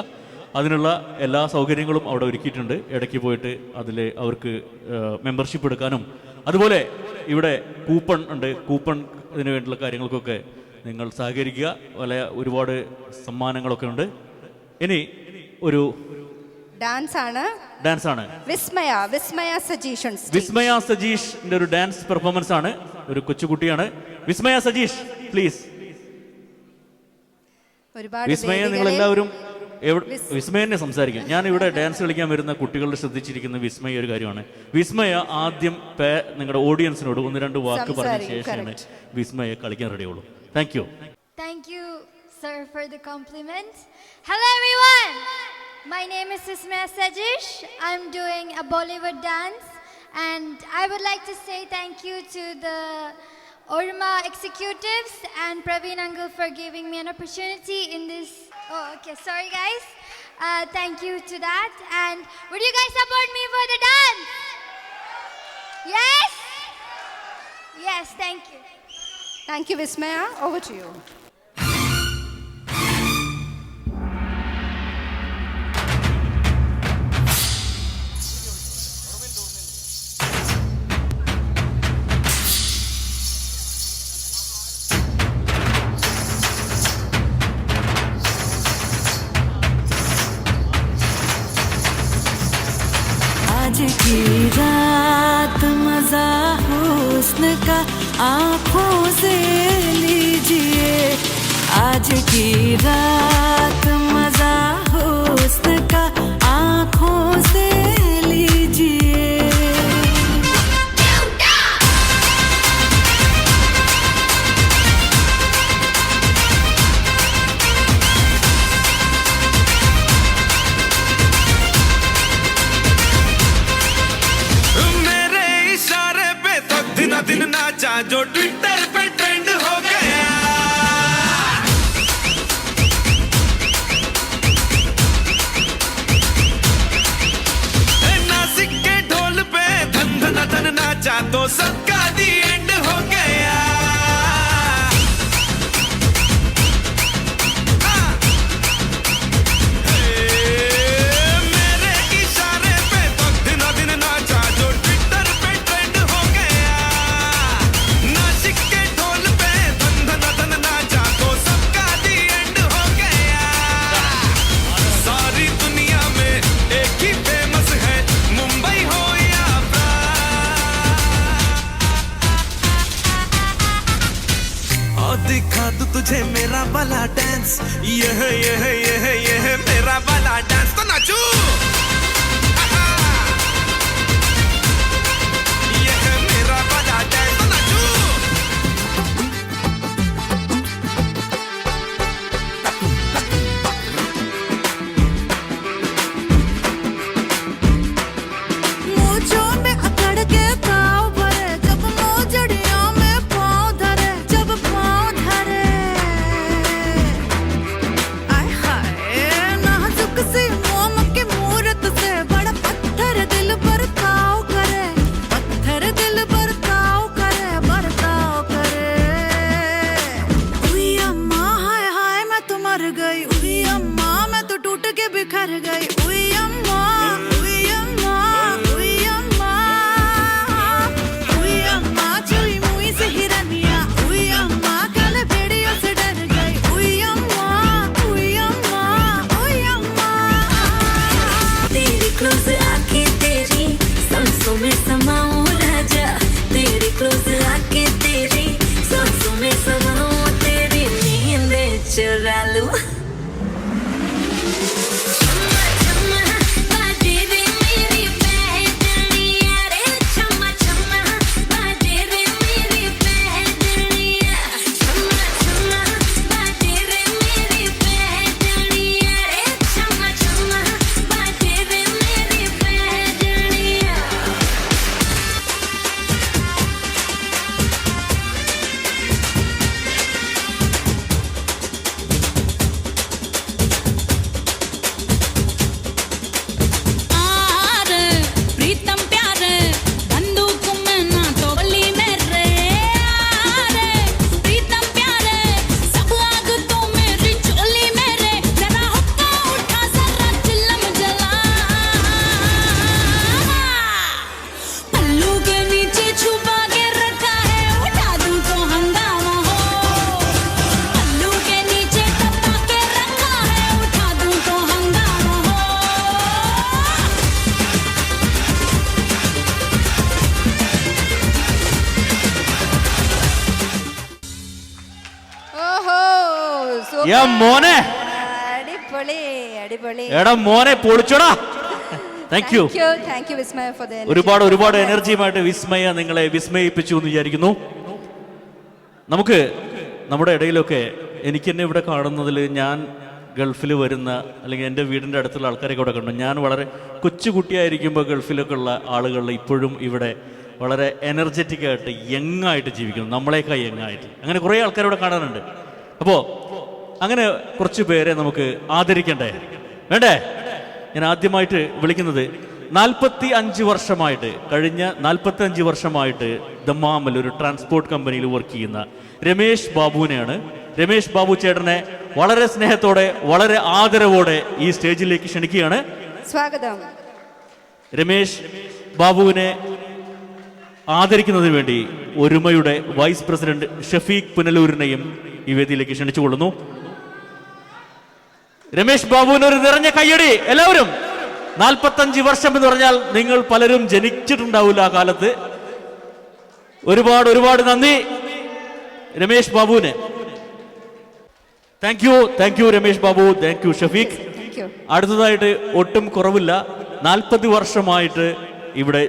അതിനുള്ള എല്ലാ സൗകര്യങ്ങളും അവിടെ ഒരുക്കിയിട്ടുണ്ട്. ഇടയ്ക്ക് പോയിട്ട് അതിൽ അവർക്ക് മെമ്പർഷിപ്പ് എടുക്കാനും, അതുപോലെ ഇവിടെ കൂപ്പൺ ഉണ്ട്. കൂപ്പൺ ഇതിനു വേണ്ടിയുള്ള കാര്യങ്ങൾക്കൊക്കെ നിങ്ങൾ സഹകരിക്കുക. ഒരുപാട് സമ്മാനങ്ങളൊക്കെ ഉണ്ട്. ഇനി ഒരു ഡാൻസ് ആണ് വിസ്മയ സജീഷിന്റെ ഒരു ഡാൻസ് പെർഫോമൻസ് ആണ്. ഒരു കൊച്ചുകുട്ടിയാണ് വിസ്മയ സജീഷ്. പ്ലീസ് വിസ്മയ, നിങ്ങൾ എല്ലാവരും വിസ്മയനെ സംസാരിക്കാം. ഞാൻ ഇവിടെ ഡാൻസ് കളിക്കാൻ വരുന്ന കുട്ടികളുടെ ശ്രദ്ധിച്ചിരിക്കുന്ന വിസ്മയ ഒരു കാര്യമാണ്. വിസ്മയ ആദ്യം നിങ്ങളുടെ ഓഡിയൻസിനോട് 1-2 വാക്ക് പറഞ്ഞ ശേഷമാണ് വിസ്മയ കളിക്കാൻ റെഡിയുള്ളൂ. Thank you. Thank you, sir, for the compliment. Hello, everyone. My name is Vismaya Sajish. I'm doing a Bollywood dance, and I would like to say thank you to the Orma executives and Praveen Uncle for giving me an opportunity in this. Oh, okay. Sorry, guys. Thank you to that. And would you guys support me for the dance? Yes? Yes, thank you. Thank you, Vismaya. Over to you. आज की रात मजा हुस्न का आँखों से लीजिए, आज की रात मजा हुस्न का आँखों से लीजिए। दिन नाचा जो ट्विटर पे ट्रेंड हो गया, नासिक के ढोल पे धन धन धन नाचा तो सबका दी एंड हो गया। मेरे इशारे पे तो दिन दिन नाचा जो ट्विटर पे ट्रेंड हो गया, नासिक के ढोल पे धन धन धन नाचा तो सबका दी एंड हो गया। सारी दुनिया में एक ही फेमस है, मुंबई हो या और दिखा दूं तुझे मेरा वाला डांस, ये है मेरा वाला डांस, तो नाचू। ये है मेरा वाला डांस, तो नाचू। मूंछों में अकड़ के पाँव भरे, जब मोजड़ियों में पाँव धरे, जब पाँव धरे। आय हाय नाजुक सी मोम की मूरत യാ മോനെ, അടിപൊളി അടിപൊളി. എടാ മോനെ പൊളിച്ചോടാ. Thank you. Thank you Vismaya for the ഒരുപാട് എനർജിയുമായിട്ട് വിസ്മയ നിങ്ങളെ വിസ്മയിപ്പിച്ചു എന്ന് വിചാരിക്കുന്നു. നമുക്ക് നമ്മുടെ ഇടയിലൊക്കെ എനിക്ക് തന്നെ ഇവിടെ കാണുന്നതിൽ, ഞാൻ ഗൾഫിൽ വരുന്ന അല്ലെങ്കിൽ എൻ്റെ വീടിൻ്റെ അടുത്തുള്ള ആൾക്കാരൊക്കെ ഇവിടെ കണ്ടു. ഞാൻ വളരെ കൊച്ചുകുട്ടിയായിരിക്കുമ്പോൾ ഗൾഫിലൊക്കെ ഉള്ള ആളുകൾ ഇപ്പോഴും ഇവിടെ വളരെ എനർജറ്റിക് ആയിട്ട് യങ്ങായിട്ട് ജീവിക്കുന്നു, നമ്മളെക്കാൾ യങ്ങായിട്ട്. അങ്ങനെ കുറേ ആൾക്കാർ ഇവിടെ കാണാനുണ്ട്. അപ്പോൾ അങ്ങനെ കുറച്ച് പേരെ നമുക്ക് ആദരിക്കണ്ടേ, വേണ്ടേ? ഞാൻ ആദ്യമായിട്ട് വിളിക്കുന്നത് 45 വർഷമായിട്ട്, കഴിഞ്ഞ 45 വർഷമായിട്ട് ദമ്മാമിൽ ഒരു ട്രാൻസ്പോർട്ട് കമ്പനിയിൽ വർക്ക് ചെയ്യുന്ന രമേശ് ബാബുവിനെയാണ്. രമേശ് ബാബു ചേട്ടനെ വളരെ സ്നേഹത്തോടെ, വളരെ ആദരവോടെ ഈ സ്റ്റേജിലേക്ക് ക്ഷണിക്കുകയാണ്. സ്വാഗതം. രമേശ് ബാബുവിനെ ആദരിക്കുന്നതിന് വേണ്ടി ഒരുമയുടെ വൈസ് പ്രസിഡന്റ് ഷഫീഖ് പുനലൂരിനെയും ഈ വേദിയിലേക്ക് ക്ഷണിച്ചുകൊള്ളുന്നു. രമേശ് ബാബുവിന് ഒരു നിറഞ്ഞ കയ്യടി എല്ലാവരും. 45 വർഷം എന്ന് പറഞ്ഞാൽ നിങ്ങൾ പലരും ജനിച്ചിട്ടുണ്ടാവില്ല ആ കാലത്ത്. ഒരുപാട് നന്ദി രമേശ് ബാബുവിന്. Thank you Ramesh Babu, thank you Shafeeq. അടുത്തതായിട്ട് ഒട്ടും കുറവില്ല, 40 വർഷമായിട്ട് ഇവിടെ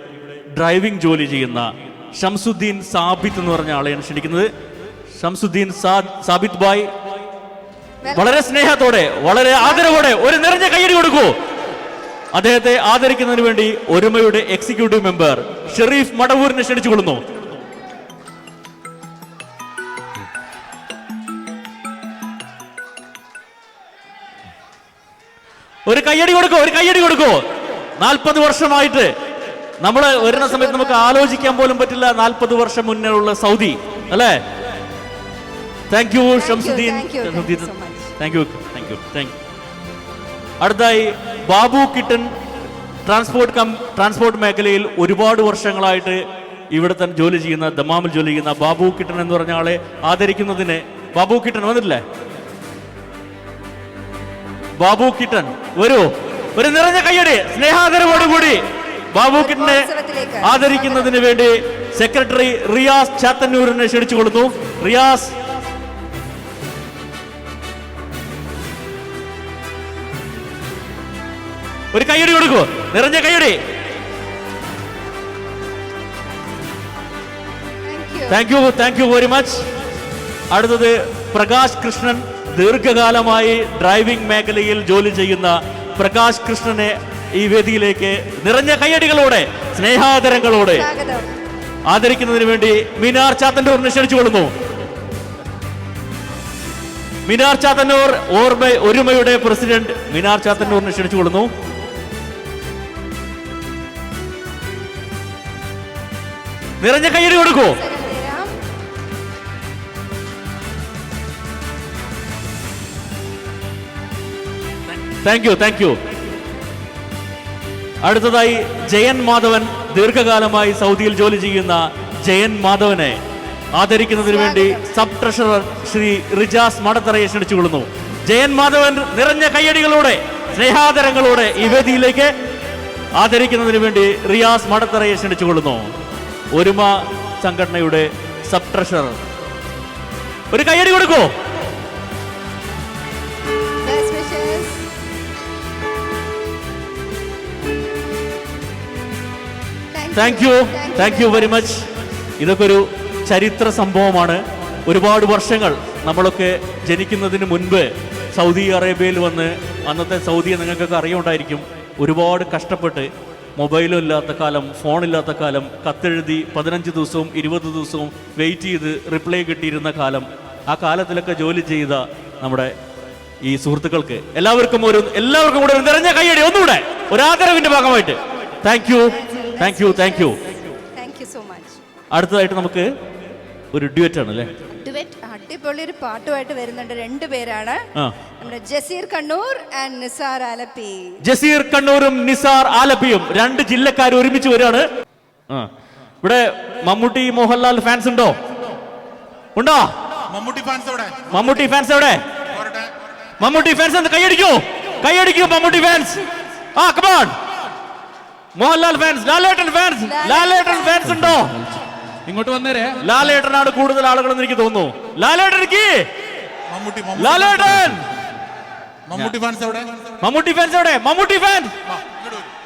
ഡ്രൈവിംഗ് ജോലി ചെയ്യുന്ന ഷംസുദ്ദീൻ സാബിത്ത് എന്ന് പറഞ്ഞ ആളെയാണ് ക്ഷണിക്കുന്നത്. ഷംസുദ്ദീൻ സാബിത്ത് ബായ്, വളരെ സ്നേഹത്തോടെ, വളരെ ആദരവോടെ ഒരു നിറഞ്ഞ കയ്യടി കൊടുക്കൂ. അദ്ദേഹത്തെ ആദരിക്കുന്നതിന് വേണ്ടി ഒരുമയുടെ എക്സിക്യൂട്ടീവ് മെമ്പർ ഷെരീഫ് മടവൂരിനെ ക്ഷണിച്ചുകൊള്ളുന്നു. ഒരു കയ്യടി കൊടുക്കൂ. 40 വർഷമായിട്ട് നമ്മൾ വരുന്ന സമയത്ത് നമുക്ക് ആലോചിക്കാൻ പോലും പറ്റില്ല 40 വർഷം മുന്നേ ഉള്ള സൗദി, അല്ലേ? Thank you Shamsuddin. Thank you. അടുത്തായി ബാബു കിട്ടൻ, ട്രാൻസ്പോർട്ട് മേഖലയിൽ ഒരുപാട് വർഷങ്ങളായിട്ട് ഇവിടെ തന്നെ ജോലി ചെയ്യുന്ന, ദമാമിൽ ജോലി ചെയ്യുന്ന ബാബു കിട്ടൻ എന്ന് പറഞ്ഞ ആളെ ആദരിക്കുന്നതിന്, ബാബു കിട്ടൻ വന്നിട്ടില്ലേ? ബാബു കിട്ടൻ വരൂ, ഒരു നിറഞ്ഞ കയ്യടി സ്നേഹാദരവോടുകൂടി ബാബു കിട്ടനെ ആദരിക്കുന്നതിന് വേണ്ടി സെക്രട്ടറി റിയാസ് ചാത്തന്നൂരിനെ ക്ഷണിച്ചുകൊള്ളുന്നു. റിയാസ്, ഒരു കയ്യടി കൊടുക്കൂ, നിറഞ്ഞ കയ്യടി. Thank you very much. അടുത്തത് പ്രകാശ് കൃഷ്ണൻ, ദീർഘകാലമായി ഡ്രൈവിംഗ് മേഖലയിൽ ജോലി ചെയ്യുന്ന പ്രകാശ് കൃഷ്ണനെ ഈ വേദിയിലേക്ക് നിറഞ്ഞ കയ്യടികളോടെ, സ്നേഹാദരങ്ങളോടെ ആദരിക്കുന്നതിന് വേണ്ടി മിനാർ ചാത്തന്നൂരിനെ ക്ഷണിച്ചുകൊള്ളുന്നു. മിനാർ ചാത്തന്നൂർ, ഒരുമയുടെ പ്രസിഡന്റ് മിനാർ ചാത്തന്നൂരിനെ ക്ഷണിച്ചുകൊള്ളുന്നു. നിറഞ്ഞ കയ്യടി കൊടുക്കൂ. Thank you. അടുത്തതായി ജയൻ മാധവൻ, ദീർഘകാലമായി സൗദിയിൽ ജോലി ചെയ്യുന്ന ജയൻ മാധവനെ ആദരിക്കുന്നതിന് വേണ്ടി സബ് ട്രഷറർ ശ്രീ റിജാസ് മടത്തറയെ ക്ഷണിച്ചുകൊള്ളുന്നു. ജയൻ മാധവൻ നിറഞ്ഞ കയ്യടികളോടെ, സ്നേഹാദരങ്ങളോടെ ഈ വേദിയിലേക്ക് ആദരിക്കുന്നതിന് വേണ്ടി റിയാസ് മടത്തറയെ ക്ഷണിച്ചുകൊള്ളുന്നു. ഒരുമ സംഘടനയുടെ സബ് ട്രഷറർ, ഒരു കയ്യടി കൊടുക്കൂ. Thank you very much. ഇതൊക്കെ ഒരു ചരിത്ര സംഭവമാണ്. ഒരുപാട് വർഷങ്ങൾ, നമ്മളൊക്കെ ജനിക്കുന്നതിന് മുൻപ് സൗദി അറേബ്യയിൽ വന്ന്, അന്നത്തെ സൗദിയെ നിങ്ങൾക്കൊക്കെ അറിയുണ്ടായിരിക്കും, ഒരുപാട് കഷ്ടപ്പെട്ട്, മൊബൈലും ഇല്ലാത്ത കാലം, ഫോണില്ലാത്ത കാലം, കത്തെഴുതി 15 ദിവസവും 20 ദിവസവും വെയിറ്റ് ചെയ്ത് റിപ്ലൈ കിട്ടിയിരുന്ന കാലം, ആ കാലത്തിലൊക്കെ ജോലി ചെയ്ത നമ്മുടെ ഈ സുഹൃത്തുക്കൾക്ക് എല്ലാവർക്കും കൂടെ ഒരു നിറഞ്ഞ കയ്യടി ഒന്നുകൂടെ, ഒരു ആദരവിന്റെ ഭാഗമായിട്ട്. Thank you so much. അടുത്തതായിട്ട് നമുക്ക് ഒരു ഡ്യുവറ്റ് ആണ് അല്ലേ? അടിപൊളി ഒരു പാട്ടുമായിട്ട് വരുന്നുണ്ട്. 2 പേരാണ്, നമ്മുടെ ജസീർ കണ്ണൂർ ആൻഡ് നിസാർ ആലപ്പി. ജസീർ കണ്ണൂരും നിസാർ ആലപ്പിയും 2 ജില്ലക്കാർ ഒരുമിച്ച് വരികയാണ്. ഇവിടെ മമ്മൂട്ടി മോഹൻലാൽ ഫാൻസ് ഉണ്ടോ? മമ്മൂട്ടി ഫാൻസ് എവിടെ? മമ്മൂട്ടി ഫാൻസ് എന്ന് കൈയടിക്കൂ. Mammootty fans. Come on. Mohanlal fans, Lalettan fans ഉണ്ടോ? ഇങ്ങോട്ട് വന്നേരെ. ലാലേട്ടനാണ് കൂടുതൽ ആളുകളെന്ന് എനിക്ക് തോന്നുന്നു. ലാലേട്ടനിക്ക് മമ്മൂട്ടി ലാലേട്ടൻ. മമ്മൂട്ടി ഫാൻസ് എവിടെ? മമ്മൂട്ടി ഫാൻസ് എവിടെ? മമ്മൂട്ടി ഫാൻ.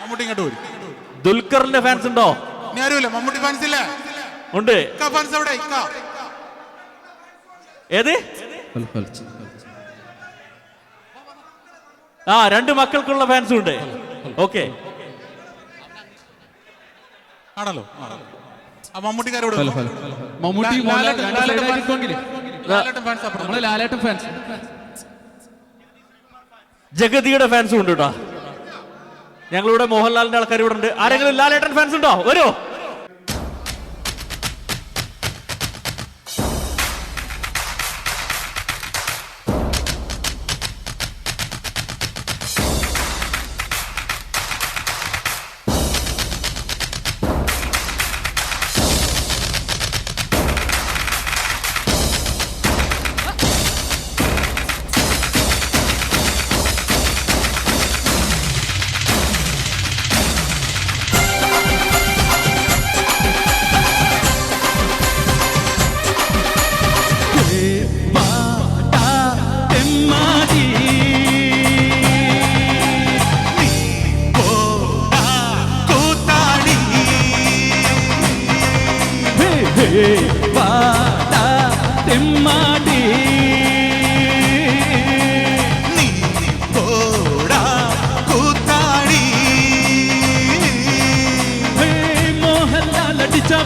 മമ്മൂട്ടി ഇങ്ങോട്ട് വരും. ദുൽഖറിന്റെ ഫാൻസ് ഉണ്ടോ? ഇനി ആരുമില്ല. മമ്മൂട്ടി ഫാൻസ് ഇല്ല. ഉണ്ട്. ഫാൻസ് എവിടെ? ഏത്? ആ, 2 മക്കൾക്കുള്ള ഫാൻസും ഉണ്ട്. ഓക്കെ ആണല്ലോ. മമ്മൂട്ടിക്കാരോട് മമ്മൂട്ടി ലാലേട്ടൻ ഫാൻസ്. ജഗതിയുടെ ഫാൻസും ഉണ്ട് കേട്ടോ. ഞങ്ങളിവിടെ മോഹൻലാലിന്റെ ആൾക്കാർ ഇവിടെ ഉണ്ട്. ആരെങ്കിലും ലാലേട്ടൻ ഫാൻസ് ഉണ്ടോ? വരോ.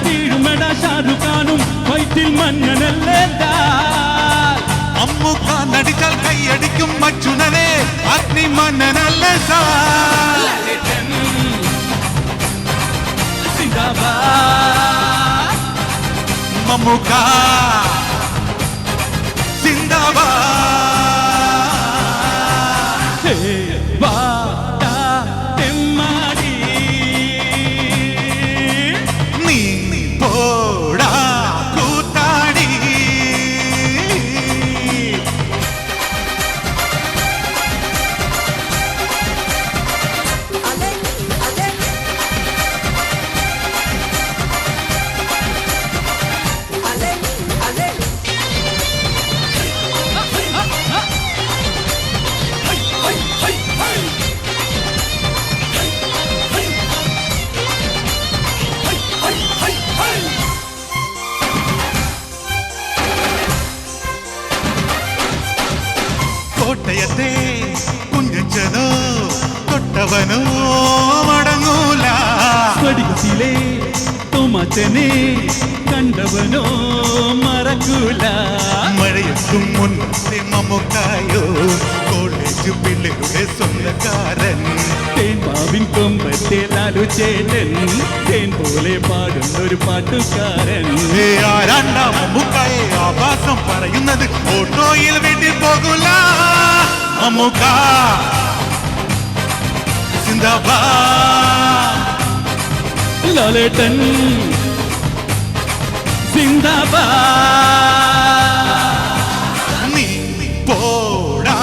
വീഴുമടാ ഷാറുഖാനും വൈറ്റിൽ മന്നനല്ലേ. അമ്മുക്ക നടിച്ചാൽ കൈയടിക്കും മച്ചുനനെ അഗ്നി മന്നനല്ലേ. മമ്മുക്ക സിന്ദാബാദ്. തെമ്മാടി നീ പോടാ കൂത്താടി. കോട്ടയത്തെ കുഞ്ഞച്ചനോ തൊട്ടവനോ മടങ്ങൂല. സ്ഫടികത്തിലെ തോമാച്ചനെ കണ്ടവനോ മറക്കൂല. മഴയെത്തും മുന്നേ മമ്മൂക്കായോ കോളേജ് പിള്ളേരുടെ സ്വന്തക്കാരൻ. തേൻപാവിൻ കൊമ്പത്തെ ലാലു ചേട്ടൻ തേൻ പോലെ പാടുന്നൊരു പാട്ടുകാരൻ. രണ്ടാം മമ്മൂക്കായെ ആഭാസം പറയുന്നത് ഓട്ടോയിൽ വീട്ടിൽ പോകൂല. മമ്മൂക്ക സിന്ദാബാദ്. ലാലേട്ടൻ സിന്ദാബാദ്. നീ പോടാ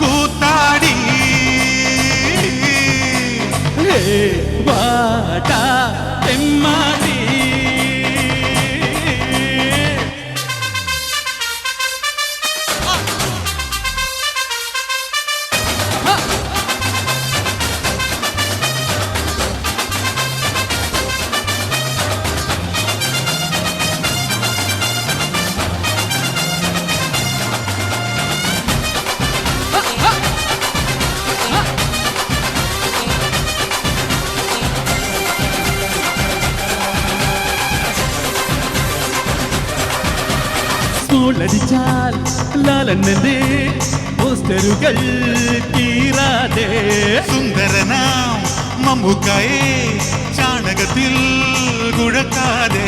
കൂത്താടി. വാടാ തെമ്മാടി. സ്കൂളടിച്ചാൽ ലാലണ്ണന്റെ പോസ്റ്ററുകൾ തീരാതെ. സുന്ദരനാം മമ്മൂക്കായെ ചാണകത്തിൽ കുഴക്കാതെ.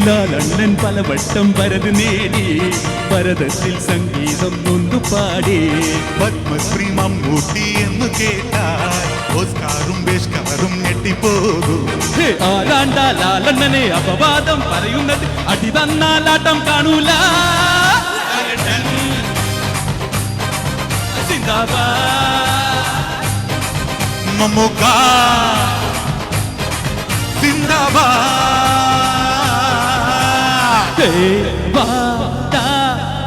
ലാലണ്ണൻ പലവട്ടം വരത് നേടി ഭരതത്തിൽ സംഗീതം നൊന്തു പാടി. പത്മശ്രീ മമ്മൂട്ടി എന്ന് കേട്ടാൽ ഓസ്കാറും ബേഷ്കാറും ഞെട്ടിപ്പോകും. ആരാണ്ടാ ലാലണ്ണനെ അപവാദം പറയുന്നത് അടി തന്നാലാട്ടം കാണൂല. മമ്മൂക്ക സിന്ദാബാദ്.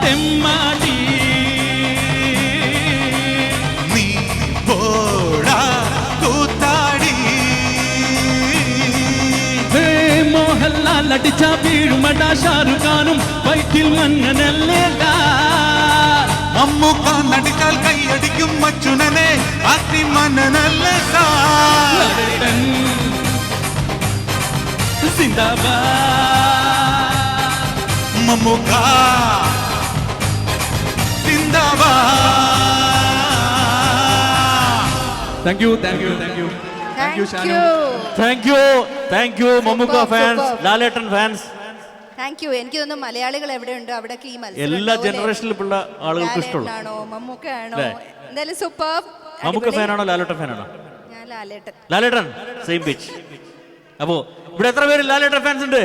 തെമ്മാടി കാലടിച്ച വീഴുമട ഷാറുഖാനും വയറ്റിൽ മഞ്ഞനല്ലേ മമ്മൂക്ക നടിച്ചാൽ കൈയടിക്കും മച്ചുനനെ അതി മനനല്ല Mammukka thank you thank you thank you thank you Shanu thank you Mammukka fans, Lalettan fans. Thank you. എനിക്ക് തോന്നുന്നു മലയാളികൾ എവിടെയുണ്ടോ അവിടെയൊക്കെ ഈ മത്സരം എല്ലാ ഉണ്ടാവും അല്ലേ? ജനറേഷനിലുള്ള ആളുകൾക്ക് ഇഷ്ടമുള്ളൂ. ലാലേട്ടനാണോ മമ്മൂക്കയാണോ? എന്തായാലും സൂപ്പർ. മമ്മൂക്ക ഫാനാണോ ലാലേട്ടൻ ഫാനാണോ? ഞാൻ ലാലേട്ടൻ. ലാലേട്ടൻ സെയിം പിച്ച്. അപ്പോ ഇവിടെ എത്ര പേര് ലാലേട്ടൻ ഫാൻസ് ഉണ്ട്?